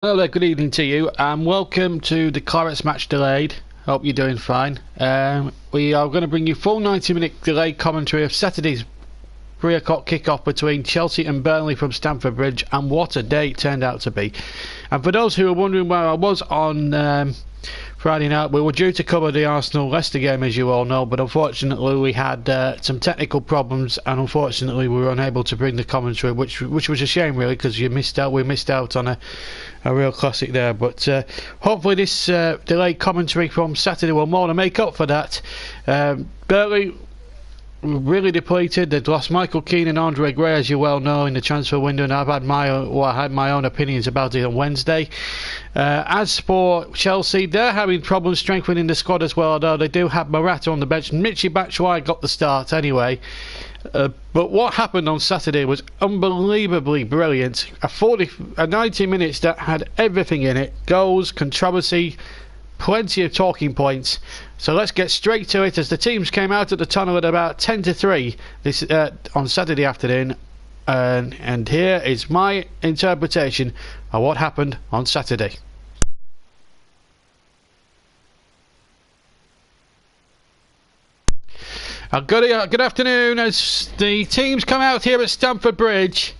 Hello there, good evening to you, and welcome to the Clarets Match Delayed. Hope you're doing fine. We are going to bring you full 90-minute delayed commentary of Saturday's 3 o'clock kick-off between Chelsea and Burnley from Stamford Bridge, and what a day it turned out to be. And for those who are wondering where I was on Friday night, we were due to cover the Arsenal-Leicester game, as you all know, but unfortunately we had some technical problems, and unfortunately we were unable to bring the commentary, which was a shame really, because we missed out on a real classic there. But hopefully this delayed commentary from Saturday will more than make up for that. Burnley really depleted. They'd lost Michael Keane and Andre Gray, as you well know, in the transfer window, and I had my own opinions about it on Wednesday. As for Chelsea, they're having problems strengthening the squad as well, although they do have Morata on the bench. Michy Batshuayi got the start anyway. But what happened on Saturday was unbelievably brilliant. A 90 minutes that had everything in it: goals, controversy, plenty of talking points. So let's get straight to it, as the teams came out of the tunnel at about 10-3 this on Saturday afternoon, and here is my interpretation of what happened on Saturday. Good afternoon. As the teams come out here at Stamford Bridge,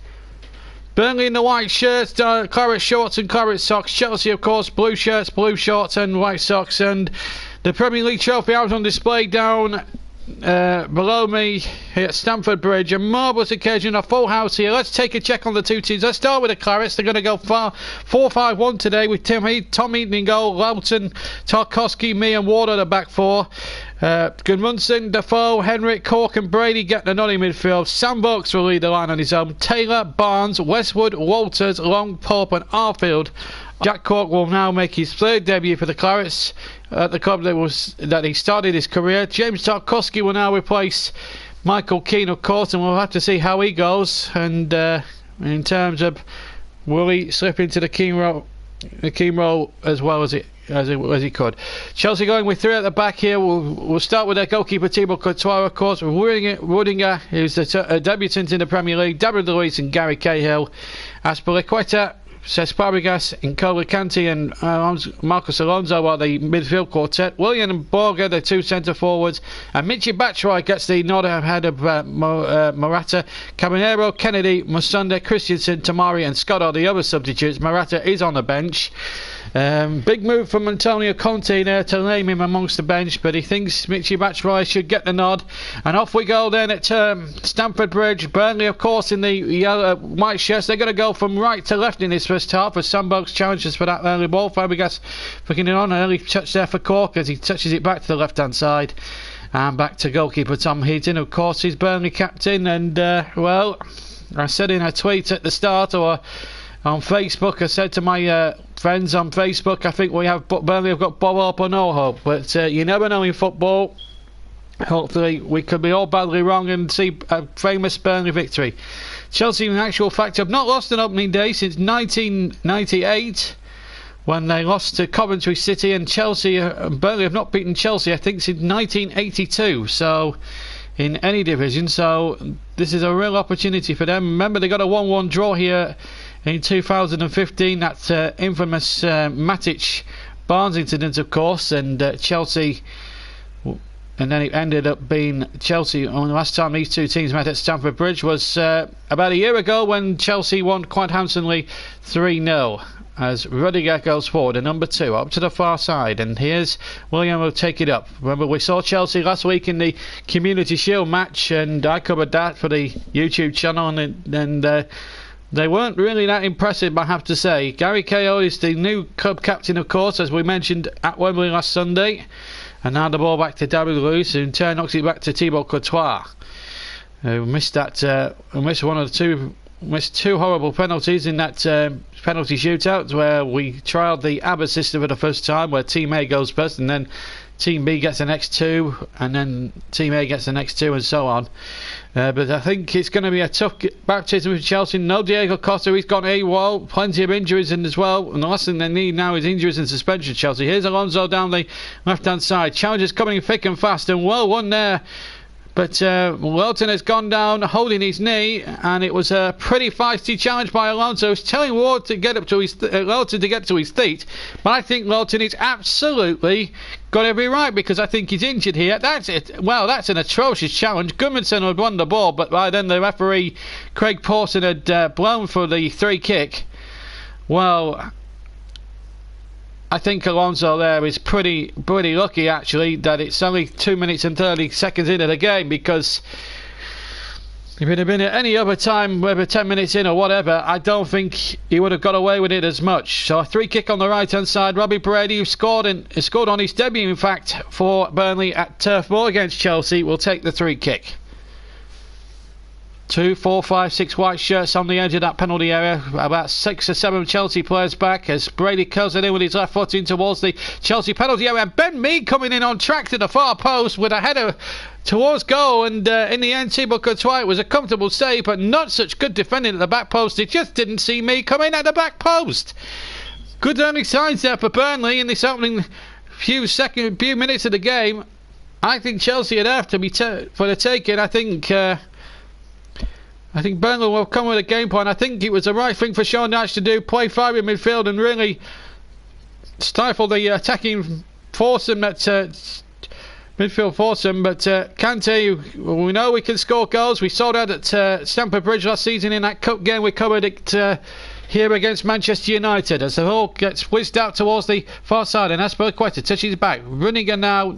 Burnley in the white shirts, claret shorts and claret socks. Chelsea, of course, blue shirts, blue shorts and white socks. And the Premier League trophy out on display down below me here at Stamford Bridge. A marvellous occasion, a full house here. Let's take a check on the two teams. Let's start with the Clarets. They're going to go 4-5-1 today, with Tom Heaton in goal, Loughton, Tarkowski, me and Ward at the back four. Gudmundsson, Defoe, Henrik, Cork and Brady getting the nod in midfield. Sam Vokes will lead the line on his own. Taylor, Barnes, Westwood, Walters, Long, Pope and Arfield. Jack Cork will now make his third debut for the Clarets at the club that he started his career. James Tarkowski will now replace Michael Keane, of course, and we'll have to see how he goes. And in terms of, will he slip into the Keane role as well as he could. Chelsea going with three at the back here. We'll start with their goalkeeper Thibaut Courtois, of course. Rudiger, who's the debutant in the Premier League. David Luiz and Gary Cahill. Azpilicueta, Cesc Fabregas, N'Golo Kante and Marcos Alonso are the midfield quartet. Willian and Borger, the two centre forwards, and Michy Batshuayi gets the nod ahead of Morata. Caballero, Kennedy, Musonda, Christensen, Tamari and Scott are the other substitutes. Morata is on the bench. Big move from Antonio Conte there to name him amongst the bench, but he thinks Michy Batshuayi should get the nod. And off we go then at Stamford Bridge. Burnley, of course, in the yellow white shirts. They're going to go from right to left in this first half, as Sam Vokes challenges for that early ball. Fabregas picking it on, an early touch there for Cork as he touches it back to the left hand side. And back to goalkeeper Tom Heaton, of course, he's Burnley captain. And well, I said in a tweet at the start, or on Facebook, I said to my friends on Facebook, I think Burnley have got ball hope or no hope, but you never know in football. Hopefully we could be all badly wrong and see a famous Burnley victory. Chelsea, in actual fact, have not lost an opening day since 1998, when they lost to Coventry City, and Burnley have not beaten Chelsea, I think, since 1982. So in any division, so this is a real opportunity for them. Remember, they got a 1-1 draw here in 2015, that infamous Matic Barnes incident, of course, and Chelsea, and then it ended up being Chelsea. The last time these two teams met at Stamford Bridge was about a year ago, when Chelsea won quite handsomely 3-0. As Rudiger goes forward, a number 2 up to the far side, and here's William will take it up. Remember, we saw Chelsea last week in the Community Shield match, and I covered that for the YouTube channel, and they weren't really that impressive, I have to say. Gary Cahill is the new club captain, of course, as we mentioned at Wembley last Sunday. And now the ball back to David Luiz, who in turn knocks it back to Thibaut Courtois, who missed two horrible penalties in that penalty shootout, where we trialled the ABBA system for the first time, where Team A goes first and then Team B gets the next 2, and then Team A gets the next 2, and so on. But I think it's going to be a tough baptism for Chelsea. No Diego Costa, he's gone AWOL, plenty of injuries in as well, and the last thing they need now is injuries and suspension. Chelsea. Here's Alonso down the left hand side. Challenges coming thick and fast, and well won there But Lowton has gone down holding his knee, and it was a pretty feisty challenge by Alonso. He's telling Ward to get up to his Lowton to get to his feet, but I think Lowton is absolutely got every right, because I think he's injured here. That's it. Well, that's an atrocious challenge. Goodmanson had won the ball, but by then the referee Craig Pawson had blown for the free kick. Well, I think Alonso there is pretty lucky, actually, that it's only 2 minutes and 30 seconds into the game, because if it had been at any other time, whether 10 minutes in or whatever, I don't think he would have got away with it as much. So a free kick on the right hand side. Robbie Brady, who scored on his debut, in fact, for Burnley at Turf Moor against Chelsea, will take the free kick. 2, 4, 5, 6 white shirts on the edge of that penalty area. About 6 or 7 Chelsea players back as Brady curls it in with his left foot in towards the Chelsea penalty area. And Ben Mee coming in on track to the far post with a header towards goal. And in the end, Thibaut Courtois, it was a comfortable save, but not such good defending at the back post. He just didn't see Mee come in at the back post. Good early signs there for Burnley in this opening few minutes of the game. I think Chelsea would have to be for the taking. I think Burnley will come with a game plan. I think it was the right thing for Sean Dyche to do, play 5 in midfield and really stifle the attacking foursome, midfield foursome. But Kante, we know we can score goals. We saw that at Stamford Bridge last season in that cup game. We covered it here against Manchester United as the ball gets whizzed out towards the far side, and Azpilicueta touches back. Runnigan now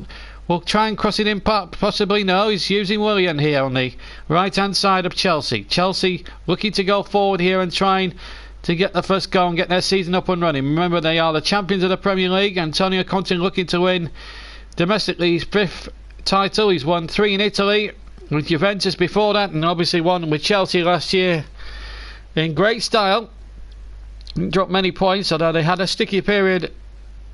will try and cross it in, possibly. No, he's using Willian here on the right hand side of Chelsea. Chelsea looking to go forward here and trying to get the first goal and get their season up and running. Remember, they are the champions of the Premier League. Antonio Conte looking to win domestically his 5th title. He's won 3 in Italy with Juventus before that, and obviously won with Chelsea last year in great style. Didn't drop many points, although they had a sticky period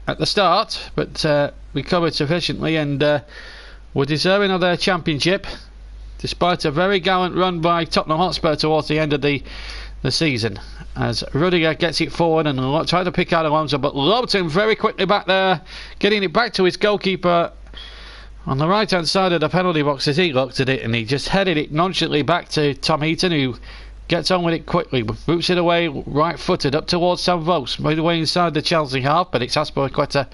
at the start, but recovered sufficiently and were deserving of their championship, despite a very gallant run by Tottenham Hotspur towards the end of the season, as Rudiger gets it forward and tries to pick out Alonso, but Lowton very quickly back there, getting it back to his goalkeeper on the right hand side of the penalty box as he looked at it, and he just headed it nonchalantly back to Tom Heaton, who gets on with it quickly, boots it away right footed up towards Sam Vos, made away inside the Chelsea half, but it's Azpilicueta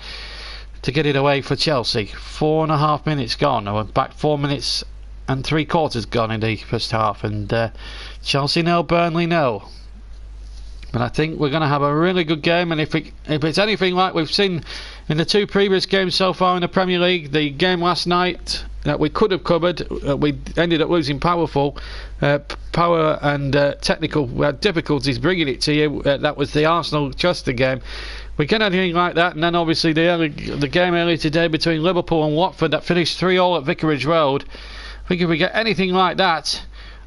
to get it away for Chelsea. 4.5 minutes gone, or back 4 minutes and 3/4 gone in the first half, and Chelsea no, Burnley no. But I think we're going to have a really good game, and if it's anything like we've seen in the 2 previous games so far in the Premier League, the game last night that we could have covered, we ended up losing power and technical difficulties bringing it to you. That was the Arsenal-Chester game. We get anything like that, and then obviously the game earlier today between Liverpool and Watford that finished 3-3 at Vicarage Road. I think if we get anything like that,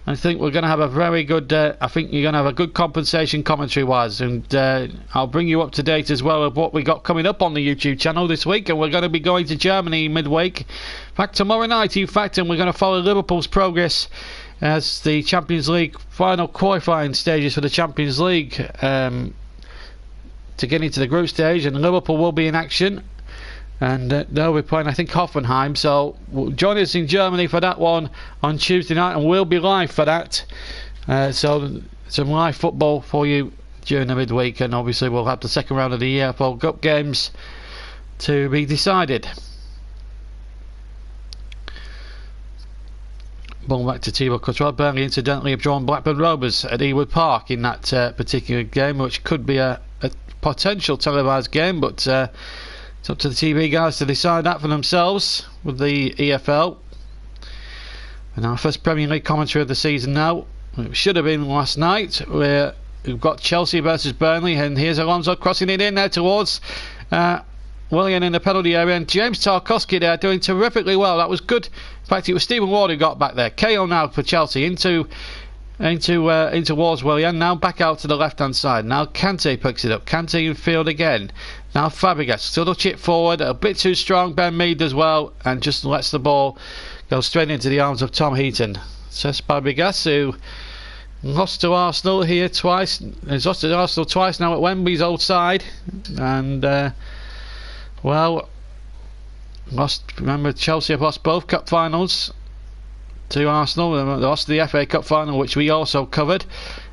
I think we're going to have a very good. I think you're going to have a good compensation commentary-wise, and I'll bring you up to date as well of what we got coming up on the YouTube channel this week. And we're going to be going to Germany midweek, in fact tomorrow night, in fact, and we're going to follow Liverpool's progress as the Champions League final qualifying stages for the Champions League to get into the group stage, and Liverpool will be in action. And they'll be playing, I think, Hoffenheim. So join us in Germany for that one on Tuesday night, and we'll be live for that. So some live football for you during the midweek, and obviously we'll have the second round of the EFL Cup games to be decided. Ball back to Thibaut Courtois. Burnley incidentally have drawn Blackburn Rovers at Ewood Park in that particular game, which could be a potential televised game, but it's up to the TV guys to decide that for themselves with the EFL. And our first Premier League commentary of the season now. It should have been last night, where we've got Chelsea versus Burnley, and here's Alonso crossing it in there towards Willian in the penalty area, and James Tarkowski there doing terrifically well. That was good. In fact, it was Stephen Ward who got back there. KO now for Chelsea into towards Willian, now back out to the left hand side. Now Kante picks it up, Kante in field again. Now Fabregas, still a chip forward, a bit too strong. Ben Mead as well, and just lets the ball go straight into the arms of Tom Heaton. Says Fabregas, who lost to Arsenal here twice. He's lost to Arsenal twice now at Wembley's old side, and well, lost. Remember, Chelsea have lost both cup finals to Arsenal. They lost the FA Cup final, which we also covered,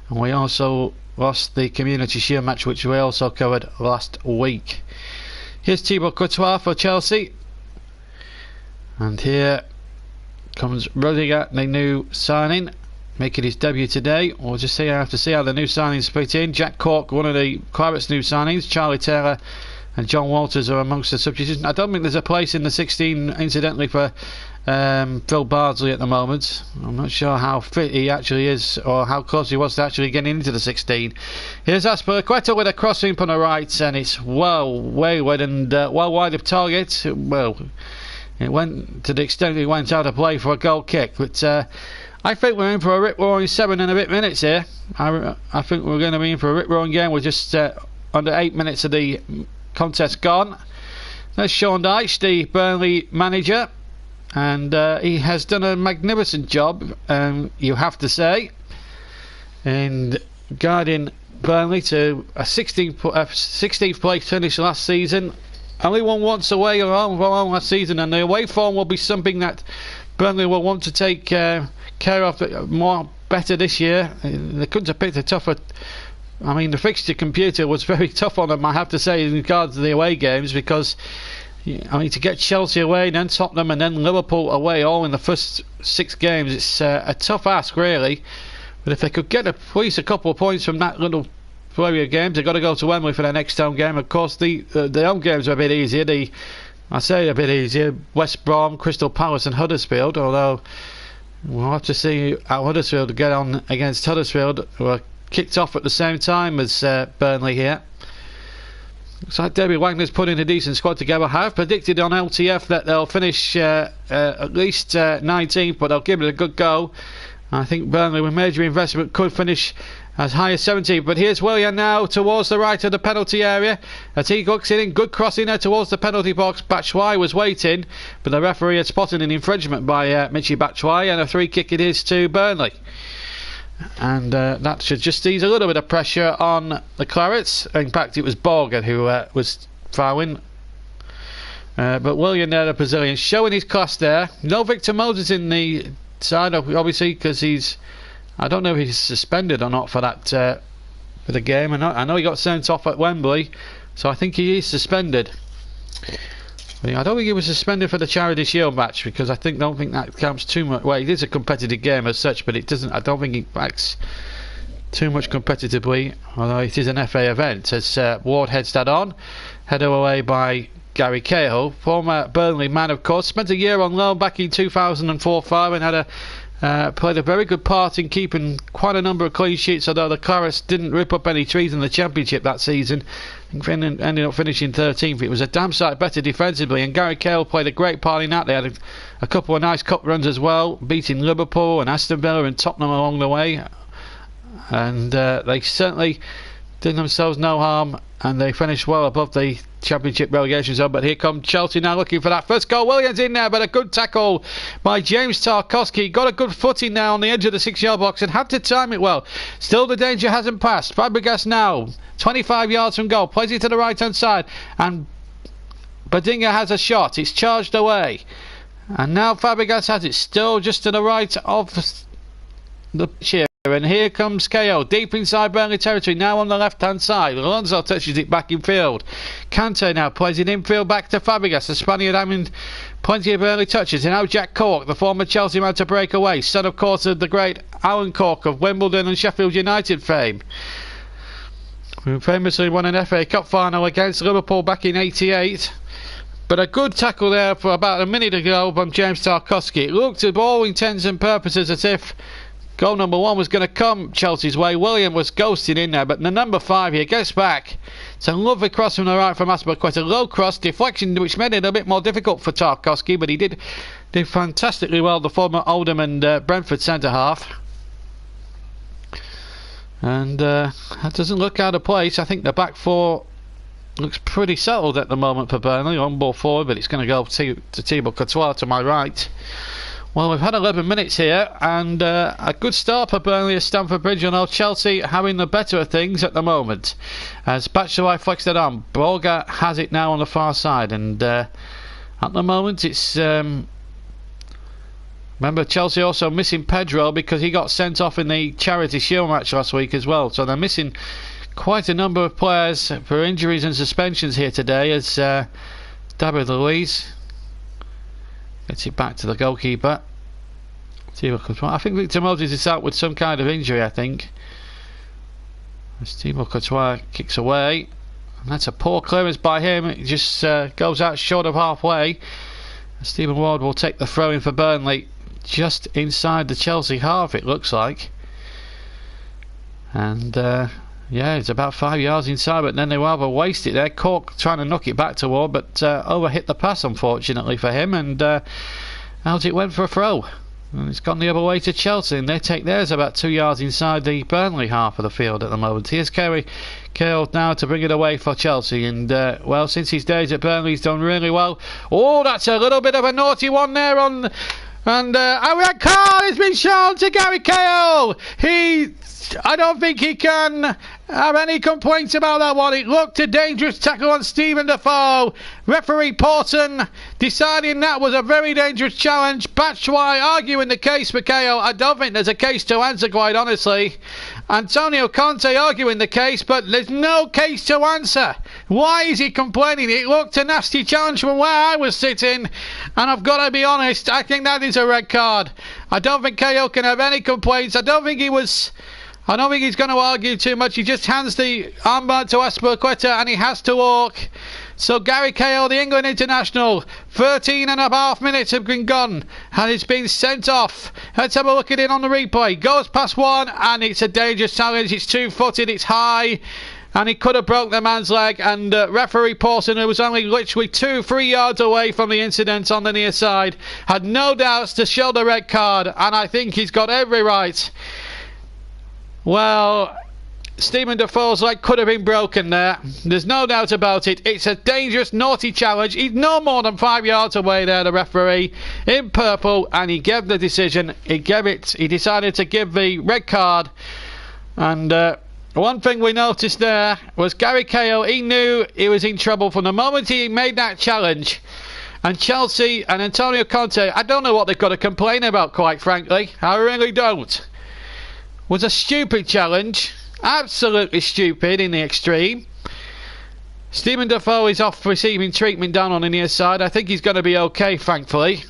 and we also lost the Community Shield match, which we also covered last week. Here's Thibaut Courtois for Chelsea, and here comes Rudiger, the new signing, making his debut today. We'll just have to see how the new signings fit in. Jack Cork, one of the Clarets new signings. Charlie Taylor and John Walters are amongst the substitutes. I don't think there's a place in the 16, incidentally, for Phil Bardsley at the moment. I'm not sure how fit he actually is, or how close he was to actually getting into the 16. Here's Azpilicueta with a crossing from the right, and it's well wayward and well wide of target. Well, it went to the extent it went out of play for a goal kick, but I think we're in for a rip-roaring 7 and a bit minutes here. I think we're going to be in for a rip-roaring game. We're just under 8 minutes of the contest gone. There's Sean Dyche, the Burnley manager, and he has done a magnificent job, you have to say, in guiding Burnley to a 16th place finish last season. Only won once away or home last season, and the away form will be something that Burnley will want to take care of more better this year. They couldn't have picked a tougher. I mean, the fixture computer was very tough on them, I have to say, in regards to the away games, because I mean, to get Chelsea away, then Tottenham, and then Liverpool away, all in the first 6 games, it's a tough ask, really. But if they could get at least a couple of points from that little flurry of games, they've got to go to Wembley for their next home game. Of course, the home games are a bit easier. I say a bit easier. West Brom, Crystal Palace, and Huddersfield. Although we'll have to see how Huddersfield get on against Huddersfield, who are kicked off at the same time as Burnley here. Looks like Debbie Wagner's putting a decent squad together. I have predicted on LTF that they'll finish at least 19th, but they'll give it a good go. I think Burnley, with major investment, could finish as high as 17. But here's Willian now towards the right of the penalty area as he hooks it in. Good crossing there towards the penalty box. Batshuayi was waiting, but the referee had spotted an infringement by Michy Batshuayi, and a free kick it is to Burnley. And that should just ease a little bit of pressure on the Clarets. In fact, it was Borger who was fouling. But Willian there, the Brazilian, showing his class there. No Victor Moses in the side, obviously, because I don't know if he's suspended or not for that for the game. I know he got sent off at Wembley, so I think he is suspended. I don't think he was suspended for the Charity Shield match, because I don't think that counts too much. Well, it is a competitive game as such, but it doesn't. I don't think it acts too much competitively, although it is an FA event. As Ward heads that on, headed away by Gary Cahill, former Burnley man, of course. Spent a year on loan back in 2004-05 and had played a very good part in keeping quite a number of clean sheets, although the Clarets didn't rip up any trees in the Championship that season. I think ended up finishing 13th. It was a damn sight better defensively, and Gary Cahill played a great part in that. They had a couple of nice cup runs as well, beating Liverpool and Aston Villa and Tottenham along the way, and they certainly did themselves no harm, and they finished well above the Championship relegation zone. But here comes Chelsea now looking for that first goal. Williams in there, but a good tackle by James Tarkowski. Got a good footing now on the edge of the 6-yard box and had to time it well. Still, the danger hasn't passed. Fabregas now 25 yards from goal, plays it to the right hand side, and Badinga has a shot. It's charged away, and now Fabregas has it still just to the right of the chair. And here comes KO, deep inside Burnley territory, now on the left-hand side. Alonso touches it back in field. Kante now plays it infield back to Fabregas. The Spaniard having plenty of early touches. And now Jack Cork, the former Chelsea man, to break away. Son, of course, of the great Alan Cork of Wimbledon and Sheffield United fame, who famously won an FA Cup final against Liverpool back in '88. But a good tackle there for about a minute ago from James Tarkowski. It looked, to all intents and purposes, as if goal number 1 was going to come Chelsea's way. William was ghosting in there, but the number 5 here gets back. It's a lovely cross from the right from Azpilicueta. A low cross deflection, which made it a bit more difficult for Tarkowski, but he did fantastically well, the former Oldham and Brentford centre-half. And that doesn't look out of place. I think the back 4 looks pretty settled at the moment for Burnley. On ball forward, but it's going to go to Thibaut Courtois to my right. Well, we've had 11 minutes here, and a good start for Burnley at Stamford Bridge, although Chelsea having the better of things at the moment. As Batshuayi flexed it on, Borger has it now on the far side, and at the moment it's Remember, Chelsea also missing Pedro because he got sent off in the Charity Shield match last week as well. So they're missing quite a number of players for injuries and suspensions here today as David Luiz gets it back to the goalkeeper. I think Victor Moses is out with some kind of injury, I think. Thibaut Courtois kicks away. And that's a poor clearance by him. It just goes out short of halfway. Stephen Ward will take the throw in for Burnley. Just inside the Chelsea half, it looks like. And yeah, it's about 5 yards inside, but then they rather waste it there. Cork trying to knock it back to Ward, but overhit the pass, unfortunately for him. And out it went for a throw. And it's gone the other way to Chelsea, and they take theirs about 2 yards inside the Burnley half of the field at the moment. Here's Kerry Kale now to bring it away for Chelsea, and well, since his days at Burnley, he's done really well. Oh, that's a little bit of a naughty one there on, and a red card has been shown to Gary Cahill. I don't think he can have any complaints about that one. It looked a dangerous tackle on Stephen Defoe. Referee Porton deciding that was a very dangerous challenge. Batshuayi arguing the case for Cahill. I don't think there's a case to answer, quite honestly. Antonio Conte arguing the case, but there's no case to answer. Why is he complaining? It looked a nasty challenge from where I was sitting, and I've got to be honest, I think that is a red card. I don't think Cahill can have any complaints. I don't think he's going to argue too much. He just hands the armband to Azpilicueta and he has to walk. So Gary Cahill, the England international, 13 and a half minutes have been gone and it's been sent off. Let's have a look at it on the replay. Goes past one and it's a dangerous challenge. It's 2-footed, it's high, and he could have broke the man's leg. And referee Paulson, who was only literally 2-3 yards away from the incident on the near side, had no doubts to show the red card, and I think he's got every right. Well, Stephen Defoe's leg could have been broken there. There's no doubt about it. It's a dangerous, naughty challenge. He's no more than 5 yards away there, the referee, in purple, and he gave the decision. He decided to give the red card. And one thing we noticed there was Gary Cahill, he knew he was in trouble from the moment he made that challenge. And Chelsea and Antonio Conte, I don't know what they've got to complain about, quite frankly. I really don't. Was a stupid challenge, absolutely stupid in the extreme. Stephen Defoe is off receiving treatment down on the near side. I think he's going to be okay, thankfully.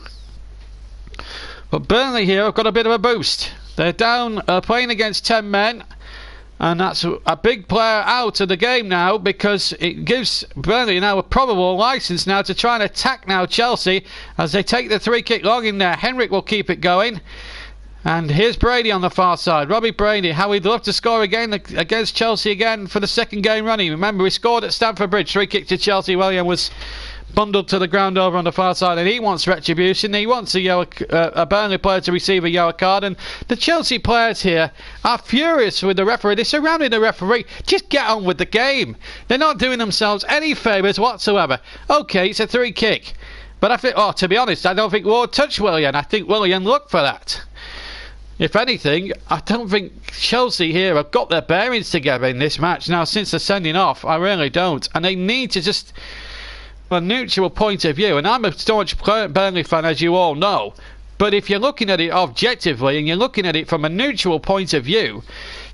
But Burnley here have got a bit of a boost. They're down, playing against 10 men, and that's a big player out of the game now, because it gives Burnley now a probable licence now to try and attack now Chelsea as they take the free kick long in there. Henrik will keep it going. And here's Brady on the far side. Robbie Brady, how he'd love to score again against Chelsea again for the second game running. Remember, he scored at Stamford Bridge. Free kick to Chelsea. William was bundled to the ground over on the far side, and he wants retribution. He wants a Burnley player to receive a yellow card. And the Chelsea players here are furious with the referee. They're surrounding the referee. Just get on with the game. They're not doing themselves any favours whatsoever. Okay, it's a free kick. But I think, to be honest, I don't think Ward touched William. I think William looked for that. If anything, I don't think Chelsea here have got their bearings together in this match now since the sending off. I really don't. And they need to just, from a neutral point of view, and I'm a staunch Burnley fan, as you all know, but if you're looking at it objectively and you're looking at it from a neutral point of view,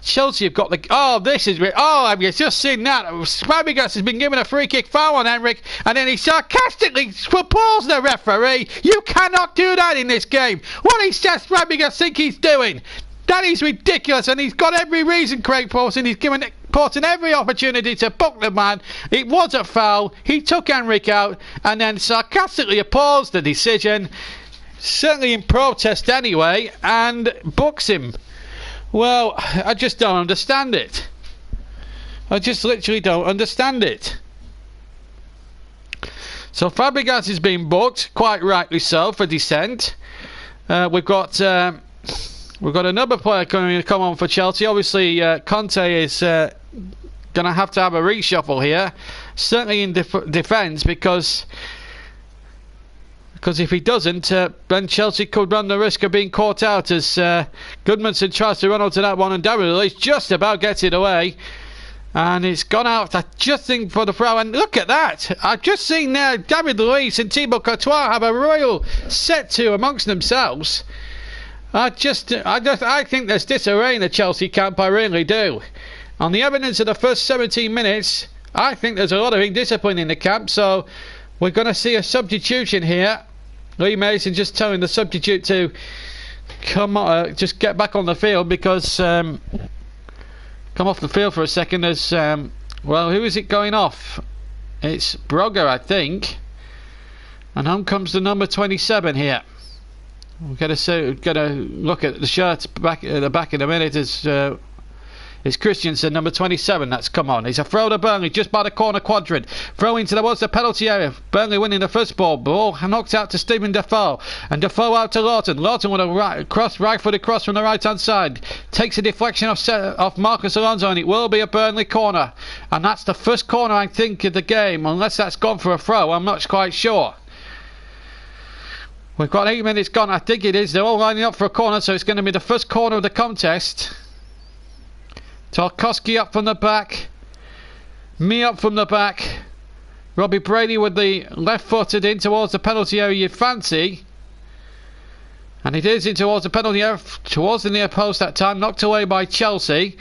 Chelsea have got the... I've just seen that. Fabregas has been given a free kick foul on Henrik, and then he sarcastically applauds the referee. You cannot do that in this game. What does Fabregas think he's doing? That is ridiculous, and he's got every reason, Craig Pawson. He's given Porton every opportunity to book the man. It was a foul. He took Henrik out and then sarcastically applauds the decision, certainly in protest anyway, and books him. Well, I just don't understand it. I just literally don't understand it. So Fabregas is being booked, quite rightly so, for dissent. We've got another player going to come on for Chelsea. Obviously, Conte is going to have a reshuffle here, certainly in defence, because if he doesn't, then Chelsea could run the risk of being caught out as Goodmanson tries to run onto that one, and Darrell just about gets it away. And it's gone out, I just think, for the throw. And look at that. I've just seen there David Luiz and Thibaut Courtois have a royal set to amongst themselves. I think there's disarray in the Chelsea camp, I really do. On the evidence of the first 17 minutes, I think there's a lot of indiscipline in the camp. So we're going to see a substitution here. Lee Mason just telling the substitute to come on, just get back on the field because... come off the field for a second as well, who is it going off? It's Brogger, I think, and home comes the number 27 here. We're gonna look at the shirt back at the back in a minute as it's Christensen, number 27, that's come on. It's a throw to Burnley just by the corner quadrant. Throwing towards the penalty area. Burnley winning the first ball. Ball knocked out to Stephen Defoe. And Defoe out to Lawton. Lawton with a right-footed cross from the right-hand side. Takes a deflection off Marcus Alonso, and it will be a Burnley corner. And that's the first corner, I think, of the game. Unless that's gone for a throw, I'm not quite sure. We've got 8 minutes gone, I think it is. They're all lining up for a corner, so it's going to be the first corner of the contest. Tarkowski up from the back. Me up from the back. Robbie Brady with the left-footed in towards the penalty area you fancy. And it is in towards the penalty area, towards the near post that time. Knocked away by Chelsea.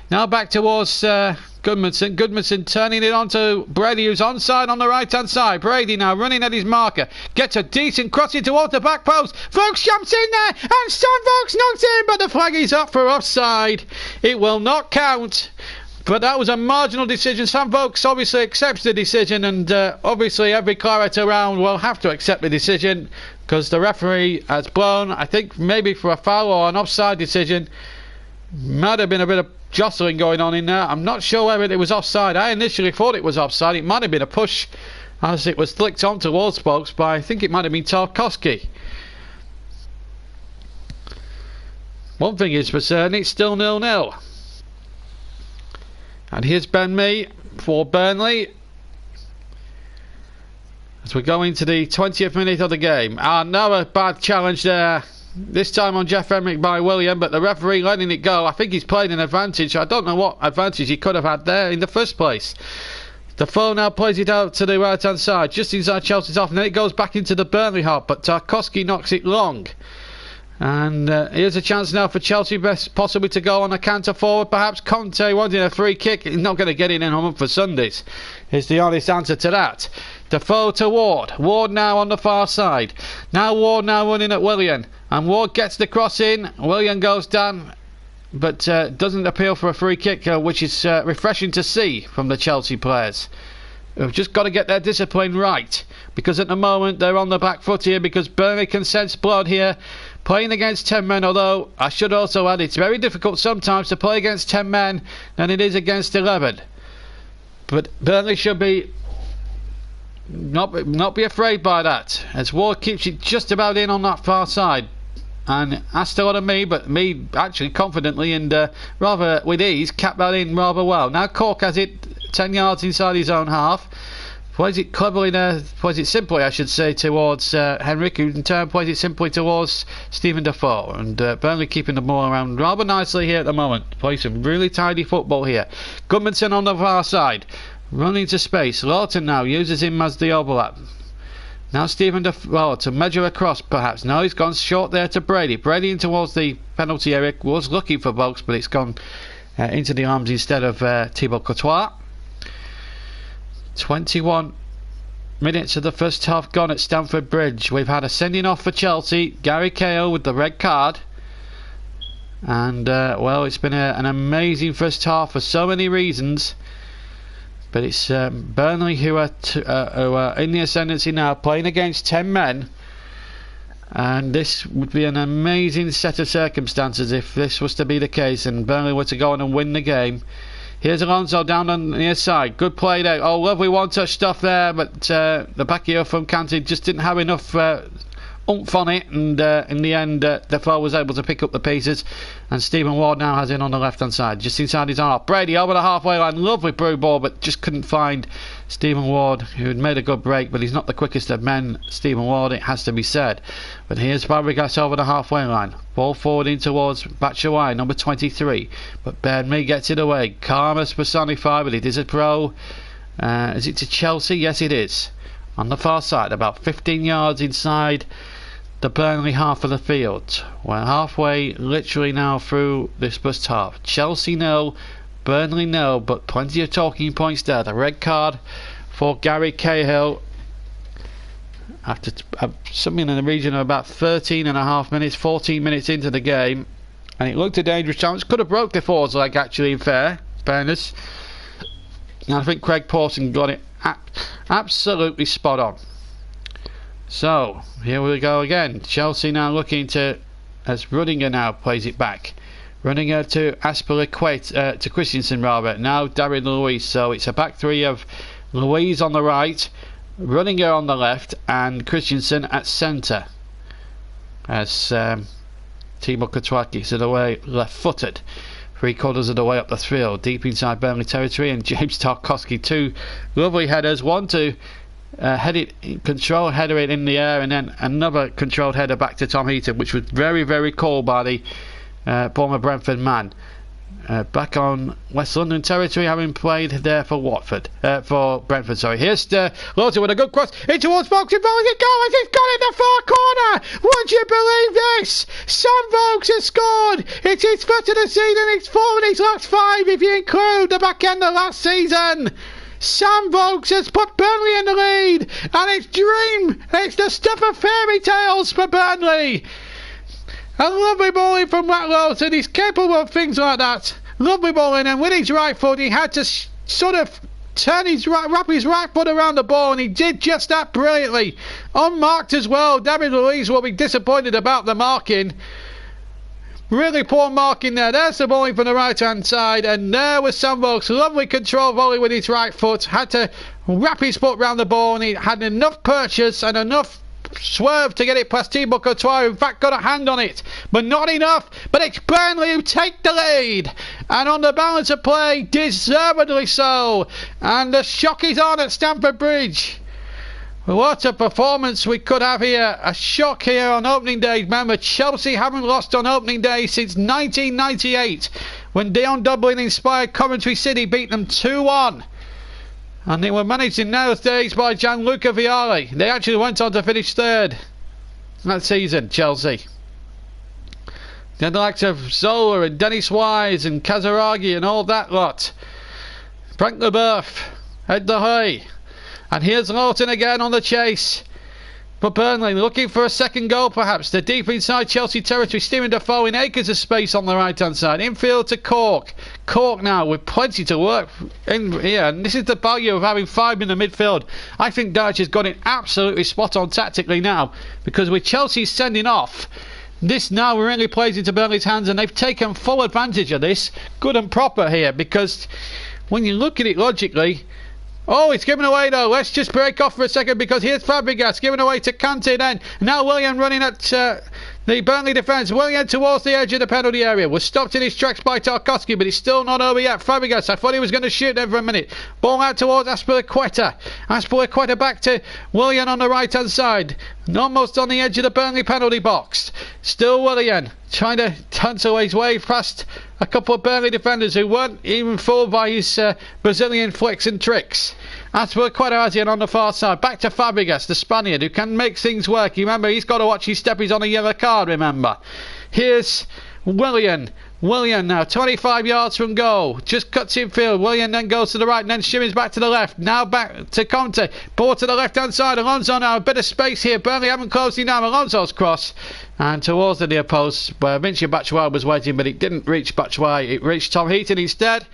Now back towards Goodmanson. Goodmanson turning it on to Brady, who's onside on the right-hand side. Brady now running at his marker. Gets a decent crossing towards the back post. Vokes jumps in there, and Stan Vokes knocks in, but the flag is up for offside. It will not count. But that was a marginal decision. Stan Vokes obviously accepts the decision, and obviously every Claret around will have to accept the decision because the referee has blown, I think, maybe for a foul or an offside decision. Might have been a bit of jostling going on in there. I'm not sure whether it was offside. I initially thought it was offside. It might have been a push as it was flicked on towards Spokes, but I think it might have been Tarkowski. One thing is for certain, it's still 0-0. And here's Ben Mee for Burnley as we go into the 20th minute of the game. Another bad challenge there. This time on Jeff Emerick by William, but the referee letting it go. I think he's played an advantage. I don't know what advantage he could have had there in the first place. Defoe now plays it out to the right hand side, just inside Chelsea's half, and then it goes back into the Burnley half, but Tarkowski knocks it long. And here's a chance now for Chelsea best possibly to go on a canter forward. Perhaps Conte wanting a free kick. He's not going to get it in on for Sundays, is the honest answer to that. Defoe to Ward. Ward now on the far side. Now Ward now running at Willian. And Ward gets the cross in. Willian goes down, but doesn't appeal for a free kick, which is refreshing to see from the Chelsea players. We've just got to get their discipline right, because at the moment they're on the back foot here, because Burnley can sense blood here. Playing against 10 men, although I should also add it's very difficult sometimes to play against 10 men than it is against 11. But Burnley should be not be afraid by that, as Ward keeps it just about in on that far side. And asked a lot of me, but me actually confidently and rather with ease capped that in rather well. Now Cork has it 10 yards inside his own half. Plays it cleverly there, plays it simply I should say towards Henrik, who in turn plays it simply towards Stephen Defoe. And Burnley keeping the ball around rather nicely here at the moment. Plays some really tidy football here. Goodmanson on the far side, running to space. Lawton now uses him as the overlap. Now Stephen Defoe to measure across perhaps. No, he's gone short there to Brady. Brady in towards the penalty area, was looking for Vokes, but it's gone into the arms instead of Thibaut Courtois. 21 minutes of the first half gone at Stamford Bridge. We've had a sending off for Chelsea. Gary Cahill with the red card. And well, it's been an amazing first half for so many reasons. But it's Burnley who are in the ascendancy now, playing against 10 men. And this would be an amazing set of circumstances if this was to be the case and Burnley were to go on and win the game. Here's Alonso down on the near side. Good play there. Oh, lovely one-touch stuff there, but the back heel from Kanté just didn't have enough oomph on it, and in the end Defoe was able to pick up the pieces, and Stephen Ward now has it on the left hand side just inside his half. Brady over the halfway line, lovely through ball, but just couldn't find Stephen Ward, who had made a good break, but he's not the quickest of men, Stephen Ward, it has to be said. But here's Fabregas over the halfway line. Ball forward in towards Batshuayi, number 23. But Burnley gets it away. Karma's personified, but it is a pro. Is it to Chelsea? Yes, it is. On the far side, about 15 yards inside the Burnley half of the field. We're halfway, literally now, through this first half. Chelsea 0, Burnley 0, but plenty of talking points there. The red card for Gary Cahill after something in the region of about 13.5 minutes, 14 minutes into the game, and it looked a dangerous chance. Could have broke the forwards leg, actually, in fairness. And I think Craig Pawson got it absolutely spot on. So here we go again. Chelsea now looking to, as Rudiger now plays it back. Rudiger to Aspilicueta, to Christensen rather. Now David Luiz. So it's a back three of Luiz on the right, Rudiger on the left, and Christensen at centre. As Timo Courtois gets it away left-footed. 3/4 of the way up the field, deep inside Burnley territory, and James Tarkowski, two lovely headers. One to control header it in the air, and then another controlled header back to Tom Heaton, which was very, very cool by the former Brentford man. Back on West London territory, having played there for Brentford. Sorry. Here's Lawton with a good cross in towards box. It's got in the far corner. Would you believe this? Sam Vokes has scored. It's his first of the season. It's 4 in his last 5 if you include the back end of last season. Sam Vokes has put Burnley in the lead, and it's dream. It's the stuff of fairy tales for Burnley. A lovely bowling from Matt Lawton. He's capable of things like that. Lovely bowling, and with his right foot he had to sort of wrap his right foot around the ball, and he did just that brilliantly. Unmarked as well. David Luiz will be disappointed about the marking. Really poor marking there. There's the bowling from the right hand side, and there was Sam Vokes. Lovely control volley with his right foot. Had to wrap his foot round the ball, and he had enough purchase and enough swerve to get it past Thibaut Courtois, who in fact got a hand on it, but not enough. But it's Burnley who take the lead, and on the balance of play, deservedly so. And the shock is on at Stamford Bridge. What a performance we could have here. A shock here on opening day. Remember, Chelsea haven't lost on opening day since 1998, when Dion Dublin inspired Coventry City beat them 2-1. And they were managed in those days by Gianluca Vialli. They actually went on to finish 3rd that season, Chelsea. They had the likes of Zola and Dennis Wise and Kazaragi and all that lot. Frank Leboeuf, Ed De Hoy. And here's Lawton again on the chase. But Burnley looking for a second goal perhaps. They're deep inside Chelsea territory. Stephen Defoe in acres of space on the right hand side. Infield to Cork. Cork now with plenty to work in here. And this is the value of having 5 in the midfield. I think Dyche has got it absolutely spot on tactically now. Because with Chelsea sending off, this now really plays into Burnley's hands. And they've taken full advantage of this. Good and proper here. Because when you look at it logically... Oh, it's given away though. Let's just break off for a second, because here's Fabregas given away to Kante then. Now Willian running at the Burnley defence. Willian towards the edge of the penalty area. Was stopped in his tracks by Tarkowski, but he's still not over yet. Fabregas, I thought he was going to shoot there for a minute. Ball out towards Aspilicueta. Aspilicueta back to Willian on the right hand side. Almost on the edge of the Burnley penalty box. Still Willian trying to tunnel his way past a couple of Burnley defenders who weren't even fooled by his Brazilian flicks and tricks. Aspilicueta on the far side. Back to Fabregas, the Spaniard, who can make things work. You remember, he's got to watch his step. He's on a yellow card, remember. Here's Willian. Willian now 25 yards from goal, just cuts in field. Willian then goes to the right and then shimmies back to the left. Now back to Conte, ball to the left hand side. Alonso now, a bit of space here. Burnley haven't closed him down. Alonso's cross and towards the near post where Vinci Batshuayi was waiting, but it didn't reach Batshuayi. It reached Tom Heaton instead,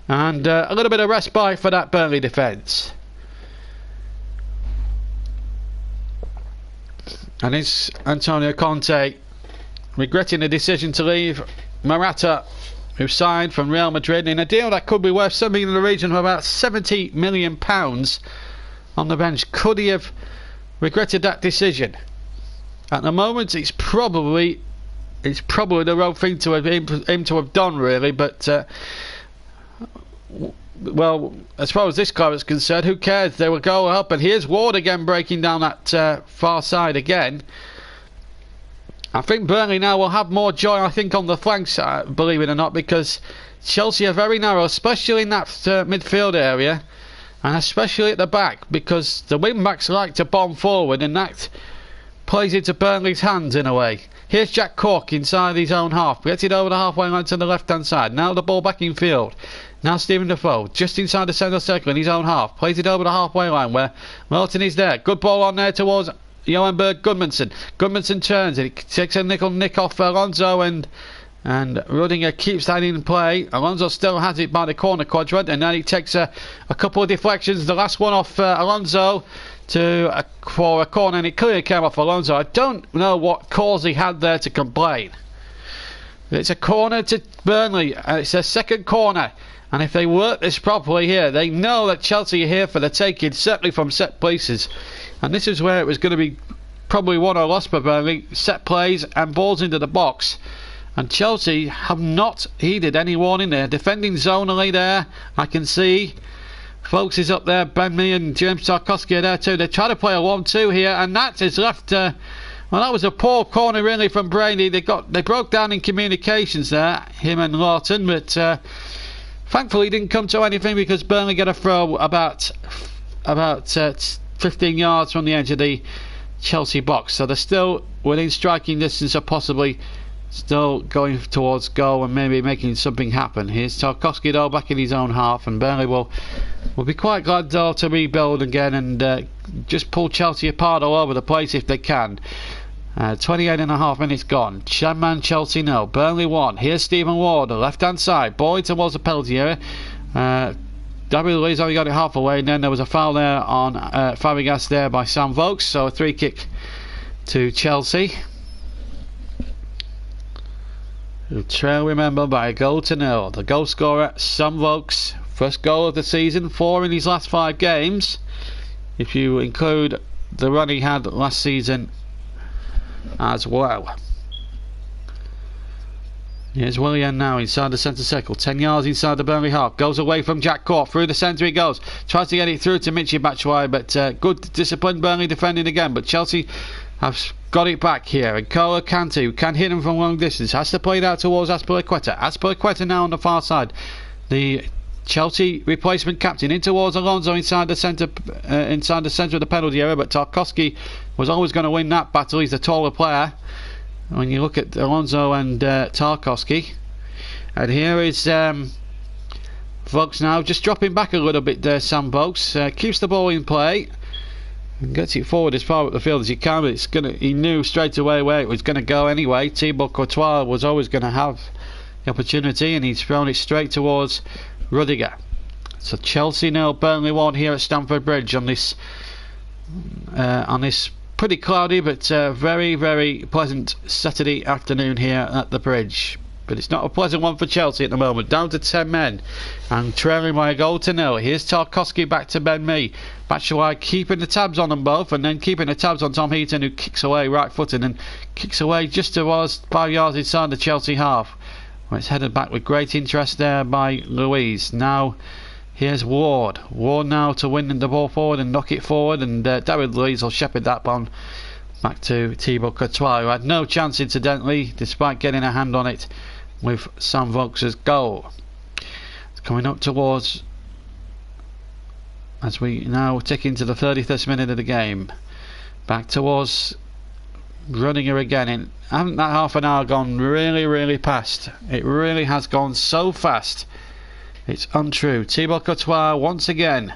and a little bit of respite for that Burnley defence. And it's Antonio Conte regretting the decision to leave Morata, who signed from Real Madrid in a deal that could be worth something in the region of about £70 million on the bench. Could he have regretted that decision? At the moment, it's probably the wrong thing to have him to have done, really. But well, as far as this club is concerned, who cares? They will go up, and here's Ward again breaking down that far side again. I think Burnley now will have more joy, I think, on the flanks, believe it or not, because Chelsea are very narrow, especially in that midfield area, and especially at the back, because the wing-backs like to bomb forward, and that plays into Burnley's hands in a way. Here's Jack Cork inside his own half, gets it over the halfway line to the left-hand side. Now the ball back in field. Now Stephen Defoe, just inside the centre circle in his own half, plays it over the halfway line where Melton is there. Good ball on there towards Johan Berg Gudmundsson. Gudmundsson turns it, takes a nick off Alonso, and Rudiger keeps that in play. Alonso still has it by the corner quadrant, and then he takes a couple of deflections. The last one off Alonso for a corner, and it clearly came off Alonso. I don't know what cause he had there to complain. It's a corner to Burnley, and it's a second corner. And if they work this properly here, they know that Chelsea are here for the taking, certainly from set places. And this is where it was going to be probably won or lost for Burnley. Set plays and balls into the box. And Chelsea have not heeded any warning there. Defending zonally there, I can see. Folks is up there, Ben Mee and James Tarkowski are there too. They try to play a 1-2 here, and that is left... well, that was a poor corner really from Brady. They broke down in communications there, him and Lawton, but... thankfully, it didn't come to anything because Burnley get a throw about 15 yards from the edge of the Chelsea box. So they're still within striking distance of possibly still going towards goal and maybe making something happen. Here's Tarkowski though back in his own half, and Burnley will be quite glad though to rebuild again and just pull Chelsea apart all over the place if they can. 28.5 minutes gone. Shanman Chelsea 0, Burnley 1. Here's Stephen Ward, the left hand side, ball towards the penalty area. David Luiz only got it half away, and then there was a foul there on Fabregas there by Sam Vokes, so a free kick to Chelsea. Who trail, remember, by a goal to 0. The goal scorer, Sam Vokes, first goal of the season, 4 in his last 5 games, if you include the run he had last season as well. Here's Willian now inside the centre circle, 10 yards inside the Burnley half, goes away from Jack Cork, through the centre he goes, tries to get it through to Michy Batshuayi, but good disciplined Burnley defending again, but Chelsea have got it back here, and N'Golo Kante, who can hit him from long distance, has to play it out towards Azpilicueta. Azpilicueta now on the far side, the Chelsea replacement captain in towards Alonso inside the centre of the penalty area, but Tarkowski was always going to win that battle. He's the taller player when you look at Alonso and Tarkowski. And here is Vokes now just dropping back a little bit there. Sam Vokes keeps the ball in play and gets it forward as far up the field as he can, but he knew straight away where it was going to go anyway. Thibaut Courtois was always going to have the opportunity, and he's thrown it straight towards Rudiger. So Chelsea 0, Burnley 1 here at Stamford Bridge on this pretty cloudy but very, very pleasant Saturday afternoon here at the bridge. But it's not a pleasant one for Chelsea at the moment. Down to 10 men and trailing by a goal to 0. Here's Tarkowski back to Ben Mee. Batshuayi keeping the tabs on them both, and then keeping the tabs on Tom Heaton, who kicks away right footed and kicks away just towards 5 yards inside the Chelsea half. Well, it's headed back with great interest there by Luiz. Now here's Ward. Ward now to win the ball forward and knock it forward, and David Luiz will shepherd that one back to Thibaut Courtois, who had no chance incidentally despite getting a hand on it with Sam Vokes' goal. It's coming up towards, as we now tick into the 31st minute of the game, back towards Rudiger again. And hasn't that half an hour gone really past? It really has gone so fast, it's untrue. Thibaut Courtois once again.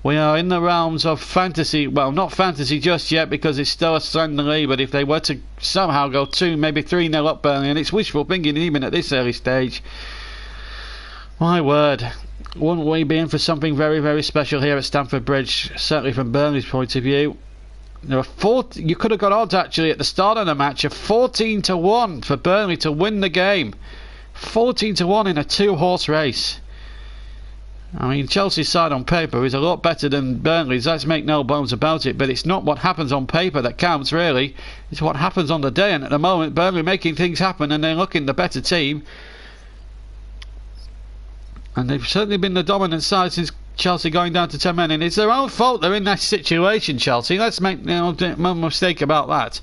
We are in the realms of fantasy. Well, not fantasy just yet because it's still a slender lead, but if they were to somehow go 2, maybe 3-0 up Burnley, and it's wishful thinking even at this early stage, my word, wouldn't we be in for something very special here at Stamford Bridge, certainly from Burnley's point of view. There are you could have got odds actually at the start of the match of 14-1 for Burnley to win the game. 14-1 in a 2-horse race. I mean, Chelsea's side on paper is a lot better than Burnley's, let's make no bones about it, but it's not what happens on paper that counts really, it's what happens on the day, and at the moment Burnley making things happen and they're looking the better team. And they've certainly been the dominant side since Chelsea going down to 10 men. And it's their own fault they're in that situation, Chelsea. Let's make no mistake about that.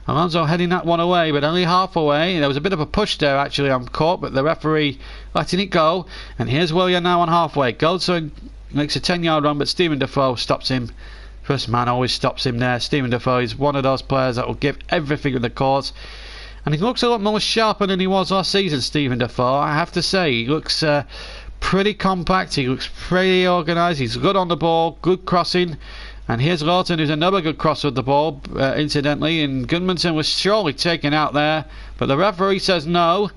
Alonso heading that one away, but only half away. There was a bit of a push there actually on court, but the referee letting it go. And here's Willian now on halfway. Goldson makes a 10-yard run, but Stephen Defoe stops him. First man always stops him there. Stephen Defoe is one of those players that will give everything in the court. And he looks a lot more sharper than he was last season, Stephen Defoe. I have to say, he looks pretty compact. He looks pretty organised. He's good on the ball, good crossing. And here's Lawton, who's another good crosser of the ball, incidentally. And Gudmundsson was surely taken out there, but the referee says no.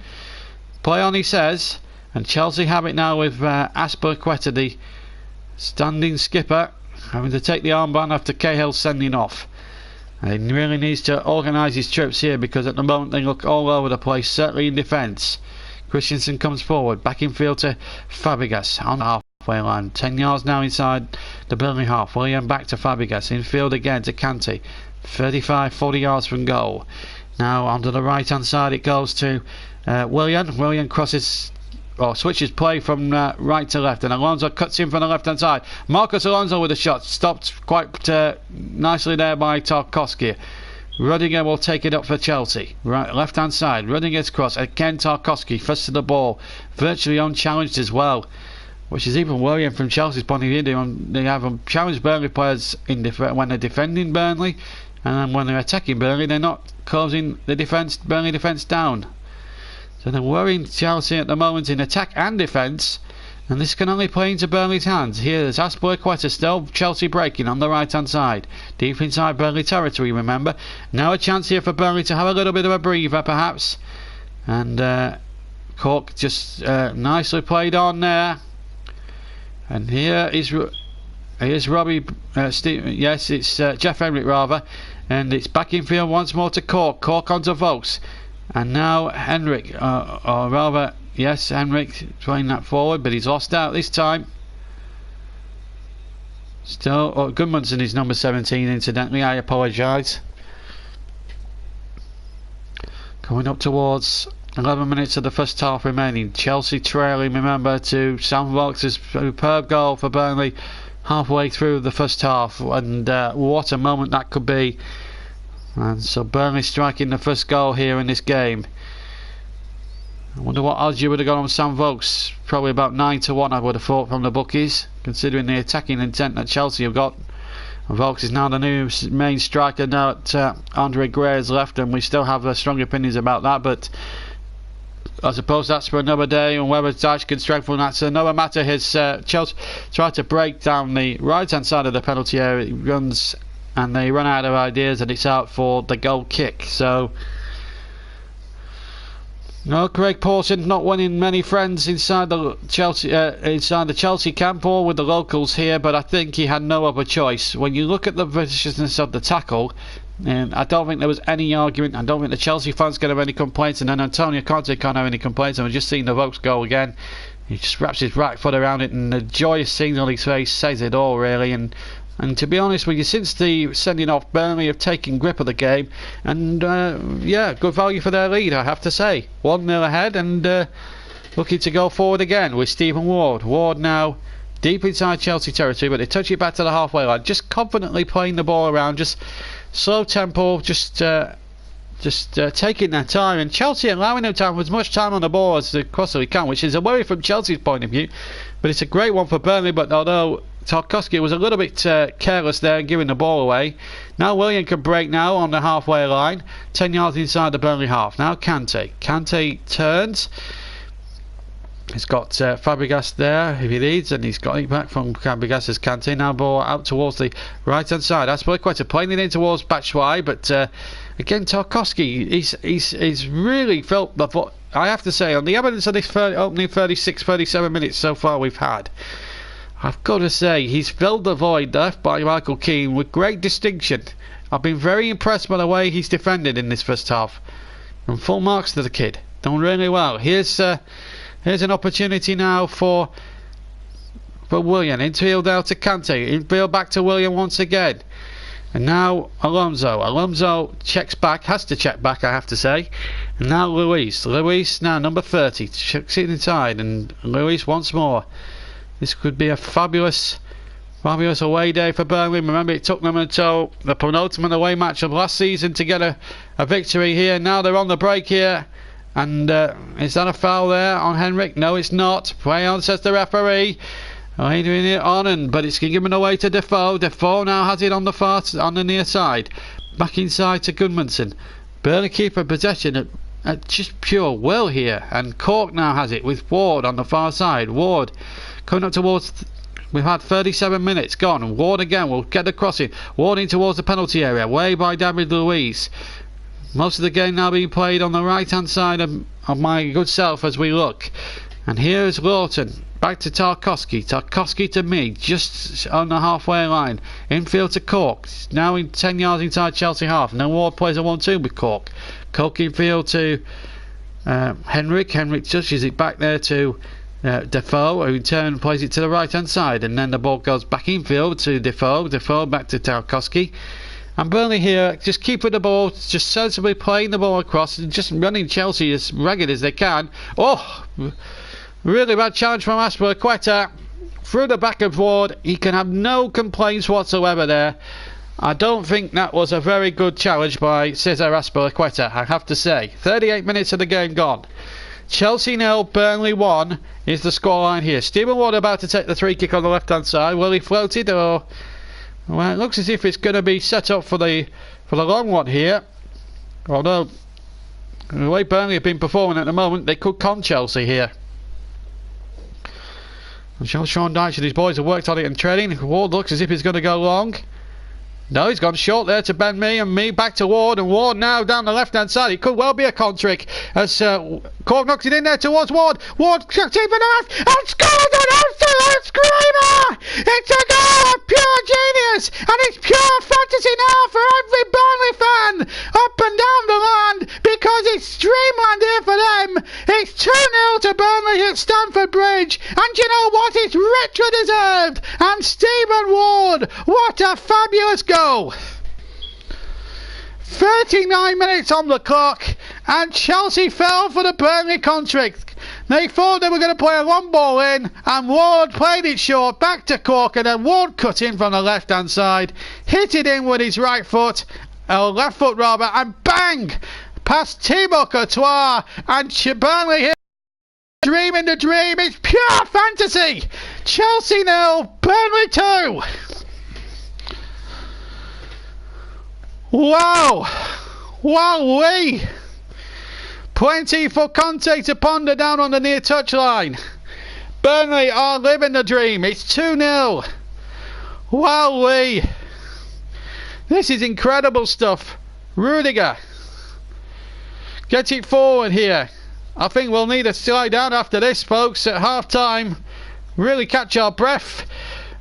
Play on, he says. And Chelsea have it now with Azpilicueta, the standing skipper, having to take the armband after Cahill sending off. And he really needs to organise his troops here, because at the moment they look all over the place, certainly in defence. Christensen comes forward, back in field to Fabregas on the halfway line. 10 yards now inside the Burnley half. Willian back to Fabregas, in field again to Kante. 35-40 yards from goal. Now onto the right hand side it goes to Willian. Willian crosses or switches play from right to left, and Alonso cuts in from the left hand side. Marcos Alonso with a shot, stopped quite nicely there by Tarkowski. Rudiger will take it up for Chelsea. Right, left hand side, Rudiger's cross, again Tarkowski first to the ball, virtually unchallenged as well, which is even worrying from Chelsea's point of view. They have challenged Burnley players when they're defending Burnley, and then when they're attacking Burnley they're not closing the Burnley defence down. So they're worrying Chelsea at the moment in attack and defence, and this can only play into Burnley's hands. Here's Azpilicueta still, Chelsea breaking on the right hand side, deep inside Burnley territory, remember. Now a chance here for Burnley to have a little bit of a breather perhaps, and Cork just nicely played on there. And here's Robbie yes, it's Jeff Henrik rather, and it's back in field once more to Cork onto Vokes. And now Henrik, or rather, yes, Henrik throwing that forward, but he's lost out this time. Still, Gudmundsson is number 17, incidentally, I apologise. Coming up towards 11 minutes of the first half remaining. Chelsea trailing, remember, to Sam Vokes' superb goal for Burnley halfway through the first half. And what a moment that could be. And so Burnley striking the first goal here in this game. I wonder what odds you would have got on Sam Vokes. Probably about 9-1 I would have thought from the bookies, considering the attacking intent that Chelsea have got. And Vokes is now the new main striker now that Andre Gray has left, and we still have strong opinions about that, but I suppose that's for another day, and whether Dyche can strengthen that's another matter. Chelsea tried to break down the right hand side of the penalty area. It runs and they run out of ideas, and it's out for the goal kick. So no, Craig Pawson not winning many friends inside the Chelsea camp or with the locals here, but I think he had no other choice. When you look at the viciousness of the tackle, and I don't think there was any argument. I don't think the Chelsea fans can have any complaints, and then Antonio Conte can't have any complaints. And we've just seen the Vokes goal again. He just wraps his right foot around it, and the joyous scene on his face says it all, really. And to be honest with you, since the sending off, Burnley have taken grip of the game, and yeah, good value for their lead, I have to say. 1-0 ahead, and looking to go forward again with Stephen Ward. Ward now deep inside Chelsea territory, but they touch it back to the halfway line, just confidently playing the ball around, just slow tempo, just taking their time, and Chelsea allowing them to have as much time on the ball as they possibly can, which is a worry from Chelsea's point of view. But it's a great one for Burnley. But although Tarkowski was a little bit careless there and giving the ball away, now Willian can break now on the halfway line, 10 yards inside the Burnley half. Now Kante turns. He's got Fabregas there if he leads, and he's got it back from Fabregas as Kante. Now ball out towards the right hand side. That's probably quite a playing it in towards Batshuayi, but again Tarkowski, he's really felt the foot. I have to say, on the evidence of this opening 36-37 minutes so far we've had, I've got to say he's filled the void left by Michael Keane with great distinction. I've been very impressed by the way he's defended in this first half, and full marks to the kid, done really well. Here's an opportunity now for Willian. Infield out to Kante. Infield back to Willian once again. And now Alonso checks back, has to check back I have to say. Now Luis now number 30, sitting inside, and Luis once more. This could be a fabulous away day for Burnley. Remember, it took them until the penultimate away match of last season to get a victory here. Now they're on the break here, and is that a foul there on Henrik? No, it's not. Play on, says the referee. Leading it on, but it's given away to Defoe. Defoe now has it on the near side, back inside to Gudmundsson. Burnley keeper possession at just pure will here, and Cork now has it with Ward on the far side. Ward coming up towards. We've had 37 minutes gone, and Ward again will get the crossing. Ward in towards the penalty area, way by David Luiz. Most of the game now being played on the right hand side of my good self as we look. And here is Lawton. Back to Tarkowski. Tarkowski to me, just on the halfway line. Infield to Cork. Now in 10 yards inside Chelsea half. And then Ward plays a 1-2 with Cork. Cork infield to Henrik. Henrik touches it back there to Defoe, who in turn plays it to the right hand side. And then the ball goes back infield to Defoe. Defoe back to Tarkowski. And Burnley here just keeping the ball, just sensibly playing the ball across and just running Chelsea as ragged as they can. Oh! Really bad challenge from Aspilicueta through the back of Ward. He can have no complaints whatsoever there. I don't think that was a very good challenge by Cesar Aspilicueta, I have to say. 38 minutes of the game gone. Chelsea 0, Burnley 1 is the scoreline here. Stephen Ward about to take the free kick on the left hand side. Will he float it, or well, it looks as if it's going to be set up for the long one here. Although the way Burnley have been performing at the moment, they could con Chelsea here. Sean Dyche and his boys have worked on it in training. Ward looks as if he's going to go long. No, he's gone short there to Ben Mee, and Mee back to Ward, and Ward now down the left hand side. It could well be a contrick as Cork knocks it in there towards Ward. Ward chucks it for the left and scores an absolute screamer! It's a goal of pure genius, and it's pure fantasy now for every Burnley fan up and down the land, because it's dreamland here for them. It's 2-0 to Burnley at Stamford Bridge, and you know what? It's richly deserved. And Stephen Ward, what a fabulous goal! 39 minutes on the clock, and Chelsea fell for the Burnley contract. They thought they were going to play a long ball in, and Ward played it short back to Cork, and then Ward cut in from the left hand side, hit it in with his right foot, left foot rather, and bang! Past Thibaut Courtois, and Burnley here dreaming the dream. It's pure fantasy. Chelsea 0, Burnley 2. Wow! Wowee! Plenty for Conte to ponder down on the near touchline. Burnley are living the dream. It's 2-0. Wowee! This is incredible stuff. Rudiger, get it forward here. I think we'll need a slide down after this, folks, at half time. Really catch our breath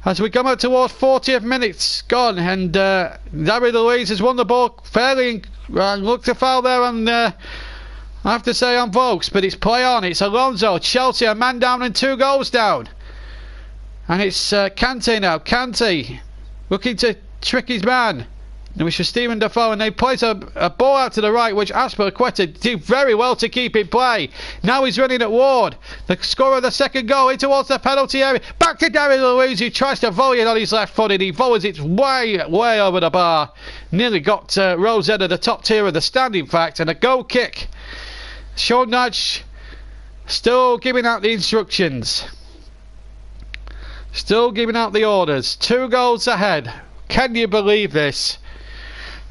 as we come up towards 40th minutes gone, and David Luiz has won the ball fairly, looked to foul there on I have to say on Vokes, but it's play on. It's Alonso. Chelsea a man down and 2 goals down, and it's Kante now. Kante looking to trick his man, which was Stephen Defoe, and they place a ball out to the right, which Aspilicueta did very well to keep in play. Now he's running at Ward, the scorer of the second goal, in towards the penalty area. Back to David Luiz, who tries to volley it on his left foot, and he volleys it way over the bar. Nearly got Rosetta, the top tier of the stand, in fact, and a goal kick. Sean Dyche still giving out the instructions, still giving out the orders. 2 goals ahead. Can you believe this?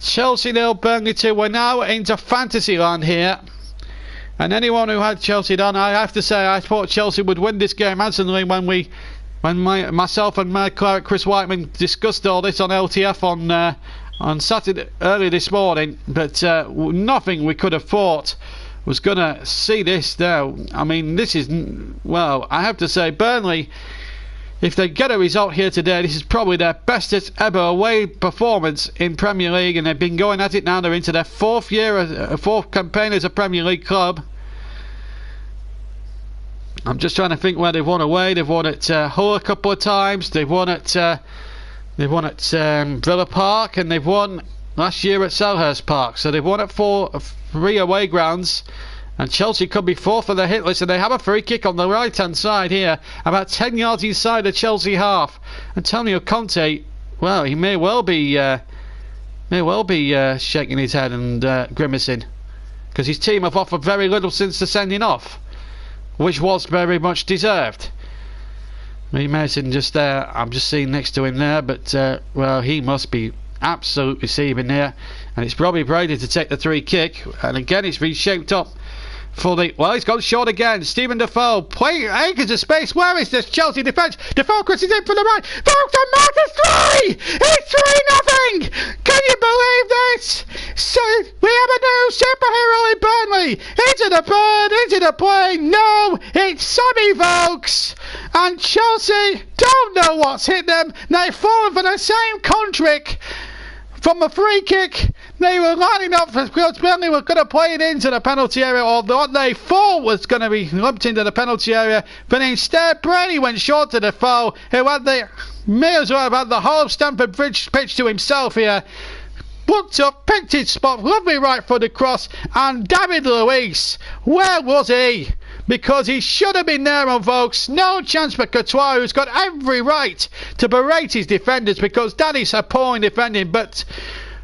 Chelsea 0, Burnley 2. We're now into fantasy land here, and anyone who had Chelsea done, I have to say I thought Chelsea would win this game handsomely when myself and my Claret Chris Whiteman discussed all this on LTF on Saturday early this morning, but nothing we could have thought was going to see this now. I mean, this is, well, I have to say Burnley, if they get a result here today, this is probably their bestest ever away performance in Premier League, and they've been going at it now. They're into their 4th campaign as a Premier League club. I'm just trying to think where they've won away. They've won at Hull a couple of times. They've won at Villa Park, and they've won last year at Selhurst Park. So they've won at 3 away grounds. And Chelsea could be 4th for the hit list, and they have a free kick on the right-hand side here, about 10 yards inside the Chelsea half. Antonio Conte, well, he may well be shaking his head and grimacing, because his team have offered very little since the sending off, which was very much deserved. Lee Mason just there, I'm just seeing next to him there, but well, he must be absolutely seething here, and it's Robbie Brady to take the free kick, and again it's been shaped up for the, well, he's gone short again. Stephen Defoe playing acres of space. Where is this Chelsea defence? Defoe crosses in for the right. Folks, and Mark is 3! It's 3-0! Can you believe this? So we have a new superhero in Burnley. Into the bird, into the plane. No, it's Sammy, folks. And Chelsea don't know what's hit them. They've fallen for the same contrick from a free kick. They were lining up for, because Burnley were going to play it into the penalty area, or what they thought was going to be lumped into the penalty area, but instead Brady went short to Defoe, who had may as well have had the whole Stamford Bridge pitch to himself here. Looked up, picked his spot, lovely right-footed cross, and David Luiz, where was he? Because he should have been there, on folks. No chance for Courtois, who's got every right to berate his defenders, because that is a poor in defending, but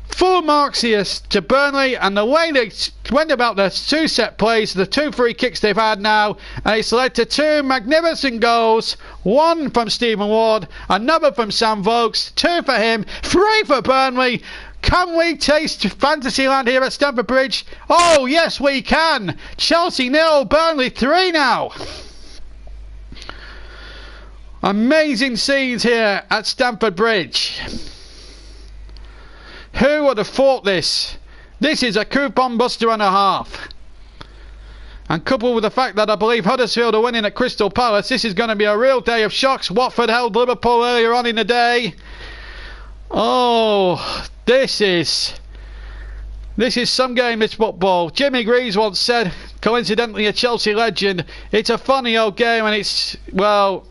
full marks here to Burnley, and the way they went about their 2 set plays, the 2 free kicks they've had now, and it's led to 2 magnificent goals. 1 from Stephen Ward, another from Sam Vokes, 2 for him, 3 for Burnley. Can we taste Fantasyland here at Stamford Bridge? Oh yes, we can. Chelsea 0, Burnley 3 now. Amazing scenes here at Stamford Bridge. Who would have thought this? This is a coupon buster and a half. And coupled with the fact that I believe Huddersfield are winning at Crystal Palace, this is going to be a real day of shocks. Watford held Liverpool earlier on in the day. Oh, this is some game, this football. Jimmy Greaves once said, coincidentally a Chelsea legend, it's a funny old game, and it's, well,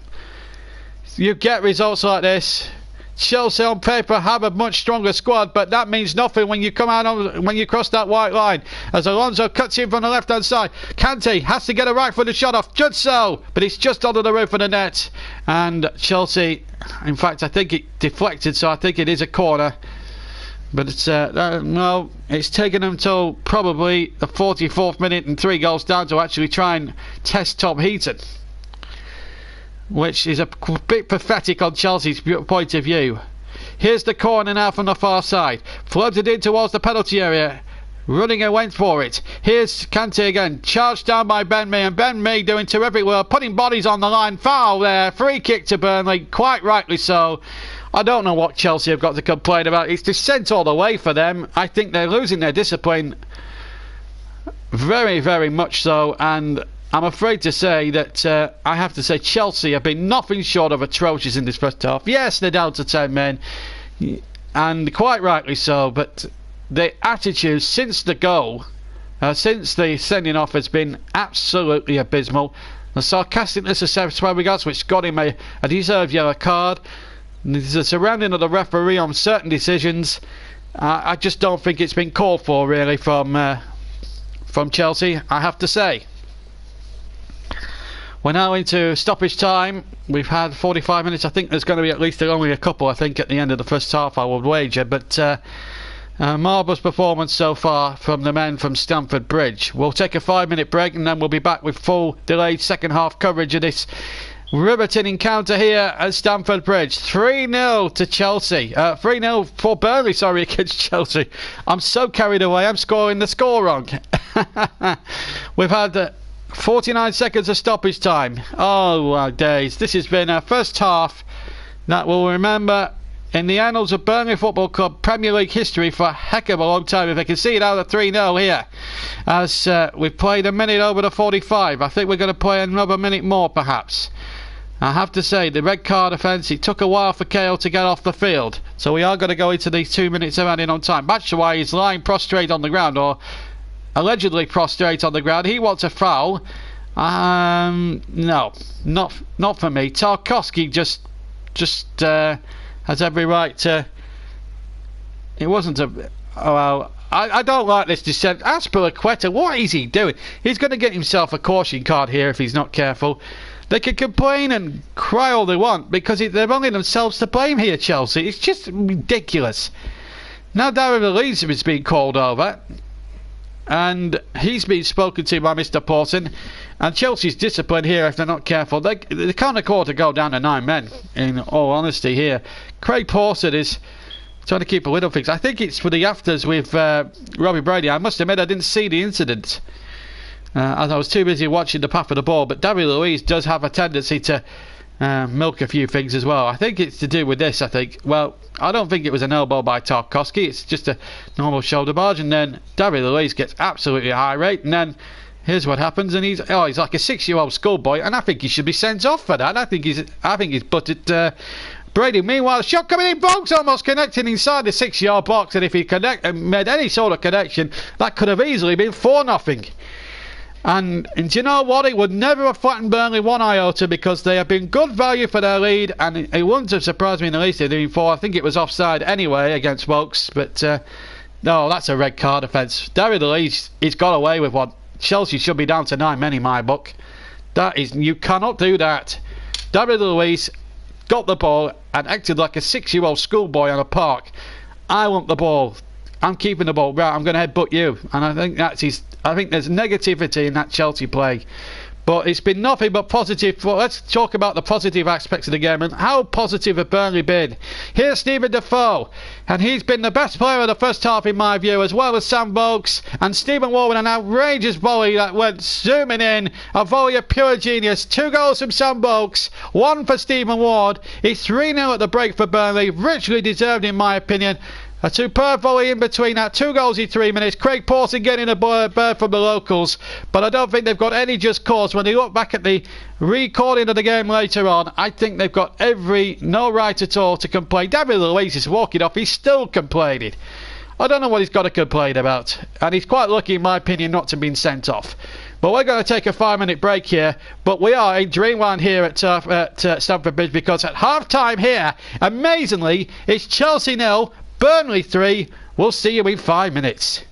you get results like this. Chelsea on paper have a much stronger squad, but that means nothing when you come out when you cross that white line. As Alonso cuts in from the left hand side, Kante has to get a right-footed shot off, just so, but it's just under the roof of the net. And Chelsea, in fact, I think it deflected, so I think it is a corner. But it's no, it's taken them till probably the 44th minute and 3 goals down to actually try and test Tom Heaton, which is a bit pathetic on Chelsea's point of view. Here's the corner now from the far side, floated in towards the penalty area. Running and went for it. Here's Kante again, charged down by Ben Mee, and Ben Mee doing terrific work, putting bodies on the line. Foul there, free kick to Burnley, quite rightly so. I don't know what Chelsea have got to complain about. It's descent all the way for them. I think they're losing their discipline very, very much so, and I'm afraid to say that I have to say Chelsea have been nothing short of atrocious in this first half. Yes, they're down to 10 men, and quite rightly so, but the attitude since the goal, since the sending off, has been absolutely abysmal. The sarcasticness of Seth Fabregas, which got him a deserved yellow card, the surrounding of the referee on certain decisions, I just don't think it's been called for really from Chelsea, I have to say. We're now into stoppage time. We've had 45 minutes. I think there's going to be at least only a couple, I think, at the end of the first half, I would wager. But marvellous performance so far from the men from Stamford Bridge. We'll take a 5-minute break, and then we'll be back with full delayed second half coverage of this riveting encounter here at Stamford Bridge. 3-0 to Chelsea. 3-0 for Burnley, sorry, against Chelsea. I'm so carried away, I'm scoring the score wrong. We've had 49 seconds of stoppage time. Oh, days. This has been our first half that we'll remember in the annals of Burnley Football Club Premier League history for a heck of a long time. If I can see it out of 3-0 here, as we've played a minute over the 45. I think we're going to play another minute more perhaps. I have to say, the red card offence, it took a while for Kale to get off the field, so we are going to go into these 2 minutes of adding on time. Batshuayi is lying prostrate on the ground, or allegedly prostrate on the ground. He wants a foul. No, not for me. Tarkowski just has every right to. It wasn't a. Oh, well, I don't like this descent. Aspilicueta, what is he doing? He's going to get himself a caution card here if he's not careful. They can complain and cry all they want because they're only themselves to blame here, Chelsea. It's just ridiculous. Now David Luiz is being called over, and he's been spoken to by Mr. Pawson, and Chelsea's discipline here if they're not careful. They can't afford to go down to 9 men, in all honesty here. Craig Pawson is trying to keep a lid on things. I think it's for the afters with Robbie Brady. I must admit I didn't see the incident as I was too busy watching the path of the ball, but David Luiz does have a tendency to milk a few things as well. I think it's to do with this, I think. Well, I don't think it was an elbow by Tarkowski. It's just a normal shoulder barge, and then David Luiz gets absolutely irate, and then here's what happens, and he's like a 6-year-old schoolboy, and I think he should be sent off for that. I think he's butted Brady. Meanwhile, shot coming in, Bogues almost connecting inside the 6-yard box, and if he made any sort of connection, that could have easily been 4-0. And do you know what? It would never have flattened Burnley one iota because they have been good value for their lead, and it wouldn't have surprised me in the least if they'd been 4. I think it was offside anyway against Bogues, but no, that's a red card offence. David Luiz, he's got away with one. Chelsea should be down to 9 men in my book. You cannot do that. David Luiz got the ball and acted like a 6-year-old schoolboy on a park. I want the ball. I'm keeping the ball. Right, I'm going to headbutt you. And I think I think there's negativity in that Chelsea play. But it's been nothing but positive. Let's talk about the positive aspects of the game and how positive have Burnley been. Here's Stephen Defoe, and he's been the best player of the first half in my view, as well as Sam Bogues and Stephen Ward with an outrageous volley that went zooming in. A volley of pure genius. 2 goals from Sam Bogues, 1 for Stephen Ward. It's 3-0 at the break for Burnley. Richly deserved in my opinion. A superb volley in between that. 2 goals in 3 minutes. Craig Pawson getting a bird from the locals. But I don't think they've got any just cause. When they look back at the recording of the game later on, I think they've got no right at all to complain. David Luiz is walking off. He's still complaining. I don't know what he's got to complain about. And he's quite lucky, in my opinion, not to have been sent off. But we're going to take a 5-minute break here. But we are in Dreamland here at Stamford Bridge because at half-time here, amazingly, it's Chelsea 0, Burnley 3. We'll see you in 5 minutes.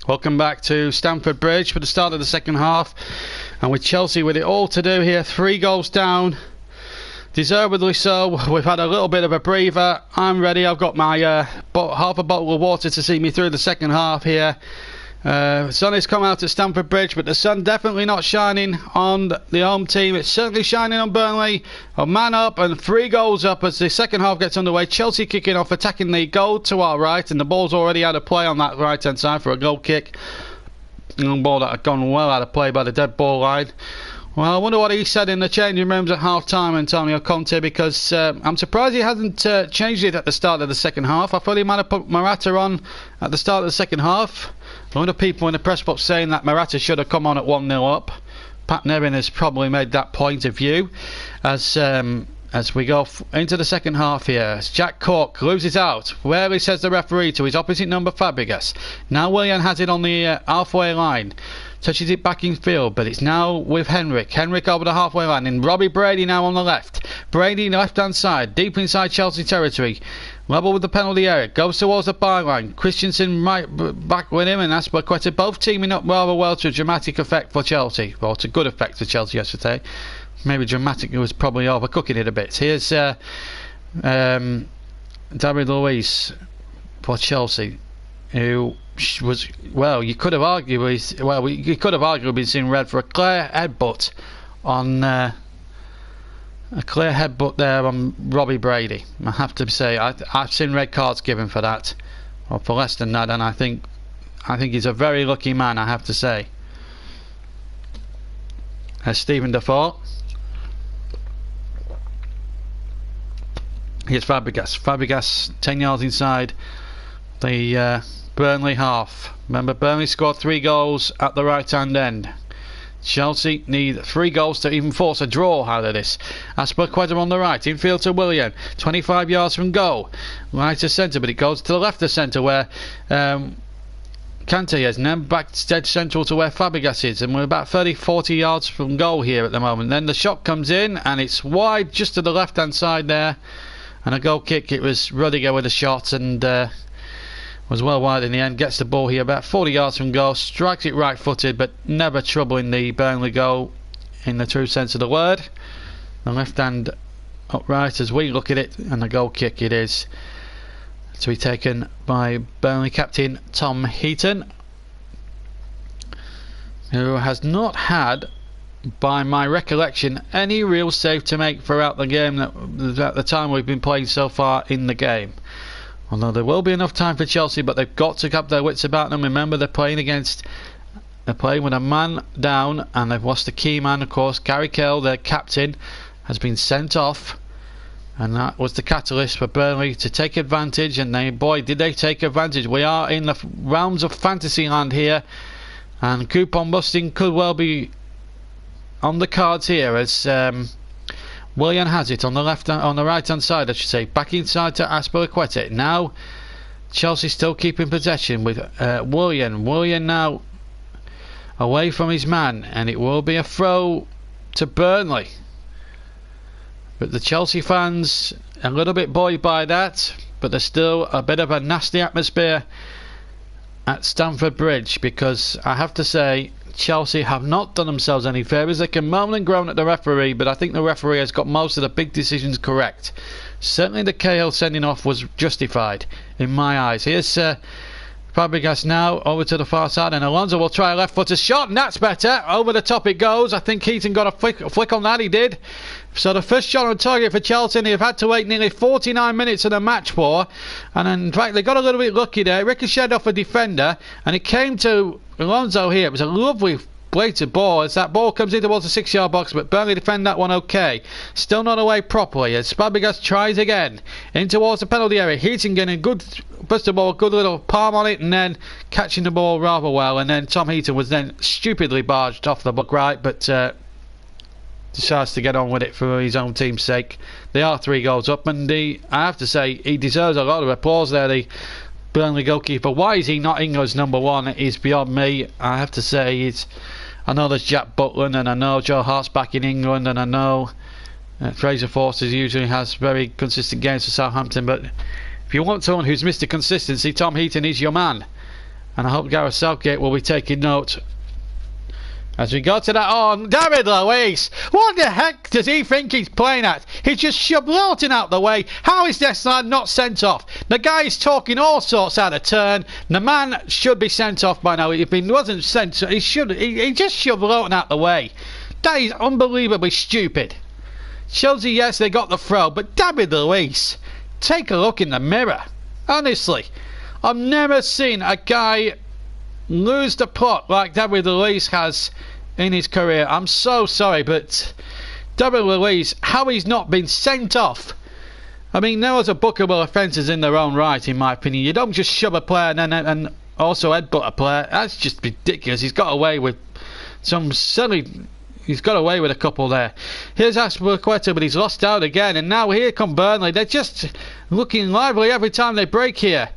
Welcome back to Stamford Bridge for the start of the second half, and with Chelsea with it all to do here, 3 goals down, deservedly so. We've had a little bit of a breather. I'm ready. I've got my half a bottle of water to see me through the second half here. Sun has come out at Stamford Bridge, but the sun definitely not shining on the home team. It's certainly shining on Burnley. A man up and 3 goals up as the second half gets underway. Chelsea kicking off, attacking the goal to our right, and the ball's already out of play on that right hand side for a goal kick. A ball that had gone well out of play by the dead ball line. Well, I wonder what he said in the changing rooms at half time, Antonio Conte, because I'm surprised he hasn't changed it at the start of the second half. I thought he might have put Morata on at the start of the second half. A lot of people in the press box saying that Morata should have come on at 1-0 up. Pat Nevin has probably made that point of view as we go into the second half here. As Jack Cork loses out, where he says the referee to his opposite number Fabregas. Now Willian has it on the halfway line. Touches it back in field, but it's now with Henrik. Henrik over the halfway line, and Robbie Brady now on the left. Brady left hand side, deep inside Chelsea territory. Level with the penalty area, goes towards the byline. Christensen right back with him, and Azpilicueta both teaming up rather well to a dramatic effect for Chelsea. Or to good effect for Chelsea, I should say. Maybe dramatic was probably overcooking it a bit. Here's David Luiz for Chelsea, who was, well, you could have argued been seen red for a clear headbutt on there on Robbie Brady. I have to say I've seen red cards given for that, or for less than that, and I think he's a very lucky man, I have to say. There's Stephen Defoe. Here's Fabregas. Fabregas 10 yards inside the Burnley half. Remember, Burnley scored 3 goals at the right hand end. Chelsea need 3 goals to even force a draw out of this. Azpilicueta on the right, infield to Willian, 25 yards from goal, right to centre, but it goes to the left of centre where Kante is, and then back dead central to where Fabregas is, and we're about 30-40 yards from goal here at the moment. Then the shot comes in, and it's wide just to the left hand side there, and a goal kick. It was Rudiger with a shot, and was well wide in the end. Gets the ball here about 40 yards from goal, strikes it right footed, but never troubling the Burnley goal in the true sense of the word. The left hand upright as we look at it, and the goal kick it is to be taken by Burnley captain Tom Heaton, who has not had, by my recollection, any real save to make throughout the game at the time we've been playing so far in the game. Although there will be enough time for Chelsea, but they've got to have their wits about them. Remember, they're playing with a man down, and they've lost a key man, of course. Gary Cahill, their captain, has been sent off, and that was the catalyst for Burnley to take advantage, and boy did they take advantage. We are in the realms of fantasy land here, and coupon busting could well be on the cards here as Willian has it on the right hand side, I should say, back inside to Azpilicueta. Now Chelsea still keeping possession with Willian now away from his man, and it will be a throw to Burnley. But the Chelsea fans a little bit buoyed by that, but there's still a bit of a nasty atmosphere at Stamford Bridge, because I have to say Chelsea have not done themselves any favours. They can moan and groan at the referee, but I think the referee has got most of the big decisions correct. Certainly the Cahill sending off was justified in my eyes. Here's Fabregas now over to the far side, and Alonso will try a left footed shot, and that's better. Over the top it goes. I think Heaton got a flick on that. He did. So the first shot on target for Chelsea, they've had to wait nearly 49 minutes of the match for, and in fact they got a little bit lucky there. Ricocheted off a defender, and it came to Alonso here. It was a lovely blatant ball as that ball comes in towards the 6-yard box, but Burnley defend that one okay. Still not away properly as Fabregas tries again in towards the penalty area. Heaton getting good, first of all, a good little palm on it, and then catching the ball rather well, and then Tom Heaton was then stupidly barged off the book right, but decides to get on with it for his own team's sake. They are 3 goals up, and I have to say he deserves a lot of applause there, the Burnley goalkeeper. Why is he not England's number 1 is beyond me. I have to say I know there's Jack Butland, and I know Joe Hart's back in England, and I know Fraser Forster usually has very consistent games for Southampton, but if you want someone who's Mr. Consistency, Tom Heaton is your man. And I hope Gareth Southgate will be taking note as we go to that. Oh, David Luiz! What the heck does he think he's playing at? He just shoved Lawton out the way. How is this lad not sent off? The guy is talking all sorts out of turn. The man should be sent off by now. If he wasn't sent, he should. He just shoved Lawton out the way. That is unbelievably stupid. Chelsea, yes, they got the throw, but David Luiz, take a look in the mirror. Honestly, I've never seen a guy lose the plot like David Luiz has in his career. I'm so sorry, but David Luiz, how he's not been sent off. I mean, those are bookable offences in their own right, in my opinion. You don't just shove a player and also headbutt a player. That's just ridiculous. He's got away with some silly. He's got away with a couple there. Here's Aspilicueta, but he's lost out again. And now here come Burnley. They're just looking lively every time they break here.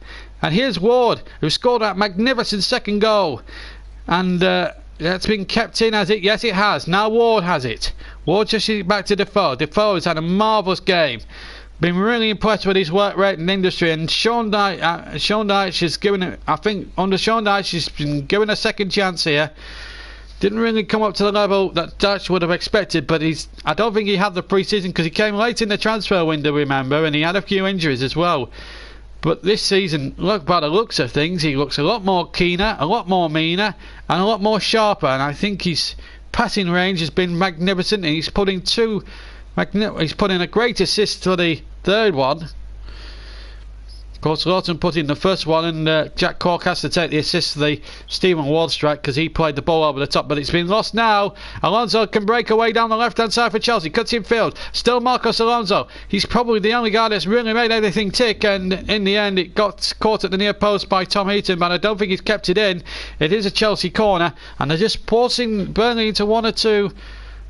And here's Ward, who scored that magnificent second goal. And that's been kept in, has it? Yes, it has. Now Ward has it. Ward just back to Defoe. Defoe has had a marvellous game. Been really impressed with his work rate in the industry. And Sean Dyche is given it. I think under Sean Dyche, he's been given a second chance here. Didn't really come up to the level that Dyche would have expected, but I don't think he had the pre-season because he came late in the transfer window, remember, and he had a few injuries as well. But this season, look, by the looks of things, he looks a lot more keener, a lot more meaner, and a lot more sharper. And I think his passing range has been magnificent. And he's putting a great assist to the third one. Of course, Lawton put in the first one, and Jack Cork has to take the assist to the Stephen Ward strike because he played the ball over the top, but it's been lost now. Alonso can break away down the left hand side for Chelsea, cuts in field, still Marcos Alonso. He's probably the only guy that's really made anything tick, and in the end it got caught at the near post by Tom Heaton, but I don't think he's kept it in. It is a Chelsea corner, and they're just forcing Burnley into one or two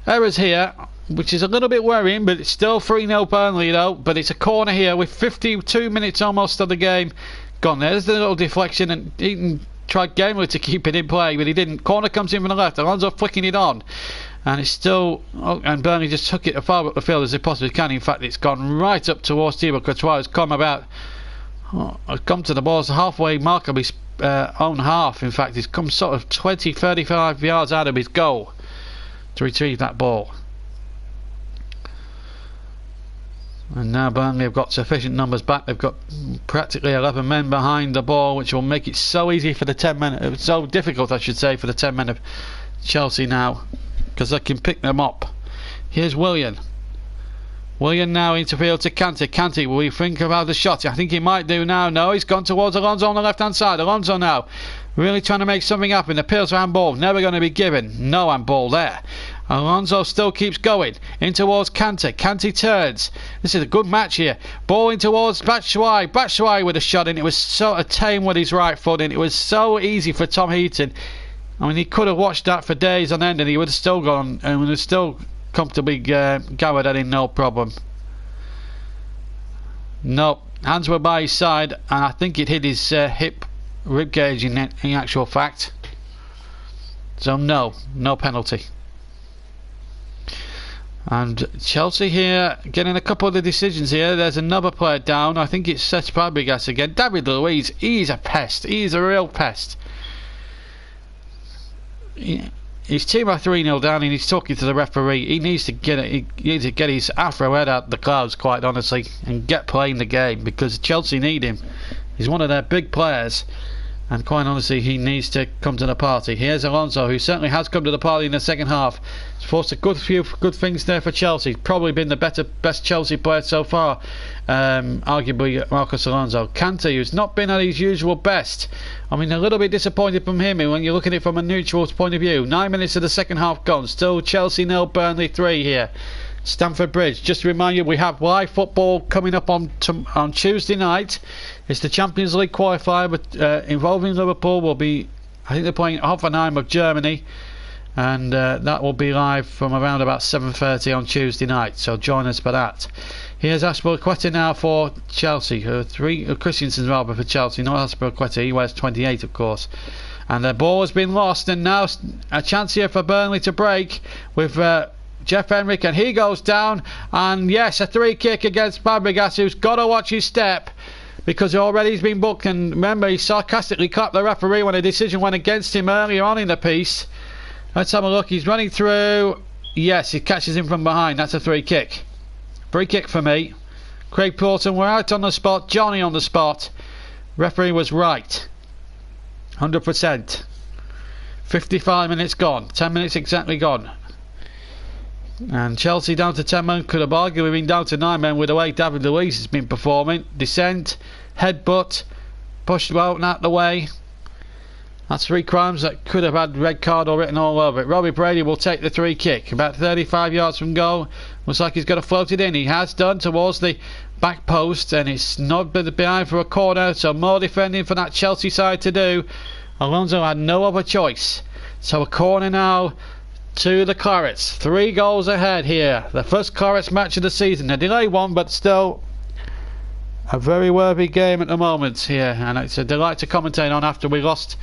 errors here, which is a little bit worrying, but it's still 3-0 Burnley though. But it's a corner here with 52 minutes almost of the game gone. There's the little deflection, and Eaton tried gamely to keep it in play, but he didn't. Corner comes in from the left, Alonso flicking it on, and it's still, and Burnley just took it as far up the field as they possibly can. In fact, it's gone right up towards Thibaut Courtois, who's come to the ball's halfway mark of his own half. In fact, he's come sort of 20-35 yards out of his goal to retrieve that ball. And now Burnley have got sufficient numbers back. They've got practically 11 men behind the ball, which will make it so easy for the 10 men, so difficult I should say, for the 10 men of Chelsea now, because they can pick them up. Here's Willian now interfield to Kante. Kante, will he think about the shot? I think he might do now. No, he's gone towards Alonso on the left hand side. Alonso now really trying to make something happen. Appeals for handball, never going to be given. No handball there. Alonso still keeps going in towards Kante. Kante turns. This is a good match here. Ball in towards Batshuayi. Batshuayi with a shot in. It was so tame with his right foot, and it was so easy for Tom Heaton. I mean, he could have watched that for days on end, and he would have still gone and would have still comfortably garroted that in, no problem. Nope, hands were by his side, and I think it hit his hip rib cage in actual fact. So no penalty. And Chelsea here getting a couple of the decisions here. There's another player down. I think it's Cesc Fabregas again. David Luiz, he's a pest. He's a real pest. His team are 3-0 down, and he's talking to the referee. He needs to get it. He needs to get his afro head out the clouds, quite honestly, and get playing the game, because Chelsea need him. He's one of their big players, and quite honestly, he needs to come to the party. Here's Alonso, who certainly has come to the party in the second half. He's forced a few good things there for Chelsea. He's probably been the best Chelsea player so far, arguably Marcos Alonso. Kante, who's not been at his usual best. I mean, a little bit disappointed from him when you're looking at it from a neutral point of view. 9 minutes of the second half gone. Still Chelsea 0, Burnley 3 here. Stamford Bridge. Just to remind you, we have live football coming up on Tuesday night. It's the Champions League qualifier, but involving Liverpool. Will be, I think they're playing Hoffenheim of Germany, and that will be live from around about 7:30 on Tuesday night. So join us for that. Here's Aspilicueta now for Chelsea. Christensen rather for Chelsea, not Aspilicueta. He wears 28, of course. And the ball has been lost, and now a chance here for Burnley to break with Jeff Henrik, and he goes down. And yes, a free kick against Fabregas, who's got to watch his step. because already he's been booked. And remember, he sarcastically clapped the referee when a decision went against him earlier on in the piece. Let's have a look. He's running through. Yes, he catches him from behind. That's a free kick. Free kick for me. Craig Porton, we're out on the spot. Johnny on the spot. Referee was right. 100%. 55 minutes gone. 10 minutes exactly gone. And Chelsea down to 10 men. Could have arguably been down to 9 men with the way David Luiz has been performing. Descent, headbutt, pushed out and out the way. That's 3 crimes that could have had red card or written all over it. Robbie Brady will take the 3 kick. About 35 yards from goal. Looks like he's got to float it in. He has done towards the back post, and it's not behind for a corner, so more defending for that Chelsea side to do. Alonso had no other choice. So a corner now to the Clarets. 3 goals ahead here. The first Clarets match of the season. A delayed one, but still a very worthy game at the moment here, and it's a delight to commentate on after we lost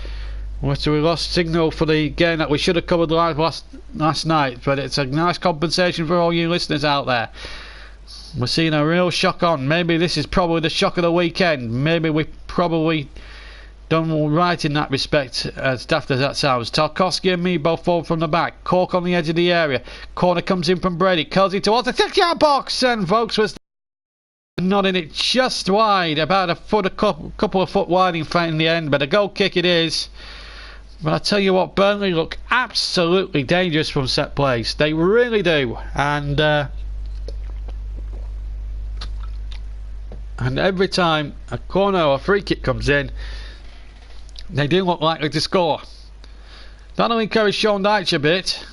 signal for the game that we should have covered live last night. But it's a nice compensation for all you listeners out there. We're seeing a real shock on. Maybe this is probably the shock of the weekend. Maybe we probably done right in that respect, as daft as that sounds. Tarkowski and me both forward from the back. Cork on the edge of the area. Corner comes in from Brady. Curls it towards the 6-yard box, and Vokes was nodding it just wide, about a couple of foot wide in the end, but a goal kick it is. But I tell you what, Burnley look absolutely dangerous from set plays. They really do. And every time a corner or a free kick comes in, they do look likely to score. That'll encourage Sean Dyche a bit,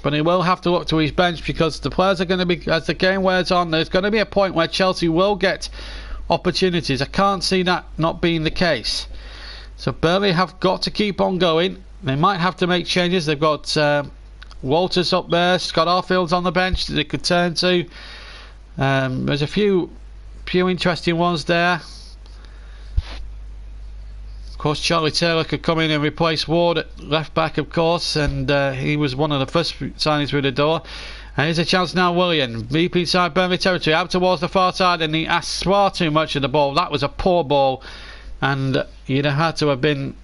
but he will have to look to his bench, because the players are going to be, as the game wears on, there's going to be a point where Chelsea will get opportunities. I can't see that not being the case. So Burnley have got to keep on going. They might have to make changes. They've got Walters up there, Scott Arfield's on the bench that they could turn to. There's a few interesting ones there. Of course, Charlie Taylor could come in and replace Ward at left back, of course, and he was one of the first signings through the door. And here's a chance now, William. Deep inside Burnley territory, out towards the far side, and he asked far too much of the ball. That was a poor ball, and you'd have had to have been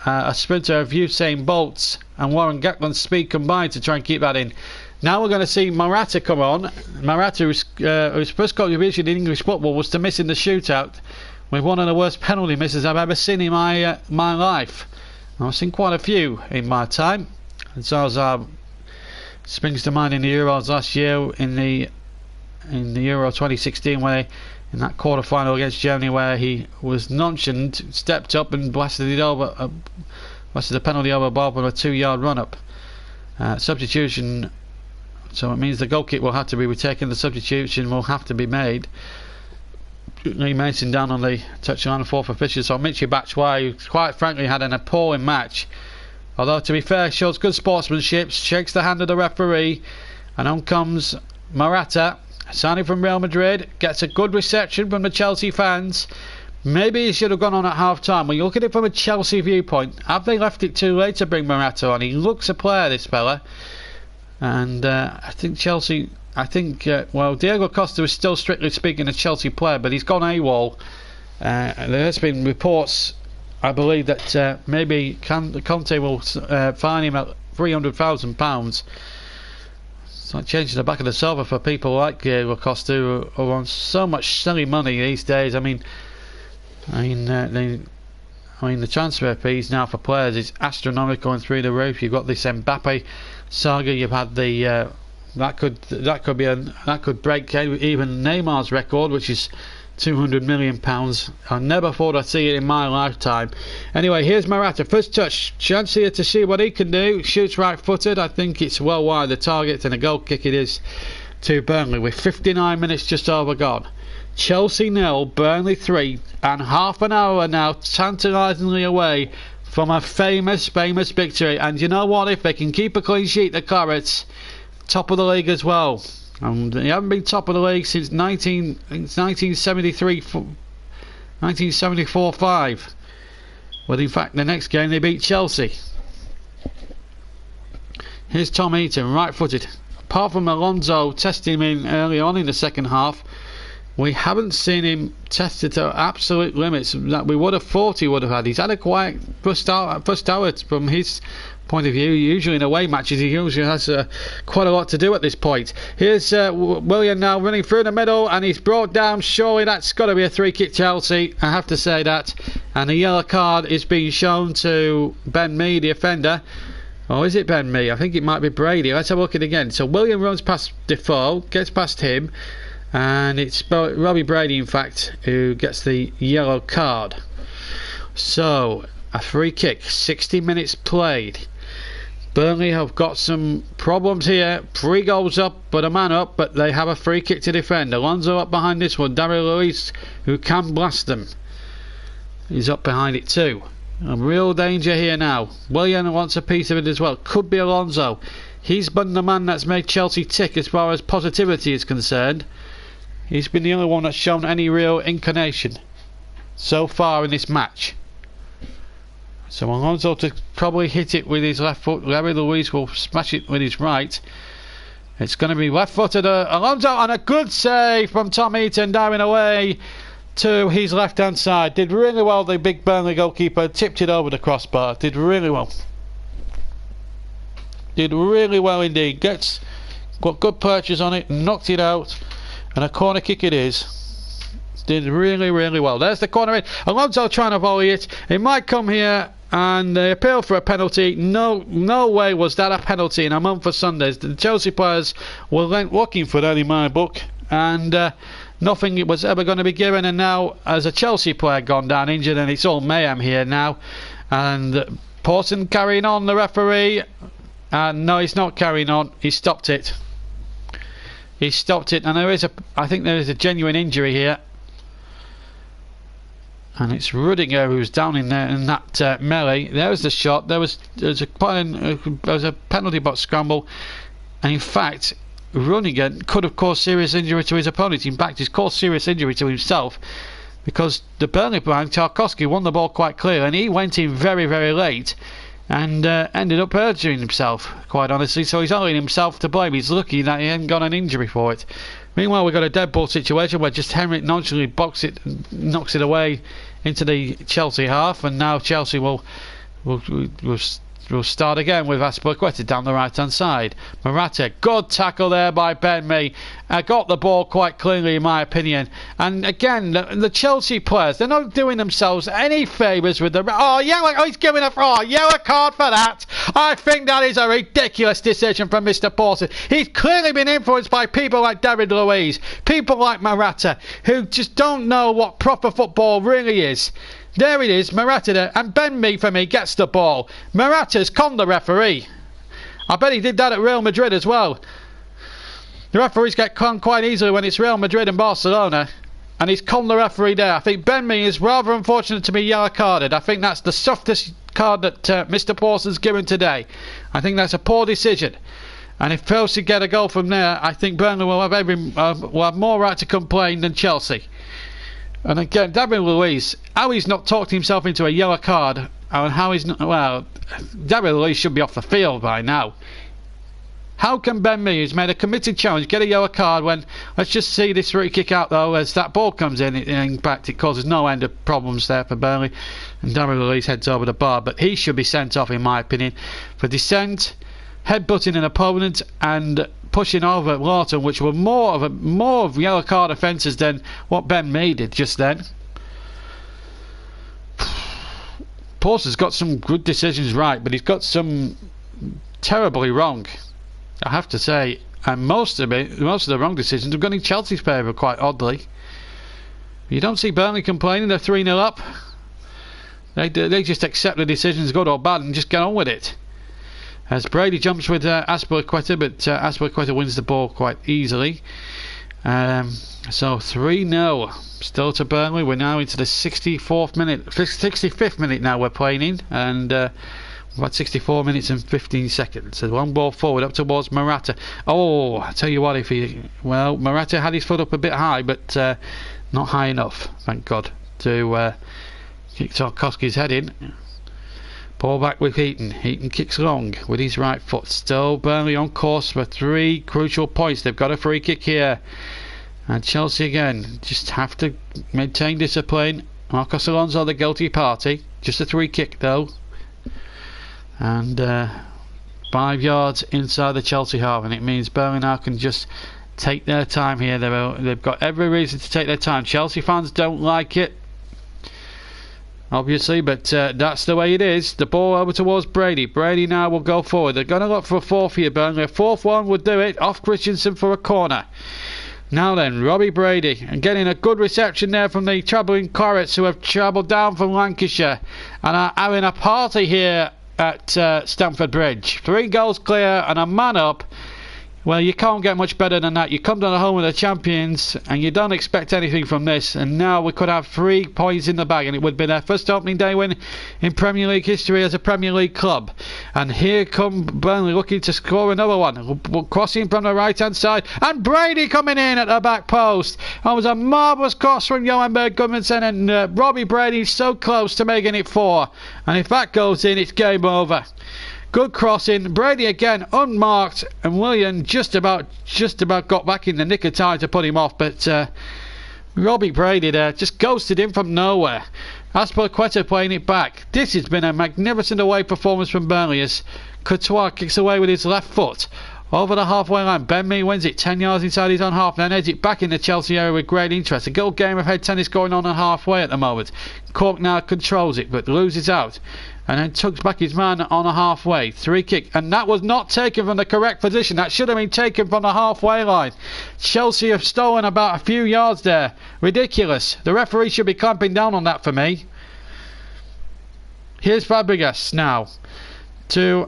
a sprinter of Usain Bolt's and Warren Gatland's speed combined to try and keep that in. Now we're going to see Morata come on. Morata, whose first contribution in English football was to missing the shootout with one of the worst penalty misses I've ever seen in my life. I've seen quite a few in my time. And so springs to mind in the Euros last year, in the Euro 2016, where in that quarter final against Germany, where he was nonchalant, stepped up and blasted the penalty over Bob with a 2-yard run up. Substitution, so it means the goal kick will have to be retaken. The substitution will have to be made. Lee Mason down on the touchline for Fisher. So Michy Batshuayi, who quite frankly had an appalling match, although to be fair shows good sportsmanship, shakes the hand of the referee, and on comes Morata, signing from Real Madrid, gets a good reception from the Chelsea fans. Maybe he should have gone on at half time. When you look at it from a Chelsea viewpoint, have they left it too late to bring Morata on? He looks a player, this fella, and I think Chelsea, well, Diego Costa is still strictly speaking a Chelsea player, but he's gone AWOL. There has been reports, I believe, that maybe Conte will fine him at £300,000. It's like changing the back of the sofa for people like Diego Costa, who are on so much silly money these days. I mean, the transfer fees now for players is astronomical and through the roof. You've got this Mbappe saga. You've had the that could break even Neymar's record, which is £200 million. I never thought I'd see it in my lifetime. Anyway, here's Morata, first touch, chance here to see what he can do. Shoots right footed. I think it's well wide the target, and a goal kick it is to Burnley with 59 minutes just over gone. Chelsea 0, Burnley 3, and half an hour now tantalisingly away from a famous victory. And you know what, if they can keep a clean sheet, the Clarets, top of the league as well. They haven't been top of the league since 1974-5. Well, in fact, the next game they beat Chelsea. Here's Tom Heaton, right-footed. Apart from Alonso testing him in early on in the second half, we haven't seen him tested to absolute limits that we would have thought he would have had. He's had a quiet first hour from his point of view. Usually in away matches he usually has quite a lot to do at this point. Here's William now running through the middle, and he's brought down. Surely that's got to be a free kick, Chelsea, I have to say that. And a yellow card is being shown to Ben Mee, the offender. Or is it Ben Mee? I think it might be Brady. Let's have a look at it again. So William runs past Defoe, gets past him, and it's Robbie Brady, in fact, who gets the yellow card. So a free kick, 60 minutes played. Burnley have got some problems here. 3 goals up, but a man up, but they have a free kick to defend. Alonso up behind this one. David Luiz, who can blast them, he's up behind it too. A real danger here now. Willian wants a piece of it as well. Could be Alonso. He's been the man that's made Chelsea tick as far as positivity is concerned. He's been the only one that's shown any real inclination so far in this match. So Alonso to probably hit it with his left foot. Larry Luiz will smash it with his right. It's going to be left-footed. Alonso, and a good save from Tom Heaton, diving away to his left-hand side. Did really well, the big Burnley goalkeeper. Tipped it over the crossbar. Did really well. Did really well indeed. Got good purchase on it. Knocked it out. And a corner kick it is. Did really, really well. There's the corner in. Alonso trying to volley it. It might come here, and they appeal for a penalty. No way was that a penalty in a month for Sundays. The Chelsea players were looking for that in my book, and nothing was ever going to be given. And now, as a Chelsea player gone down injured, and it's all mayhem here now. And Pawson carrying on, the referee. No, he's not carrying on. He stopped it. He stopped it, and I think there is a genuine injury here. And it's Rudiger who's down in there in that melee. There's the shot. There was a penalty box scramble, and in fact, Rudiger could have caused serious injury to his opponent. In fact, he's caused serious injury to himself, because the Burnley man Tarkowski won the ball quite clear, and he went in very, very late, and ended up perjuring himself, quite honestly. So he's only himself to blame. He's lucky that he hadn't got an injury for it. Meanwhile, we've got a dead ball situation where just Henrik nonchalantly knocks it away into the Chelsea half, and now Chelsea will start again with Azpilicueta down the right hand side. Morata, good tackle there by Ben Mee. Got the ball quite cleanly, in my opinion. And again, the Chelsea players, they're not doing themselves any favours with the he's giving a yellow card for that. I think that is a ridiculous decision from Mr. Pawson. He's clearly been influenced by people like David Luiz, people like Morata, who just don't know what proper football really is. There it is, Morata there, and Ben Mee for me gets the ball. Morata's conned the referee. I bet he did that at Real Madrid as well. The referees get conned quite easily when it's Real Madrid and Barcelona, and he's conned the referee there. I think Ben Mee is rather unfortunate to be yellow carded. I think that's the softest card that Mr. Pawson's given today. I think that's a poor decision. And if Chelsea get a goal from there, I think Burnley will have more right to complain than Chelsea. And again, David Luiz, how he's not talked himself into a yellow card, and how he's not, well, David Luiz should be off the field by now. How can Ben Mee, who's made a committed challenge, get a yellow card when, let's just see this free kick out though, as that ball comes in fact, it causes no end of problems there for Burnley, and David Luiz heads over the bar, but he should be sent off, in my opinion, for dissent, headbutting an opponent, and pushing over Lawton, which were more of yellow card offences than what Ben Mee did just then. Pawson's got some good decisions right, but he's got some terribly wrong, I have to say, and most of the wrong decisions have gone in Chelsea's favour, quite oddly. You don't see Burnley complaining. They're 3-0 up. They just accept the decisions, good or bad, and just get on with it. As Brady jumps with Azpilicueta, but Azpilicueta wins the ball quite easily. So 3-0 still to Burnley. We're now into the 65th minute now we're playing in, and we've had 64 minutes and 15 seconds. So one ball forward up towards Morata. Oh, I tell you what, Morata had his foot up a bit high, but not high enough, thank God, to kick Tarkowski's head in. Ball back with Heaton. Heaton kicks long with his right foot. Still Burnley on course for 3 crucial points. They've got a free kick here. And Chelsea again just have to maintain discipline. Marcos Alonso the guilty party. Just a free kick though. And 5 yards inside the Chelsea half, and it means Burnley now can just take their time here. They've got every reason to take their time. Chelsea fans don't like it, obviously, but that's the way it is. The ball over towards Brady. Brady now will go forward. They're going to look for a fourth here, Burnley. A fourth one would do it. Off Christensen for a corner. Now then, Robbie Brady, and getting a good reception there from the travelling Clarets, who have travelled down from Lancashire and are having a party here at Stamford Bridge. 3 goals clear and a man up. Well, you can't get much better than that. You come to the home of the champions and you don't expect anything from this, and now we could have 3 points in the bag, and it would be their first opening day win in Premier League history as a Premier League club. And here come Burnley looking to score another one, crossing from the right hand side, and Brady coming in at the back post. That was a marvellous cross from Johan Berg Gudmundsson, and Robbie Brady so close to making it 4, and if that goes in, it's game over. Good crossing. Brady again unmarked, and William just about got back in the nick of time to put him off, but Robbie Brady there just ghosted him from nowhere. Azpilicueta playing it back. This has been a magnificent away performance from Burnley as Courtois kicks away with his left foot over the halfway line. Ben Mee wins it 10 yards inside his own half, then heads it back in the Chelsea area with great interest. A good game of head tennis going on halfway at the moment. Cork now controls it but loses out, and then tugs back his man on a halfway. 3 kick, and that was not taken from the correct position. That should have been taken from the halfway line. Chelsea have stolen about a few yards there. Ridiculous. The referee should be clamping down on that for me. Here's Fabregas now to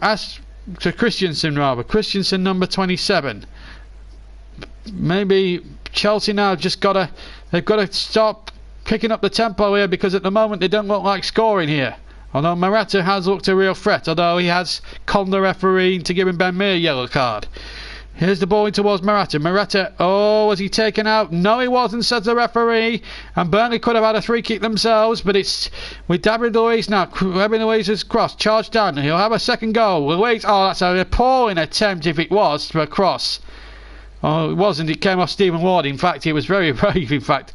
Christensen rather. Christensen number 27. Maybe Chelsea now they've got to stop picking up the tempo here, because at the moment they don't look like scoring here. Although Morata has looked a real threat, although he has conned the referee into giving Ben Mee a yellow card. Here's the ball in towards Morata. Morata, was he taken out? No, he wasn't, says the referee. And Burnley could have had a free kick themselves, but it's with David Luiz now. David Luiz has crossed, charged down. He'll have a second goal. Luiz, that's an appalling attempt if it was for a cross. Oh, it wasn't. It came off Stephen Ward. In fact, he was very brave. In fact,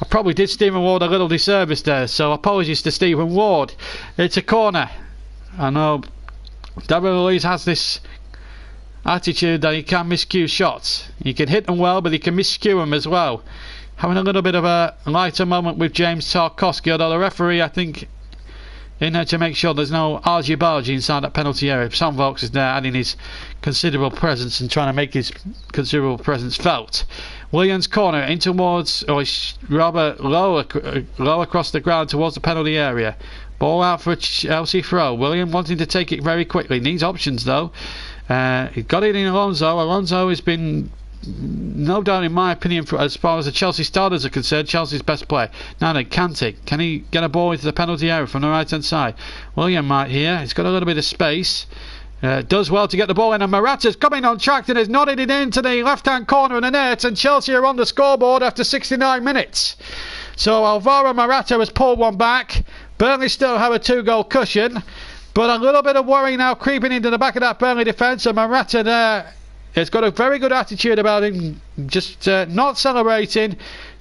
I probably did Stephen Ward a little disservice there, so apologies to Stephen Ward. It's a corner. I know David Luiz has this attitude that he can miscue shots. He can hit them well, but he can miscue them as well. Having a little bit of a lighter moment with James Tarkowski, although the referee, I think, in there to make sure there's no argy-bargy inside that penalty area. Sam Vokes is there adding his considerable presence and trying to make his considerable presence felt. Williams corner in towards, rather low across the ground towards the penalty area. Ball out for a Chelsea throw. William wanting to take it very quickly. Needs options though. He got it in Alonso. Alonso has been, no doubt in my opinion, as far as the Chelsea starters are concerned, Chelsea's best player. Now then, Kante, can he get a ball into the penalty area from the right hand side? William might here. He's got a little bit of space. Does well to get the ball in, and Morata's coming on track and has nodded it into the left hand corner of the net, and Chelsea are on the scoreboard after 69 minutes. So Alvaro Morata has pulled one back. Burnley still have a 2-goal cushion, but a little bit of worry now creeping into the back of that Burnley defence, and Morata there has got a very good attitude about him, just not celebrating,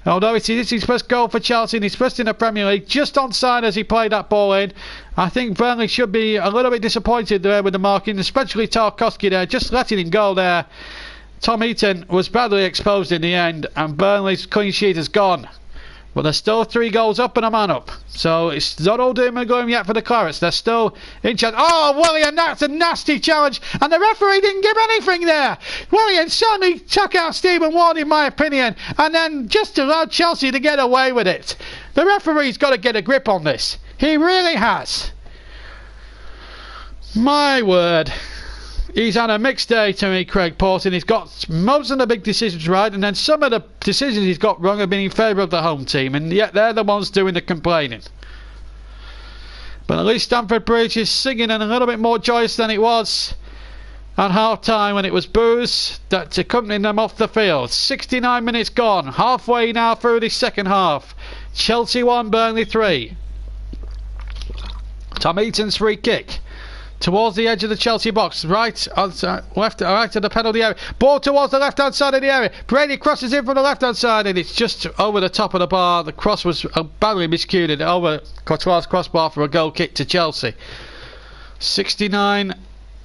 although it is his first goal for Chelsea and his first in the Premier League, just onside as he played that ball in. I think Burnley should be a little bit disappointed there with the marking, especially Tarkowski there, just letting him go there. Tom Heaton was badly exposed in the end, and Burnley's clean sheet is gone. But they're still 3 goals up and a man up. So it's not all doom and gloom yet for the Clarets. They're still in charge. Oh, William, that's a nasty challenge. And the referee didn't give anything there. William certainly took out Stephen Ward, in my opinion, and then just allowed Chelsea to get away with it. The referee's got to get a grip on this. He really has. My word. He's had a mixed day to me, Craig Pawson. He's got most of the big decisions right, and then some of the decisions he's got wrong have been in favour of the home team, and yet they're the ones doing the complaining. But at least Stamford Bridge is singing and a little bit more joyous than it was at half-time when it was boos that accompanied them off the field. 69 minutes gone, halfway now through the second half. Chelsea 1, Burnley 3. Tom Heaton's free kick. towards the edge of the Chelsea box, right of the penalty area, ball towards the left hand side of the area. Brady crosses in from the left hand side and it's just over the top of the bar. The cross was badly miscued over Courtois' crossbar for a goal kick to Chelsea. 69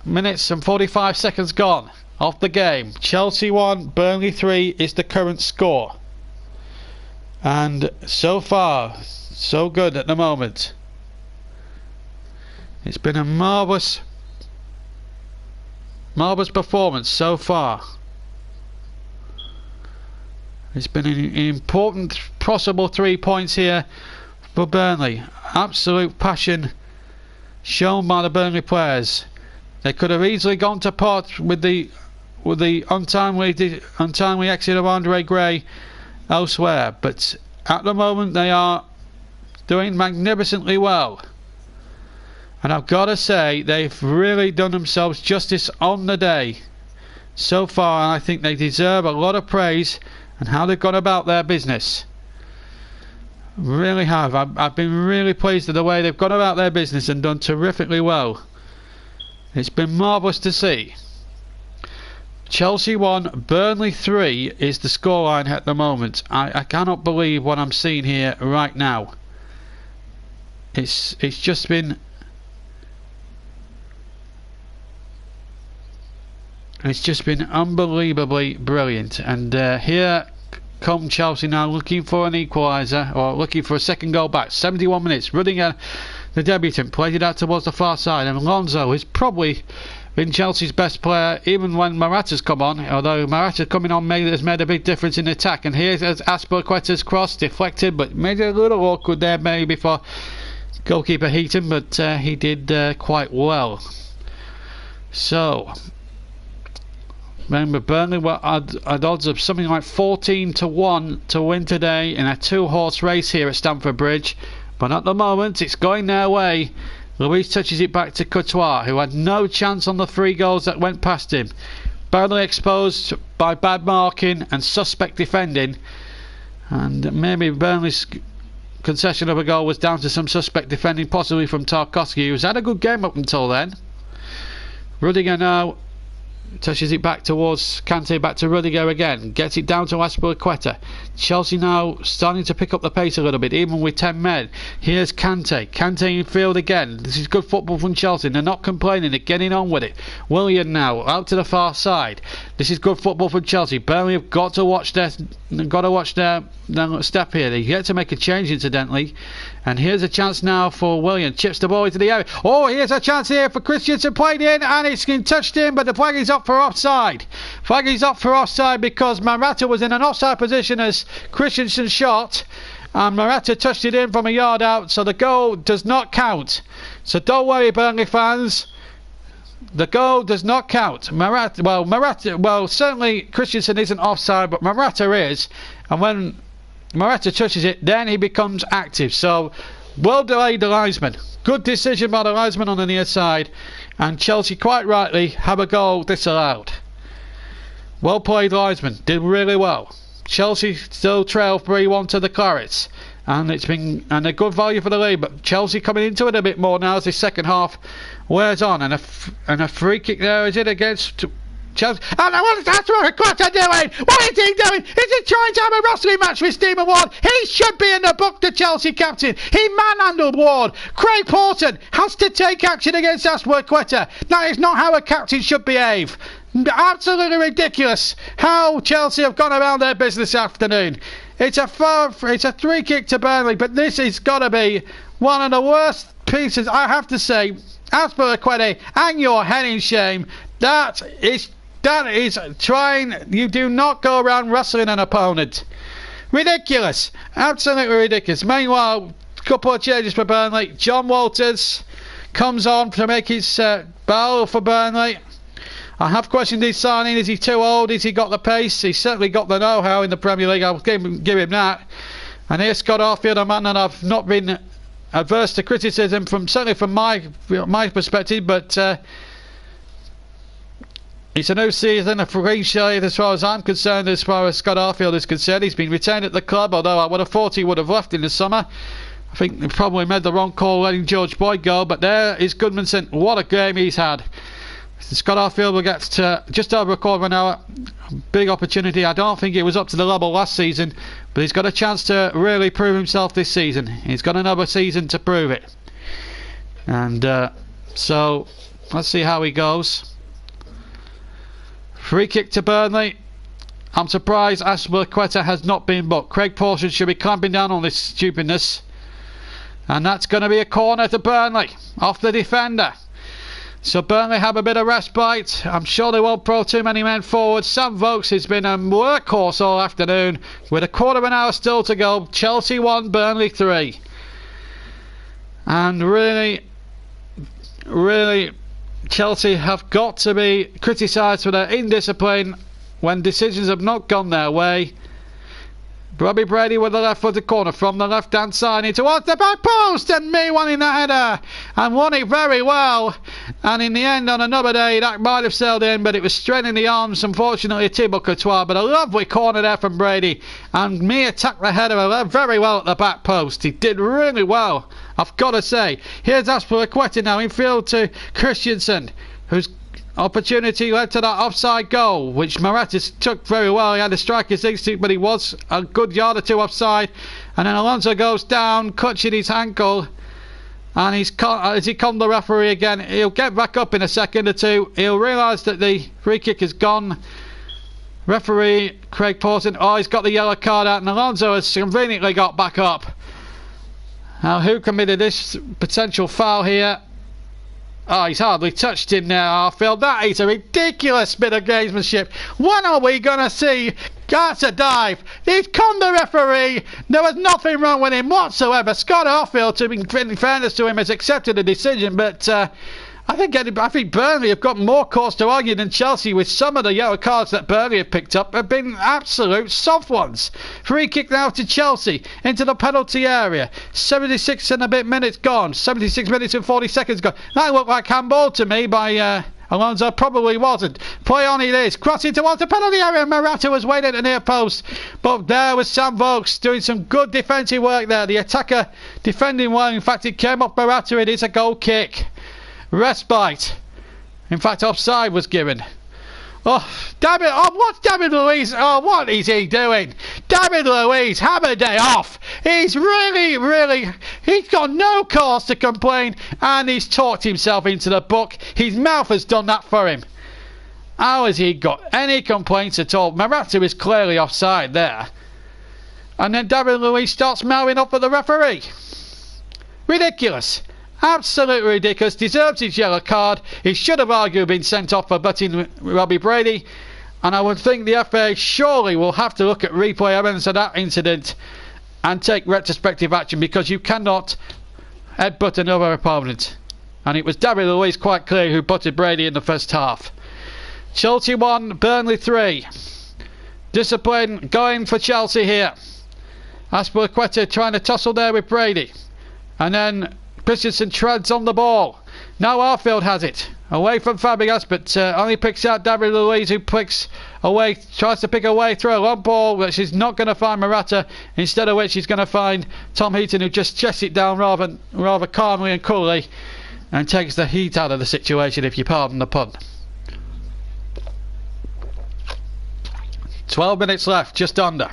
minutes and 45 seconds gone of the game. Chelsea 1, Burnley 3 is the current score, and so far so good at the moment. It's been a marvellous performance so far. It's been an important possible 3 points here for Burnley. Absolute passion shown by the Burnley players. They could have easily gone to pot with the untimely exit of Andre Gray elsewhere, but at the moment they are doing magnificently well. And I've got to say, they've really done themselves justice on the day so far, and I think they deserve a lot of praise and how they've gone about their business. Really have. I've been really pleased with the way they've gone about their business and done terrifically well. It's been marvellous to see. Chelsea 1, Burnley 3 is the scoreline at the moment. I cannot believe what I'm seeing here right now. It's just been... It's just been unbelievably brilliant, and here come Chelsea now looking for an equaliser, or looking for a second goal back. 71 minutes, Rudiger, the debutant, played it out towards the far side, and Alonso has probably been Chelsea's best player even when Morata's come on, although Morata coming on has made a big difference in the attack. And here's Azpilicueta's cross, deflected, but made it a little awkward there maybe for goalkeeper Heaton, but he did quite well. So... remember, Burnley were at odds of something like 14-1 to win today in a 2-horse race here at Stamford Bridge, but at the moment it's going their way. Luis touches it back to Courtois, who had no chance on the 3 goals that went past him. Badly exposed by bad marking and suspect defending, and maybe Burnley's concession of a goal was down to some suspect defending, possibly from Tarkowski, who's had a good game up until then. Rudiger now touches it back towards Kante, back to Rudiger again, gets it down to Azpilicueta. Chelsea now starting to pick up the pace a little bit, even with 10 men. Here's Kante in field again. This is good football from Chelsea. They're not complaining, they're getting on with it. Willian now out to the far side. This is good football from Chelsea. Burnley have got to watch their step here. They get to make a change, incidentally. And here's a chance now for Willian. Chips the ball into the area. Oh, here's a chance here for Christensen, played in, and it's been touched in, but the flag is up for offside. Flag is up for offside because Morata was in an offside position as Christensen shot, and Morata touched it in from a yard out, so the goal does not count. So don't worry, Burnley fans. The goal does not count. Well, certainly Christensen isn't offside, but Morata is, and when Morata touches it, then he becomes active. So, well delayed the linesman. Good decision by the linesman on the near side, and Chelsea quite rightly have a goal disallowed. Well played linesman, did really well. Chelsea still trail 3-1 to the Clarets, and it's been a good value for the lead, but Chelsea coming into it a bit more now as the second half wears on, and a free kick there, is it, against Chelsea? And what is Azpilicueta doing? What is he doing? Is he trying to have a wrestling match with Stephen Ward? He should be in the book, the Chelsea captain. He manhandled Ward. Craig Horton has to take action against Azpilicueta. That is not how a captain should behave. Absolutely ridiculous how Chelsea have gone around their business this afternoon. It's a 3 kick to Burnley, but this has got to be one of the worst pieces, I have to say. Azpilicueta, hang your head in shame. That is trying. You do not go around wrestling an opponent. Ridiculous. Absolutely ridiculous. Meanwhile, a couple of changes for Burnley. John Walters comes on to make his bow for Burnley. I have questioned his signing. Is he too old? Has he got the pace? He's certainly got the know-how in the Premier League. I'll give him that. And here's Scott Arfield, a man that I've not been adverse to criticism certainly from my perspective, but it's a new season, a free shade as far as I'm concerned, as far as Scott Arfield is concerned. He's been retained at the club, although I would have thought he would have left in the summer. I think they probably made the wrong call letting George Boyd go, but there is Goodmanson. What a game he's had. Scott Arfield will get just over a quarter of an hour. Big opportunity. I don't think it was up to the level last season, but he's got a chance to really prove himself this season. He's got another season to prove it. And so let's see how he goes. Free kick to Burnley. I'm surprised Aspilicueta has not been booked. Craig Pawson should be clamping down on this stupidness. And that's going to be a corner to Burnley off the defender. So Burnley have a bit of respite. I'm sure they won't throw too many men forward. Sam Vokes has been a workhorse all afternoon with a quarter of an hour still to go. Chelsea 1, Burnley 3. And really, Chelsea have got to be criticised for their indiscipline when decisions have not gone their way. Robbie Brady with the left-footed corner from the left-hand side in towards the back post, and me wanting the header and won it very well. And in the end, on another day, that might have sailed in, but it was straining the arms, unfortunately, Thibaut Courtois. But a lovely corner there from Brady, and me attacked the header very well at the back post. He did really well, I've got to say. Here's Aspilicueta now in field to Christensen, whose opportunity led to that offside goal, which Morata took very well. He had a striker's instinct, but he was a good yard or two offside. And then Alonso goes down, clutching his ankle, and as he conned the referee again. He'll get back up in a second or two. He'll realise that the free kick is gone. Referee Craig Pawson, he's got the yellow card out, and Alonso has conveniently got back up. Now, who committed this potential foul here? He's hardly touched him now, Arfield. That is a ridiculous bit of gamesmanship. When are we going to see? That's a dive. He's conned the referee. There was nothing wrong with him whatsoever. Scott Arfield, to be in fairness to him, has accepted the decision, but I think Burnley have got more cause to argue than Chelsea, with some of the yellow cards that Burnley have picked up have been absolute soft ones. Free kick now to Chelsea into the penalty area. 76 and a bit minutes gone. 76 minutes and 40 seconds gone. That looked like handball to me by Alonso. Probably wasn't. Play on it is. Crossing towards the penalty area. Morata was waiting at the near post, but there was Sam Vokes doing some good defensive work there. The attacker defending well. In fact, it came off Morata. It is a goal kick. Respite. In fact, offside was given. Damn it. What's David Luiz? What is he doing? David Luiz, have a day off. He's he's got no cause to complain, and he's talked himself into the book. His mouth has done that for him. How has he got any complaints at all? Morata is clearly offside there. And then David Luiz starts mouthing up at the referee. Ridiculous. Absolutely ridiculous. Deserves his yellow card. He should have arguably been sent off for butting Robbie Brady. And I would think the FA surely will have to look at replay evidence of that incident and take retrospective action, because you cannot headbutt another opponent. And it was David Luiz quite clear who butted Brady in the first half. Chelsea 1, Burnley 3. Discipline going for Chelsea here. Aspilicueta trying to tussle there with Brady. And then Christensen treads on the ball. Now Arfield has it. Away from Fabregas, but only picks out David Luiz, who tries to pick a way through a long ball, which is not going to find Morata, instead of which he's going to find Tom Heaton, who just chests it down rather calmly and coolly, and takes the heat out of the situation, if you pardon the pun. 12 minutes left, just under.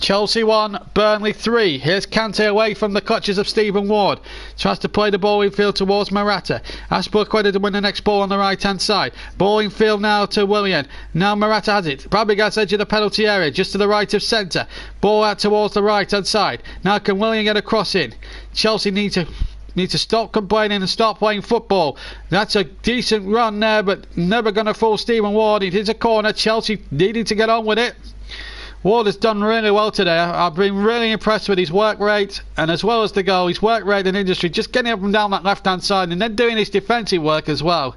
Chelsea 1, Burnley 3. Here's Kante away from the clutches of Stephen Ward. Tries to play the ball in field towards Morata. Aspilicueta to win the next ball on the right hand side. Ball in field now to Willian. Now Morata has it. Fabregas edge of the penalty area, just to the right of centre. Ball out towards the right hand side. Now can Willian get a cross in? Chelsea need to stop complaining and start playing football. That's a decent run there, but never going to fool Stephen Ward. It is a corner. Chelsea needing to get on with it. Ward has done really well today. I've been really impressed with his work rate, and as well as the goal, his work rate and industry, just getting up and down that left hand side and then doing his defensive work as well.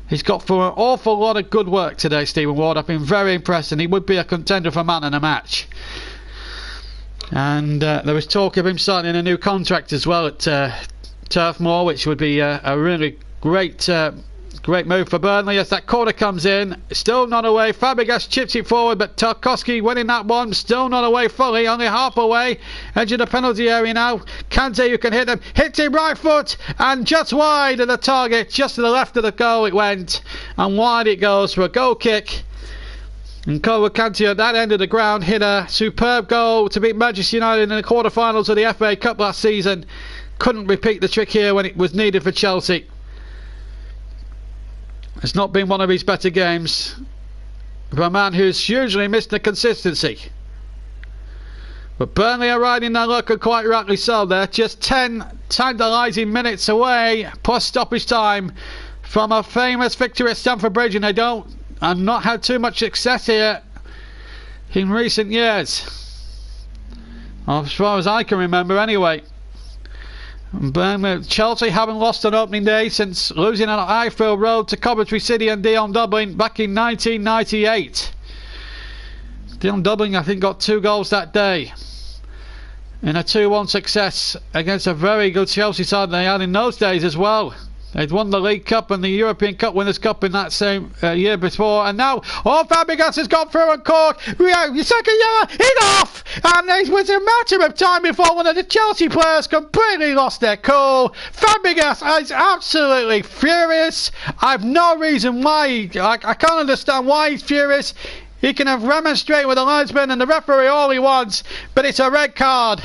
He's got for an awful lot of good work today, Stephen Ward. I've been very impressed, and he would be a contender for man in a match. And there was talk of him signing a new contract as well at Turf Moor, which would be a really great Great move for Burnley as that corner comes in. Still not away. Fabregas chips it forward, but Tarkowski winning that one. Still not away fully. Only half away. Edge of the penalty area now. Kante, who can hit him. Hits him right foot. And just wide of the target. Just to the left of the goal it went. And wide it goes for a goal kick. And N'Golo Kante at that end of the ground hit a superb goal to beat Manchester United in the quarter-finals of the FA Cup last season. Couldn't repeat the trick here when it was needed for Chelsea. It's not been one of his better games for a man who's usually missed the consistency. But Burnley are riding their luck, and quite rightly so. They're just 10 tantalising minutes away, plus stoppage time, from a famous victory at Stamford Bridge, and I've not had too much success here in recent years, as far as I can remember anyway. Chelsea haven't lost an opening day since losing at Highfield Road to Coventry City and Dion Dublin back in 1998. Dion Dublin, I think, got 2 goals that day in a 2-1 success against a very good Chelsea side they had in those days as well. They'd won the League Cup and the European Cup Winners' Cup in that same year before. And now, Fabregas has gone through and caught. Your second yellow, it's off! And it was a matter of time before one of the Chelsea players completely lost their cool. Fabregas is absolutely furious. I've no reason why. I can't understand why he's furious. He can have remonstrated with the linesman and the referee all he wants, but it's a red card.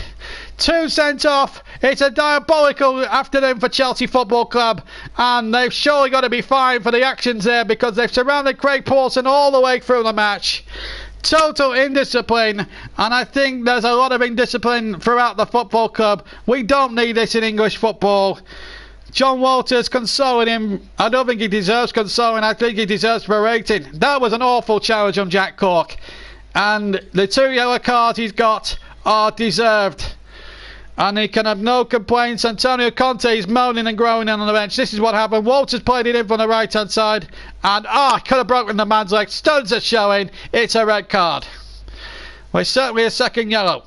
2 sent off. It's a diabolical afternoon for Chelsea Football Club, and they've surely got to be fined for the actions there because they've surrounded Craig Pawson all the way through the match. Total indiscipline, and I think there's a lot of indiscipline throughout the football club. We don't need this in English football. John Walters consoling him. I don't think he deserves consoling. I think he deserves berating. That was an awful challenge on Jack Cork, and the 2 yellow cards he's got are deserved. And he can have no complaints. Antonio Conte is moaning and groaning on the bench. This is what happened. Walters played it in from the right hand side, and could have broken the man's leg. Studs are showing. It's a red card. Well, it's certainly a second yellow.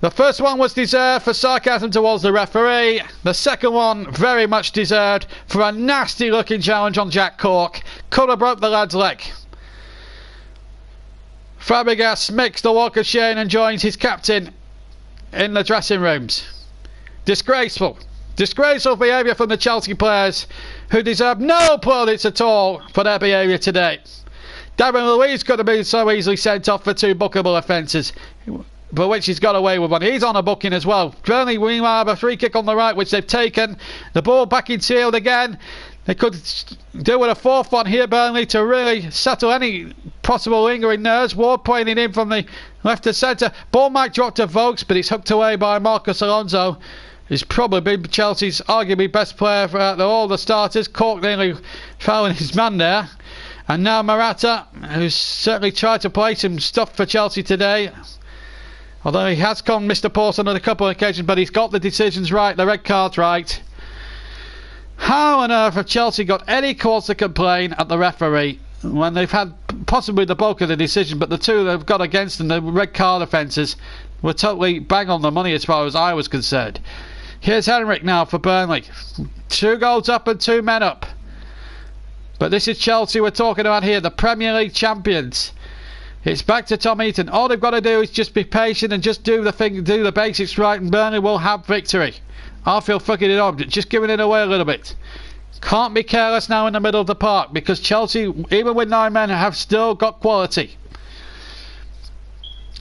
The first one was deserved for sarcasm towards the referee. The second one very much deserved for a nasty looking challenge on Jack Cork. Could have broke the lad's leg. Fabregas makes the walk of shame and joins his captain in the dressing rooms. Disgraceful behaviour from the Chelsea players, who deserve no plaudits at all for their behaviour today. Darren Louise could have been so easily sent off for 2 bookable offences, for which he's got away with one. He's on a booking as well. Burnley meanwhile have a free kick on the right, which they've taken. The ball back in field again. They could do with a 4th one here, Burnley, to really settle any possible lingering nerves. Ward playing it in from the left to centre. Ball might drop to Vokes, but it's hooked away by Marcos Alonso. He's probably been Chelsea's arguably best player for all the starters. Cork nearly fouling his man there. And now Morata, who's certainly tried to play some stuff for Chelsea today. Although he has conned Mr. Pawson on a couple of occasions, but he's got the decisions right, the red cards right. How on earth have Chelsea got any cause to complain at the referee when they've had possibly the bulk of the decision, but the 2 they've got against them, the red card offences, were totally bang on the money as far as I was concerned. Here's Henrik now for Burnley. 2 goals up and 2 men up. But this is Chelsea we're talking about here, the Premier League champions. It's back to Tom Heaton. All they've got to do is just be patient and just do the basics right, and Burnley will have victory. I feel fucking it up, just giving it away a little bit. Can't be careless now in the middle of the park, because Chelsea, even with 9 men, have still got quality.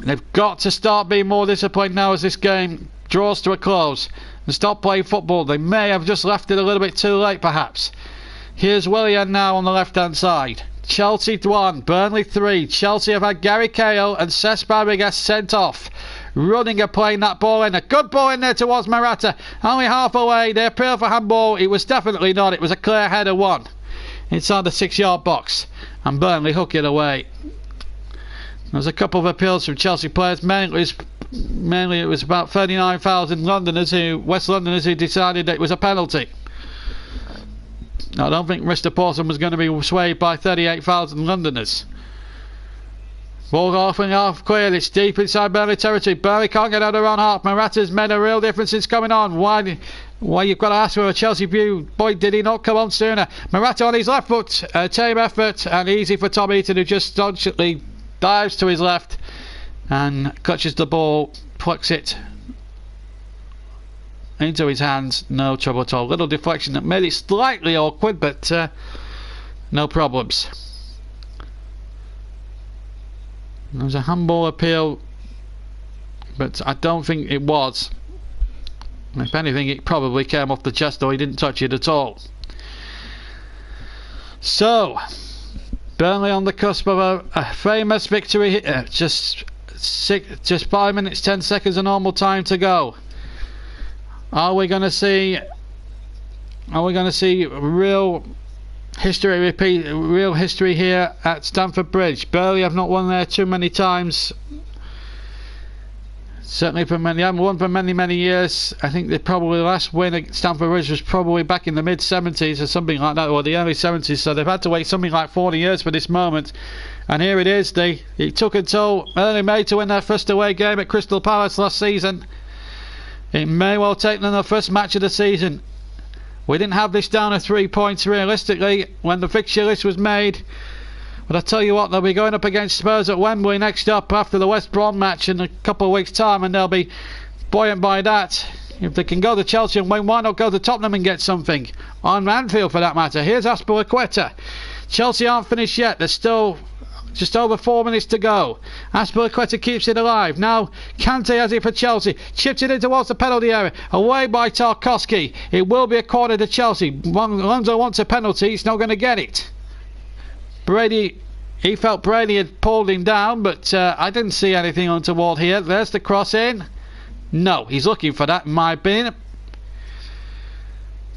They've got to start being more disciplined now as this game draws to a close, and stop playing football. They may have just left it a little bit too late, perhaps. Here's Willian now on the left hand side. Chelsea 1, Burnley 3. Chelsea have had Gary Cahill and Cesc Fabregas sent off. Running and playing that ball in. A good ball in there towards Morata. Only half away. They appeal for handball. It was definitely not. It was a clear header 1 inside the 6-yard box. And Burnley hook it away. There's a couple of appeals from Chelsea players. Mainly it was about 39,000 West Londoners who decided that it was a penalty. I don't think Mr. Pawson was going to be swayed by 38,000 Londoners. Ball off and half cleared. It's deep inside Burnley territory. Burnley can't get out of their own half. Morata's made a real difference since coming on. Wide Well, you've got to ask for a Chelsea view. Boy, did he not come on sooner. Morata on his left foot. Tame effort and easy for Tom Heaton, who just staunchly dives to his left and clutches the ball, plucks it into his hands. No trouble at all. Little deflection that made it slightly awkward, but no problems. There was a handball appeal, but I don't think it was. If anything, it probably came off the chest, or he didn't touch it at all. So, Burnley on the cusp of a famous victory. Just 5 minutes 10 seconds of normal time to go. Are we going to see real history repeat? Real history here at Stamford Bridge. Burnley have not won there too many times. Certainly they haven't won for many years. I think the probably last win at Stamford Bridge was probably back in the mid-70s or something like that, or the early 70s, so they've had to wait something like 40 years for this moment. And here it is. It took until early May to win their first away game at Crystal Palace last season. It may well take them the first match of the season. We didn't have this down to 3 points realistically when the fixture list was made. But I tell you what, they'll be going up against Spurs at Wembley next up after the West Brom match in a couple of weeks' time, and they'll be buoyant by that. If they can go to Chelsea and win, why not go to Tottenham and get something? On Anfield, for that matter. Here's Azpilicueta. Chelsea aren't finished yet. There's still just over 4 minutes to go. Azpilicueta keeps it alive. Now Kante has it for Chelsea. Chips it in towards the penalty area. Away by Tarkowski. It will be a corner to Chelsea. Alonso wants a penalty. He's not going to get it. Brady, he felt Brady had pulled him down, but I didn't see anything untoward here. There's the cross in. No, he's looking for that in my opinion.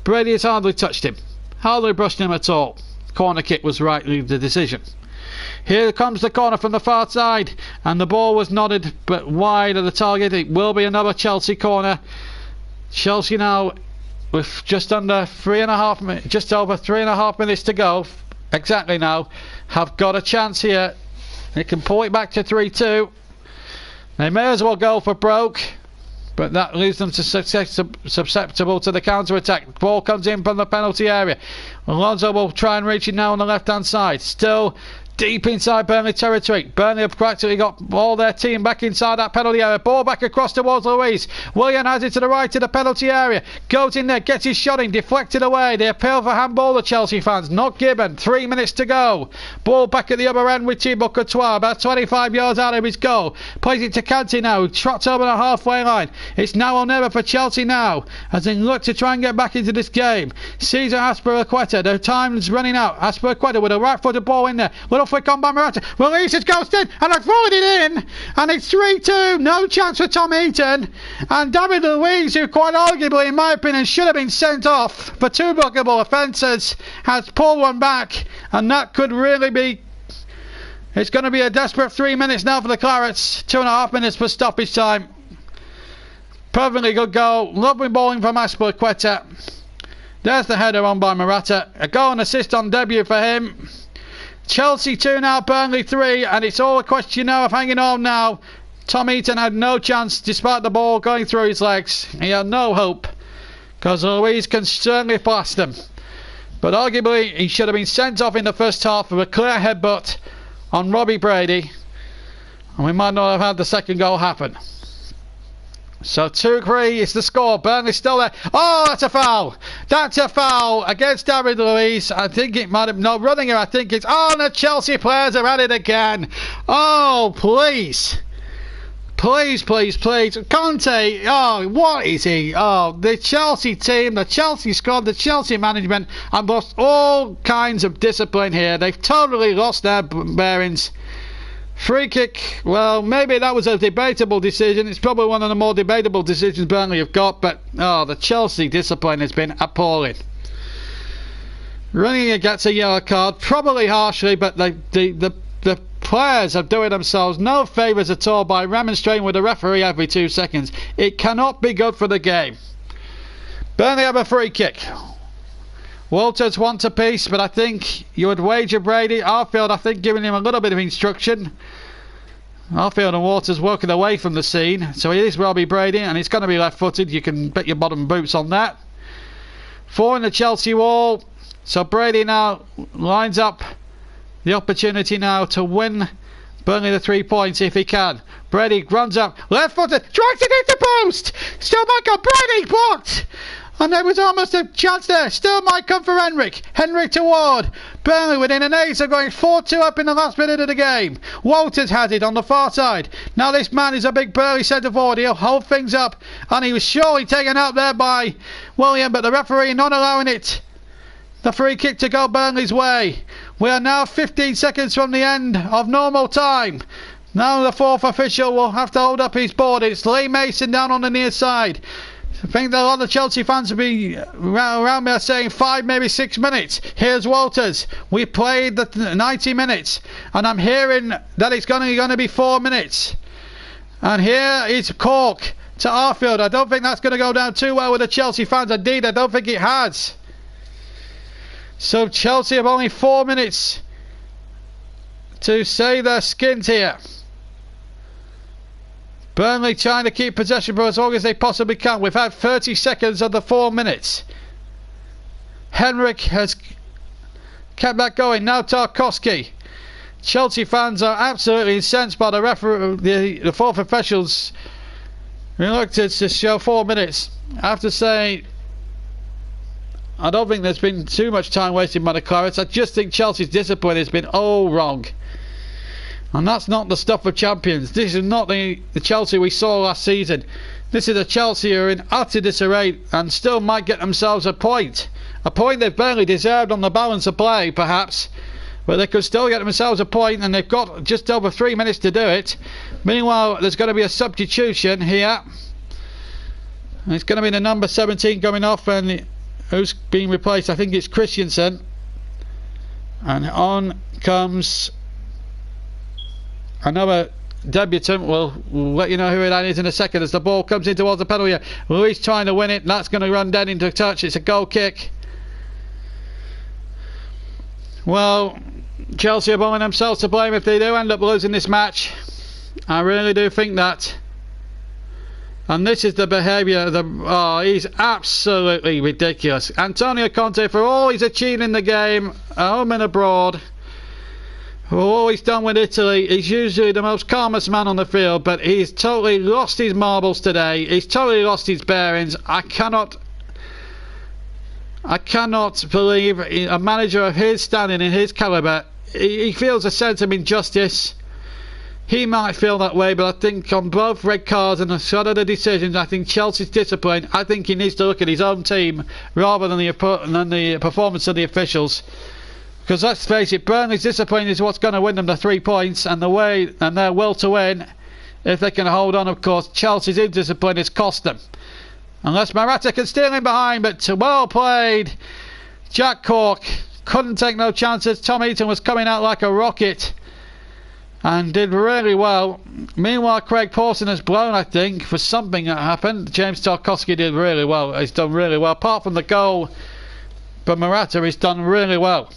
Brady has hardly touched him. Hardly brushed him at all. Corner kick was rightly the decision. Here comes the corner from the far side, and the ball was nodded but wide of the target. It will be another Chelsea corner. Chelsea now with just over 3.5 minutes to go. Exactly now, have got a chance here. They can pull it back to 3-2. They may as well go for broke, but that leaves them susceptible to the counter-attack. Ball comes in from the penalty area. Alonso will try and reach it now on the left-hand side. Still deep inside Burnley territory. Burnley have practically got all their team back inside that penalty area. Ball back across towards Luiz. Willian has it to the right of the penalty area. Goes in there, gets his shot in, deflected away. They appeal for handball, the Chelsea fans. Not given. 3 minutes to go. Ball back at the other end with Thibaut Courtois, about 25 yards out of his goal. Plays it to Kante now. Trots over the halfway line. It's now or never for Chelsea now, as they look to try and get back into this game. Cesar Azpilicueta. The time's running out. Azpilicueta with a right-footed ball in there. Little flick on by Morata. Releases Ghosted, and they've thrown it in, and it's 3-2. No chance for Tom Heaton, and David Luiz, who quite arguably in my opinion should have been sent off for 2 bookable offences, has pulled one back, and that could really be, it's going to be a desperate 3 minutes now for the Clarets. 2.5 minutes for stoppage time. Perfectly good goal. Lovely bowling from Azpilicueta. There's the header on by Morata. A goal and assist on debut for him. Chelsea 2 now, Burnley 3, and it's all a question now of hanging on now. Tom Heaton had no chance despite the ball going through his legs. He had no hope, because Luiz can certainly blast them. But arguably he should have been sent off in the first half for a clear headbutt on Robbie Brady, and we might not have had the second goal happen. So 2-3 is the score. Burnley's still there. Oh, that's a foul. That's a foul against David Luiz. I think it might have... No, running here, I think it's... Oh, the Chelsea players are at it again. Oh, please. Please. Conte, oh, what is he? Oh, the Chelsea team, the Chelsea squad, the Chelsea management have lost all kinds of discipline here. They've totally lost their bearings. Free kick, well, maybe that was a debatable decision. It's probably one of the more debatable decisions Burnley have got, but the Chelsea discipline has been appalling. Running gets a yellow card, probably harshly, but the players are doing themselves no favours at all by remonstrating with the referee every 2 seconds. It cannot be good for the game. Burnley have a free kick. Walters wants a piece, but I think you would wager Brady. Arfield, I think, giving him a little bit of instruction. Arfield and Walters working away from the scene. So it is Robbie Brady, and it's going to be left-footed. You can bet your bottom boots on that. 4 in the Chelsea wall. So Brady now lines up the opportunity now to win Burnley the 3 points if he can. Brady runs up, left footed, tries to hit the post. Still might go, Brady blocked. And there was almost a chance there. Still might come for Henrik. Henrik to Ward. Burnley within an ace of going 4-2 up in the last minute of the game. Walters has it on the far side. Now this man is a big burly centre forward. He'll hold things up. And he was surely taken out there by William, but the referee not allowing it. The free kick to go Burnley's way. We are now 15 seconds from the end of normal time. Now the fourth official will have to hold up his board. It's Lee Mason down on the near side. I think that a lot of Chelsea fans will be around me saying 5, maybe 6 minutes. Here's Walters. We played the 90 minutes. And I'm hearing that it's going to be 4 minutes. And here is Cork to Arfield. I don't think that's going to go down too well with the Chelsea fans. Indeed, I don't think it has. So Chelsea have only 4 minutes to save their skins here. Burnley trying to keep possession for as long as they possibly can. We've had 30 seconds of the 4 minutes. Henrik has kept that going. Now Tarkowski. Chelsea fans are absolutely incensed by the referee, the fourth officials' reluctance to show 4 minutes. I have to say, I don't think there's been too much time wasted by the Clarets. I just think Chelsea's discipline has been all wrong. And that's not the stuff of champions. This is not the Chelsea we saw last season. This is a Chelsea who are in utter disarray and still might get themselves a point. A point they've barely deserved on the balance of play, perhaps. But they could still get themselves a point, and they've got just over 3 minutes to do it. Meanwhile, there's going to be a substitution here. It's going to be the number 17 coming off, and who's being replaced? I think it's Christensen. And on comes another debutant. We'll let you know who that is in a second as the ball comes in towards the penalty area. Luis trying to win it. That's going to run dead into touch. It's a goal kick. Well, Chelsea are blowing themselves to blame if they do end up losing this match. I really do think that. And this is the behaviour of the... he's absolutely ridiculous. Antonio Conte, for all he's achieved in the game, at home and abroad, for all he's done with Italy, he's usually the most calmest man on the field, but he's totally lost his marbles today. He's totally lost his bearings. I cannot believe a manager of his standing in his calibre, he feels a sense of injustice. He might feel that way, but I think on both red cards and a sort of the decisions, I think Chelsea's discipline, I think he needs to look at his own team rather than the performance of the officials. Because let's face it, Burnley's discipline is what's going to win them the 3 points, and their will to win, if they can hold on, of course. Chelsea's indiscipline has cost them. Unless Morata can steal in behind, but well played. Jack Cork couldn't take no chances. Tom Heaton was coming out like a rocket and did really well. Meanwhile, Craig Pawson has blown, I think, for something that happened. James Tarkowski did really well. He's done really well. Apart from the goal, but Morata has done really well.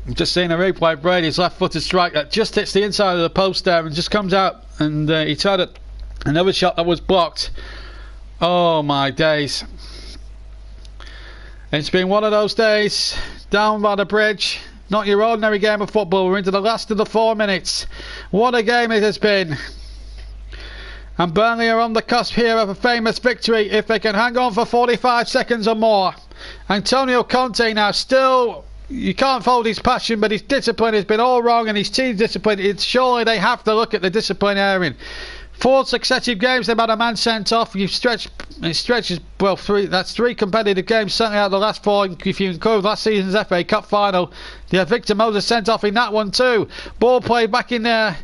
I'm just seeing a replay. Brady's left-footed strike that just hits the inside of the post there and just comes out. And he tried another shot that was blocked. Oh my days. It's been one of those days down by the bridge. Not your ordinary game of football. We're into the last of the 4 minutes. What a game it has been. And Burnley are on the cusp here of a famous victory if they can hang on for 45 seconds or more. Antonio Conte now still... You can't fault his passion, but his discipline has been all wrong, and his team's discipline, surely they have to look at the disciplinarian. 4 successive games they've had a man sent off. It stretches, well, that's 3 competitive games, certainly out of the last 4, if you include last season's FA Cup final. They have Victor Moses sent off in that one too. Ball played back in there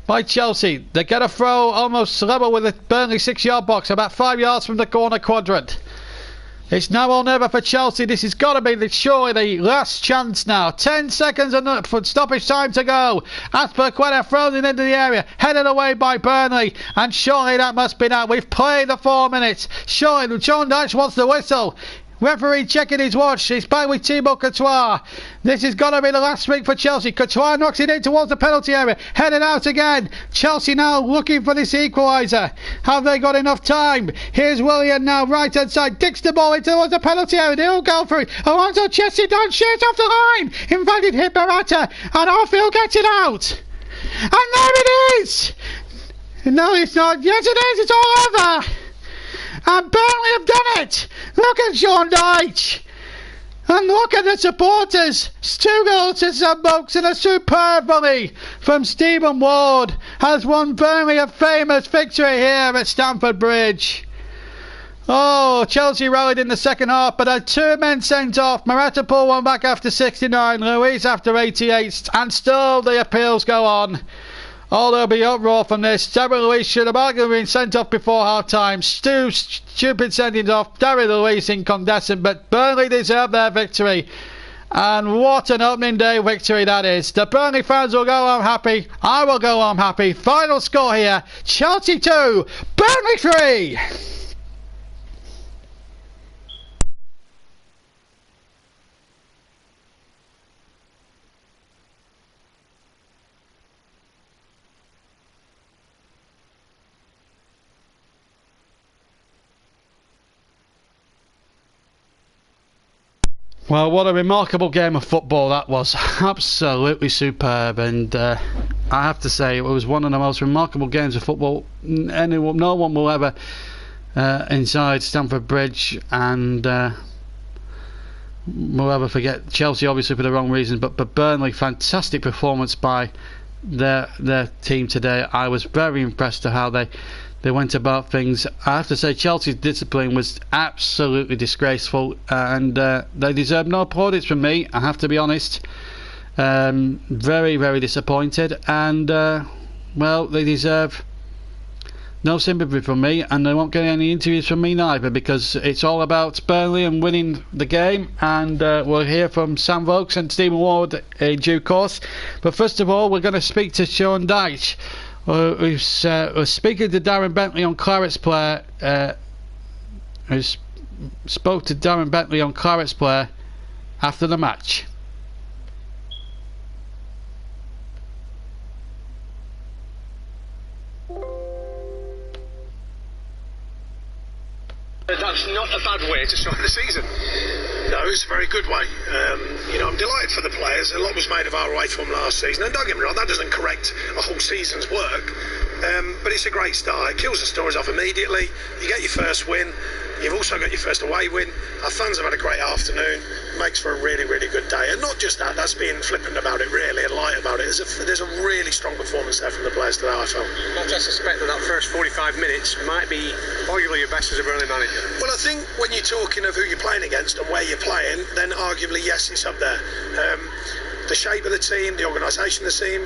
by Chelsea. They get a throw almost level with the Burnley 6-yard box, about 5 yards from the corner quadrant. It's now or never for Chelsea. This has got to be surely the last chance now. 10 seconds for stoppage time to go. Azpilicueta throws it into the area, headed away by Burnley, and surely that must be now. We've played the 4 minutes. Surely Sean Dyche wants the whistle. Referee checking his watch. He's back with Thibaut Courtois. This is going to be the last week for Chelsea. Courtois knocks it in towards the penalty area. Headed out again. Chelsea now looking for this equaliser. Have they got enough time? Here's Willian now, right hand side. Dicks the ball into towards the penalty area. They'll go for it. Alonso Chelsea down, shoots off the line. Invited hit Morata. And Arfield gets it out. And there it is. No, it's not. Yes, it is. It's all over. And Burnley have done it! Look at Sean Dyche! And look at the supporters! 2 goals to some Oaks and a superb volley from Stephen Ward has won Burnley a famous victory here at Stamford Bridge. Oh, Chelsea rallied in the second half but had 2 men sent off. Morata pulled one back after 69, Luiz after 88, and still the appeals go on. Oh, there'll be uproar from this. David Luiz should have arguably been sent off before half-time. Stupid sending off. David Luiz incandescent, but Burnley deserve their victory. And what an opening day victory that is. The Burnley fans will go home happy. I will go home happy. Final score here. Chelsea 2, Burnley 3. Well, what a remarkable game of football that was. Absolutely superb, and I have to say it was one of the most remarkable games of football no one will ever inside Stamford Bridge, and we'll ever forget. Chelsea obviously for the wrong reasons, but Burnley, fantastic performance by their team today. I was very impressed at how they went about things. I have to say Chelsea's discipline was absolutely disgraceful, and they deserve no plaudits from me, I have to be honest. Very, very disappointed, and well, they deserve no sympathy from me, and they won't get any interviews from me neither, because it's all about Burnley and winning the game, and we'll hear from Sam Vokes and Stephen Ward in due course. But first of all, we're going to speak to Sean Dyche, who's speaking to Darren Bentley on Clarets Player, who spoke to Darren Bentley on Clarets Player after the match. That's not a bad way to start the season. No, it's a very good way. I'm delighted for the players. A lot was made of our away form last season, and don't get me wrong, that doesn't correct a whole season's work, but it's a great start. It kills the stories off immediately. You get your first win. You've also got your first away win. Our fans have had a great afternoon. Makes for a really, really good day. And not just that, that's being flippant about it really and light about it. There's a really strong performance there from the players today, I felt. Not to suspect that first 45 minutes might be arguably your best as a Burnley manager. Well, I think when you're talking of who you're playing against and where you're playing, then arguably, yes, it's up there. The shape of the team, the organisation of the team,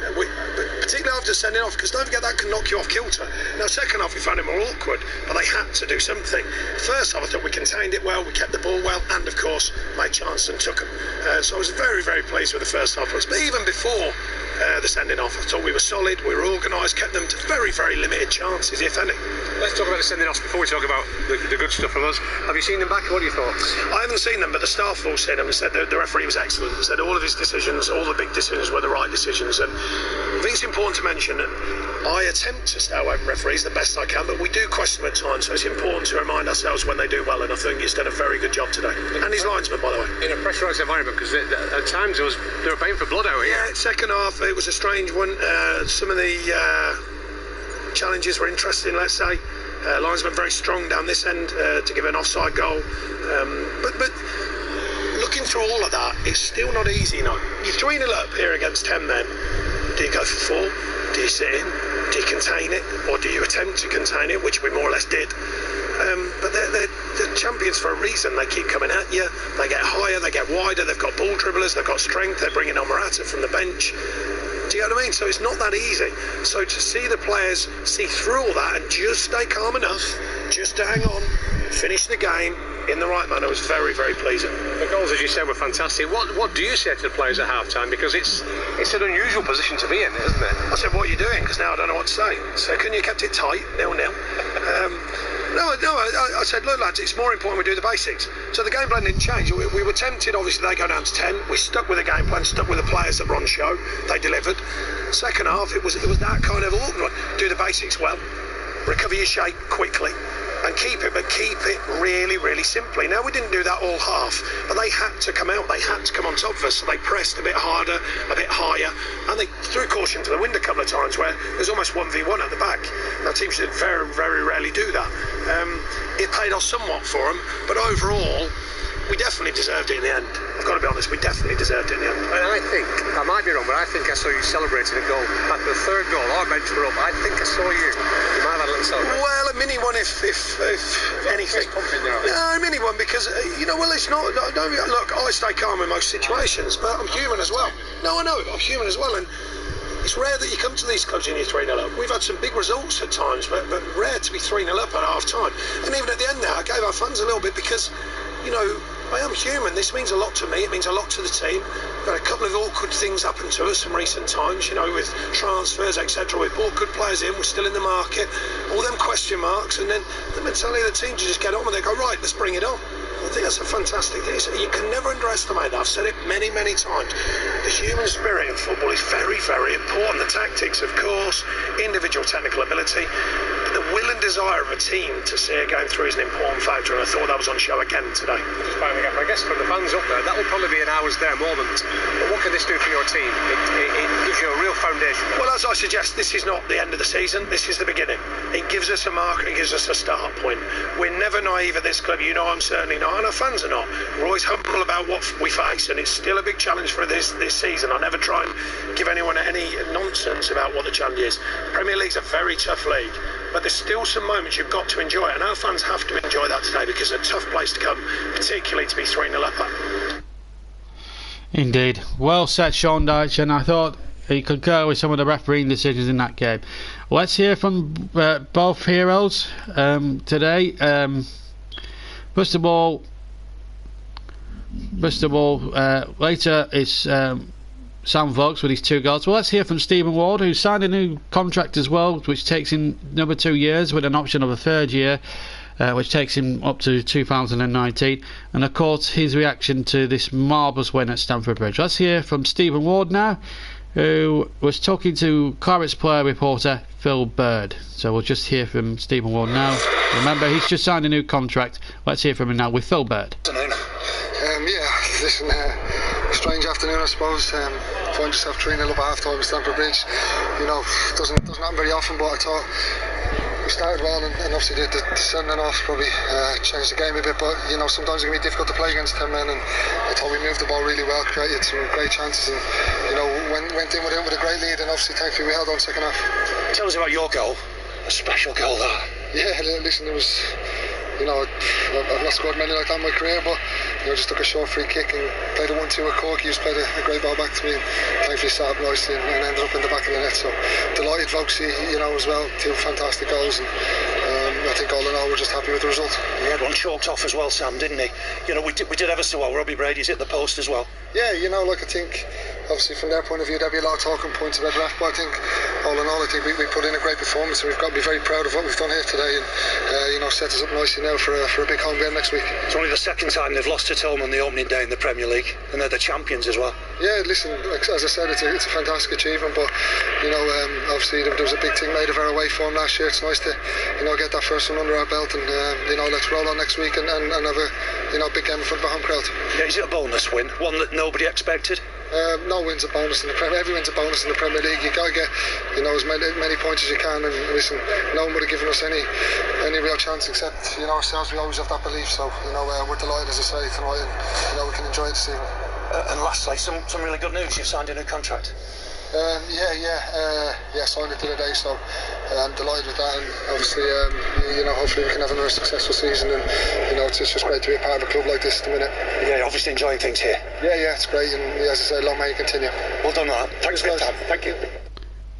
particularly after sending off, because don't forget that can knock you off kilter. Now, second half we found it more awkward, but they had to do something. First half I thought we contained it well, we kept the ball well, and of course made chances and took them. So I was very, very pleased with the first half. But even before the sending off, I thought we were solid, we were organised, kept them to very, very limited chances, if any. Let's talk about the sending off before we talk about the good stuff from us. Have you seen them back? What are your thoughts? I haven't seen them, but the staff have all seen them and said the referee was excellent. Said all of his decisions, all the big decisions were the right decisions. And I think it's important to mention that I attempt to stay away from referees the best I can, but we do question them at times, so it's important to remind ourselves when they do well, and I think he's done a very good job today. And his linesman, by the way. In a pressurised environment, because at times they were paying for blood out here. Yeah, second half it was a strange one. Some of the challenges were interesting, let's say. Linesman very strong down this end to give an offside goal. But looking through all of that, it's still not easy, you know. You're 3-0 up here against 10 men. Do you go for 4? Do you sit in? Do you contain it? Or do you attempt to contain it, which we more or less did? But they're champions for a reason. They keep coming at you. They get higher, they get wider. They've got ball dribblers, they've got strength. They're bringing on Morata from the bench. Do you know what I mean? So it's not that easy. So to see the players see through all that and just stay calm enough, just to hang on, finish the game in the right manner was very, very pleasing. The goals, as you said, were fantastic. What do you say to the players at half-time? Because it's an unusual position to be in, isn't it? I said, what are you doing? Because now I don't know what to say. So couldn't you kept it tight, 0-0? I said, look lads, it's more important we do the basics. So the game plan didn't change. We were tempted, obviously they go down to 10. We stuck with the game plan, stuck with the players that were on show. They delivered. Second half, it was that kind of do the basics well, recover your shape quickly, and keep it really, really simply. Now, we didn't do that all half, but they had to come out, they had to come on top of us, so they pressed a bit harder, a bit higher, and they threw caution to the wind a couple of times where there's almost 1v1 at the back. Now, teams should very, very rarely do that. It paid off somewhat for them, but overall, we definitely deserved it in the end. I've got to be honest, we definitely deserved it in the end. And I think, I might be wrong, but I think I saw you celebrating a goal. After the third goal, our bench were up. I think I saw you. You might have had a little celebration. Well, a mini one if anything. No, a mini one because, it's not, look, I stay calm in most situations, but I'm human as well. No, I know, I'm human as well, and it's rare that you come to these clubs and you're 3-0 up. We've had some big results at times, but rare to be 3-0 up at half time. And even at the end now, I gave our fans a little bit because, I am human. This means a lot to me. It means a lot to the team. We've had a couple of awkward things happen to us in recent times, with transfers, etc. We've bought good players in. We're still in the market. All them question marks. And then the mentality of the team to just get on with it. Go, right, let's bring it on. I think that's a fantastic thing. So you can never underestimate that. I've said it many, many times. The human spirit in football is very, very important. The tactics, of course, individual technical ability. But the will and desire of a team to see it going through is an important factor, and I thought that was on show again today. Just banging up. I guess for the fans up there, that will probably be an hour's there moment. But what can this do for your team? It gives you a real foundation. Well, as I suggest, this is not the end of the season. This is the beginning. It gives us a marker. It gives us a start point. We're never naive at this club. I'm certainly not, and our fans are not. We're always humble about what we face, and it's still a big challenge for this season. I never try and give anyone any nonsense about what the challenge is. Premier League's a very tough league, but there's still some moments you've got to enjoy it, and our fans have to enjoy that today because it's a tough place to come, particularly to be 3-0 up at. Indeed. Well said, Sean Dyche, and I thought he could go with some of the refereeing decisions in that game. Let's hear from both heroes today. First of all, later is Sam Vokes with his 2 goals. Well, let's hear from Stephen Ward, who signed a new contract as well, which takes him another 2 years with an option of a 3rd year, which takes him up to 2019. And of course, his reaction to this marvellous win at Stamford Bridge. Let's hear from Stephen Ward now, who was talking to Clarets player reporter Phil Bird. So we'll just hear from Stephen Ward now. Remember, he's just signed a new contract. Let's hear from him now with Phil Bird. Listen, strange afternoon, I suppose. Find yourself 3-0 up at half time at Stamford Bridge. Doesn't happen very often, but I thought we started well, and obviously the sending off probably changed the game a bit, but sometimes it can be difficult to play against 10 men, and I thought we moved the ball really well, created some great chances, and went in with a great lead, and obviously thankfully we held on second half. Tell us about your goal. A special goal, that. Yeah, listen, it was, I've not scored many like that in my career, but just took a short free kick and played a 1-2 with Cork. He just played a great ball back to me, and thankfully sat up nicely and ended up in the back of the net. So delighted, Vokesy, as well. 2 fantastic goals, and I think all in all we're just happy with the result. He had one chalked off as well, Sam, didn't he? We did ever so well. Robbie Brady's hit the post as well. Yeah, I think obviously from their point of view there'll be a lot of talking points about ref, but I think all in all I think we put in a great performance, and we've got to be very proud of what we've done here today, and sets us up nicely now for a big home game next week. It's only the second time they've lost at home on the opening day in the Premier League, and they're the champions as well. Yeah, listen, as I said, it's a fantastic achievement, but obviously there was a big thing made of our away form last year. It's nice to get that first one under our belt, and let's roll on next week and have a big game in front of a home crowd. Yeah, is it a bonus win? One that nobody expected? No win's a bonus in the Premier. Every win's a bonus in the Premier League. You got to get as many points as you can, and listen, no one would have given us any real chance except ourselves. We always have that belief, so we're delighted, as I say, tonight, and we can enjoy it this evening. And lastly, some really good news. You've signed a new contract. Signed it the other day, so I'm delighted with that, and obviously hopefully we can have another successful season, and it's just great to be a part of a club like this at the minute. Yeah, you're obviously enjoying things here. Yeah, it's great, and as I say, long may you continue. Well done on that. Thanks for your time. Thank you.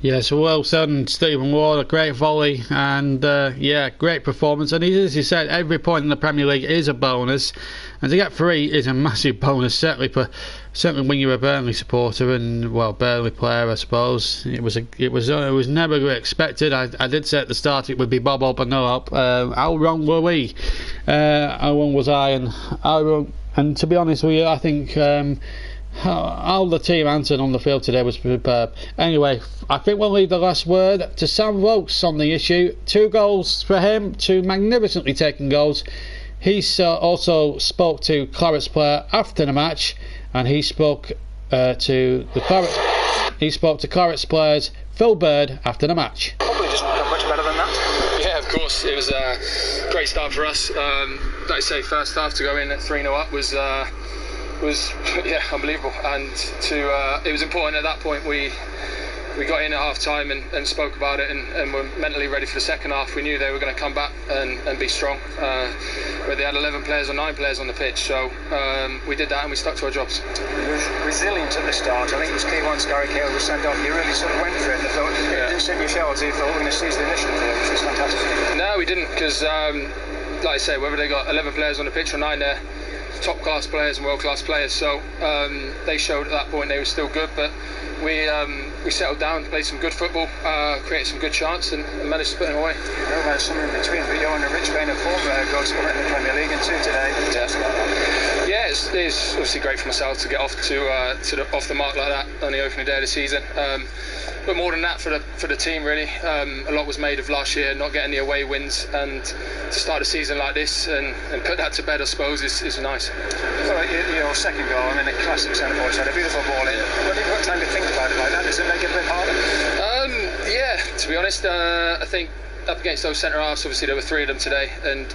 Yeah, so well done, Stephen Ward. A great volley and yeah, great performance. And as you said, every point in the Premier League is a bonus, and to get 3 is a massive bonus. Certainly when you're a Burnley supporter and Burnley player, I suppose it was never expected. I did say at the start it would be bob up and no up. How wrong were we? How wrong was I? And to be honest with you, I think. How the team answered on the field today was superb. Anyway, I think we'll leave the last word to Sam Rokes on the issue. 2 goals for him, 2 magnificently taken goals. He also spoke to Clarets player after the match, and he spoke to Clarets players Phil Bird after the match. Probably doesn't come much better than that. Yeah, of course. It was a great start for us. Like I say, first half to go in at 3-0 up was unbelievable, and it was important at that point. We got in at half time and spoke about it and were mentally ready for the second half. We knew they were going to come back and be strong, where they had 11 players or 9 players on the pitch, so we did that and we stuck to our jobs. He was resilient at the start. I think it was key once Gary Cahill was sent off. You really sort of went for it and thought, it didn't sit in your shoulders. You thought, we're going to seize the initiative here, which was fantastic. No, we didn't, because like I say, whether they got 11 players on the pitch or 9 there, top class players and world class players, so they showed at that point they were still good, but we settled down, played some good football, created some good chances and managed to put them away. Well, there's something in between, but you're on a rich vein of form, goal scorer in the Premier League and 2 today. Yeah, it's obviously great for myself to get off off the mark like that on the opening day of the season. But more than that, for the team really, a lot was made of last year not getting the away wins, and to start a season like this and put that to bed, I suppose, is nice. Well, your second goal, I mean, a classic centre forward, had a beautiful ball in. What time to think about it like that? Does it make it a bit harder? Yeah, to be honest, I think up against those centre halves, obviously there were 3 of them today, and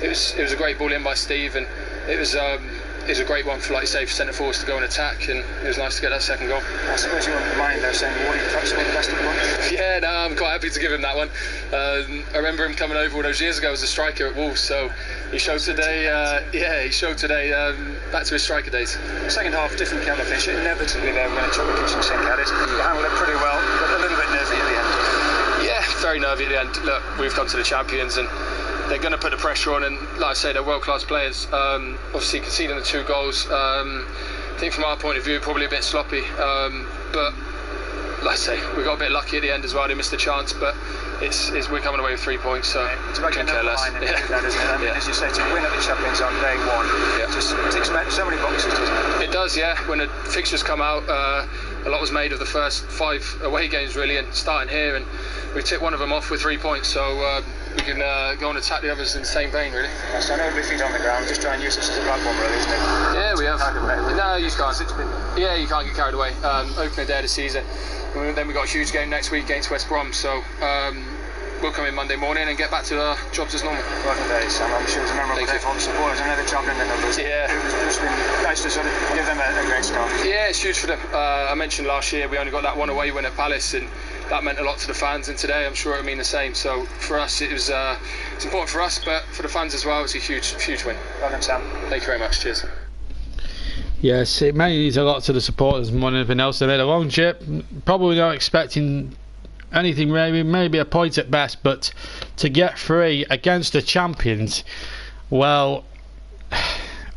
it was a great ball in by Steve, and it was a great one for, like you say, for centre forwards to go and attack, and it was nice to get that second goal. I suppose you wouldn't mind though saying Wardy perhaps got the best of the one? Yeah, no, I'm quite happy to give him that one. I remember him coming over all those years ago as a striker at Wolves, so he showed today. Back to his striker days. Second half, different kettle of fish. Inevitably, they were going to chuck the kitchen sink at it. You handled it pretty well, but a little bit nervy at the end. Yeah, very nervy at the end. Look, we've come to the champions and they're going to put the pressure on, and like I say, they're world-class players. Obviously conceding the 2 goals, I think from our point of view probably a bit sloppy, but like I say, we got a bit lucky at the end as well. They missed a chance, but we're coming away with 3 points, so it's about getting over the line and that, isn't it? I mean, as you say, to win at the Champions on day 1, just ticks so many boxes, doesn't it? It does, yeah. When the fixtures come out, a lot was made of the first 5 away games really, and starting here, and we ticked one of them off with 3 points, so we can go and attack the others in the same vein really. Yes, I know with feet on the ground, just try and use this as a platform really, isn't it? Yeah, we have. No, you can't. Yeah, you can't get carried away. Opening day of the season, and then we got a huge game next week against West Brom, so we'll come in Monday morning and get back to our jobs as normal. Well done, Sam. I'm sure it was a memorable day for all the supporters. Another job in the numbers. Yeah. It's been nice to sort of give them a great start. Yeah, it's huge for them. I mentioned last year we only got that 1 away win at Palace, and that meant a lot to the fans, and today I'm sure it'll mean the same. So for us it's important for us, but for the fans as well, it's a huge win. Well done, Sam. Thank you very much. Cheers. Yes, it means a lot to the supporters more than anything else. They made a long trip, probably not expecting anything really, maybe a point at best, but to get 3 against the champions, well,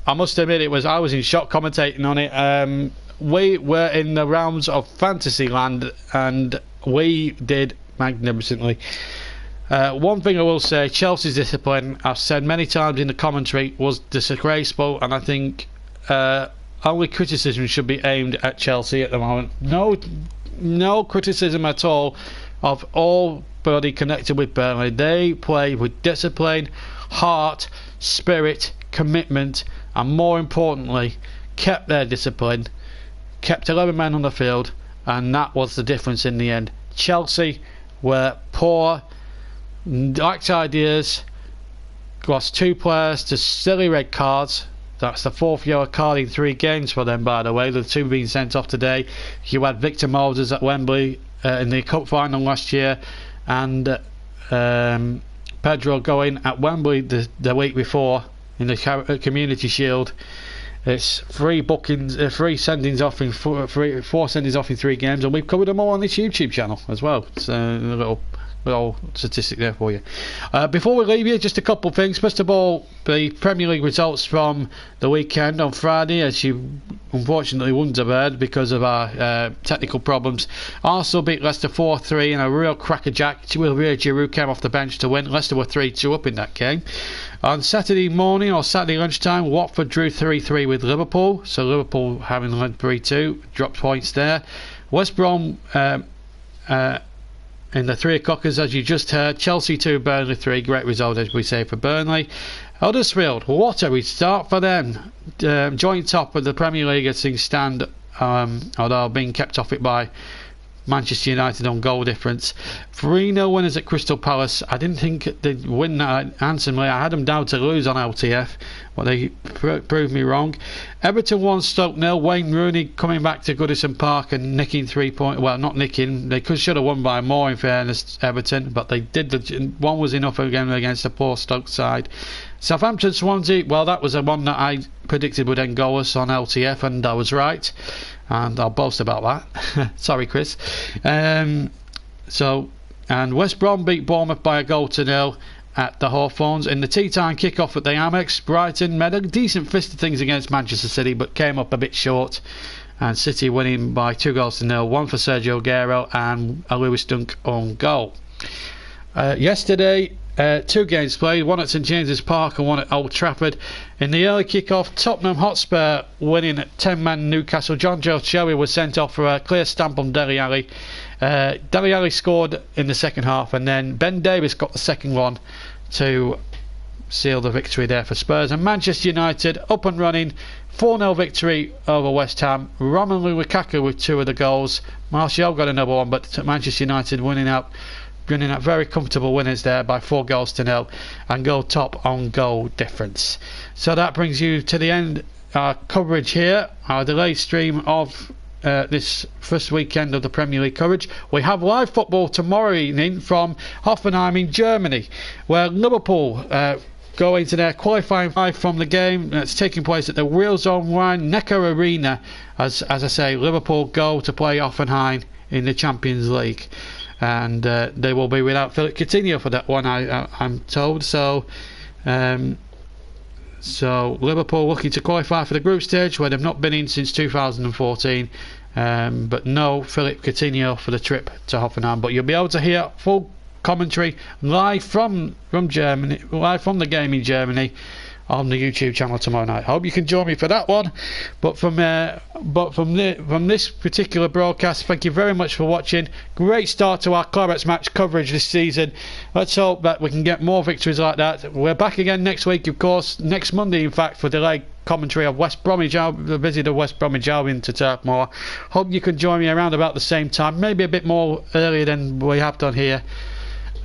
I must admit I was in shock commentating on it. We were in the realms of fantasy land and we did magnificently. One thing I will say, Chelsea's discipline, I've said many times in the commentary, was disgraceful, and I think only criticism should be aimed at Chelsea at the moment. No criticism at all of anybody connected with Burnley. They play with discipline, heart, spirit, commitment, and more importantly, kept their discipline, kept 11 men on the field, and that was the difference in the end. Chelsea were poor, lacked ideas, lost 2 players to silly red cards. That's the 4th yellow card in 3 games for them, by the way. The 2 being sent off today. You had Victor Moses at Wembley in the cup final last year, and Pedro going at Wembley the week before in the Community Shield. It's 3 bookings, 3 sendings off in 4 sendings off in 3 games, and we've covered them all on this YouTube channel as well. It's a little statistic there for you. Before we leave you, just a couple of things. First of all, the Premier League results from the weekend on Friday, as you unfortunately wouldn't have heard because of our technical problems. Arsenal beat Leicester 4-3 in a real crackerjack. Wilfried Giroud came off the bench to win. Leicester were 3-2 up in that game. On Saturday morning or Saturday lunchtime, Watford drew 3-3 with Liverpool, so Liverpool, having led 3-2, dropped points there. West Brom in the 3 o'clockers, as you just heard, Chelsea 2, Burnley 3, great result as we say for Burnley. Huddersfield, what a restart for them, joint top of the Premier League as things stand, although being kept off it by Manchester United on goal difference. 3-0 winners at Crystal Palace. I didn't think they'd win that handsomely. I had them down to lose on LTF, but they proved me wrong. Everton 1, Stoke 0. Wayne Rooney coming back to Goodison Park and nicking 3 points. Well, not nicking. They should have won by more, in fairness, Everton, but they did. One was enough again against the poor Stoke side. Southampton Swansea. Well, that was the one that I predicted would end goalless on LTF, and I was right. And I'll boast about that. Sorry, Chris. And West Brom beat Bournemouth by 1-0 at the Hawthorns. In the tea time kick-off at the Amex, Brighton made a decent fist of things against Manchester City, but came up a bit short. And City winning by 2-0, one for Sergio Aguero and a Lewis Dunk own goal. Yesterday, 2 games played, one at St James's Park and one at Old Trafford. In the early kick-off, Tottenham Hotspur winning at 10-man Newcastle. John Joe Shelby was sent off for a clear stamp on Dele Alli. Dele Alli scored in the second half, and then Ben Davies got the second one to seal the victory there for Spurs. And Manchester United up and running, 4-0 victory over West Ham. Romelu Lukaku with 2 of the goals. Martial got another one, but Manchester United winning out very comfortable winners there by 4-0 and go top on goal difference. So that brings you to the end our coverage here, our delayed stream of this first weekend of the Premier League coverage. We have live football tomorrow evening from Hoffenheim in Germany, where Liverpool go into their qualifying live from the game that's taking place at the Wheelzone Rhein-Neckar Arena, as I say, Liverpool go to play Hoffenheim in the Champions League. And they will be without Philip Coutinho for that one, I'm told. So Liverpool looking to qualify for the group stage, where they've not been in since 2014, but no Philip Coutinho for the trip to Hoffenheim. But you'll be able to hear full commentary live from Germany, live from the game in Germany, on the YouTube channel tomorrow night. I hope you can join me for that one. But from this particular broadcast, thank you very much for watching. Great start to our Clarets Match coverage this season. Let's hope that we can get more victories like that. We're back again next week, of course, next Monday in fact, for delayed commentary of West Bromwich, the visit of West Bromwich Albion to Turf Moor. Hope you can join me around about the same time, maybe a bit more earlier than we have done here.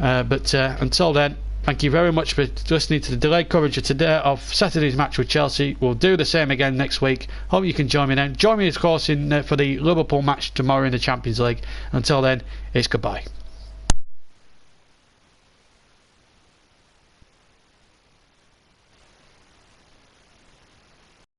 But until then, thank you very much for listening to the delayed coverage of today of Saturday's match with Chelsea. We'll do the same again next week. Hope you can join me then. Join me, of course, for the Liverpool match tomorrow in the Champions League. Until then, it's goodbye.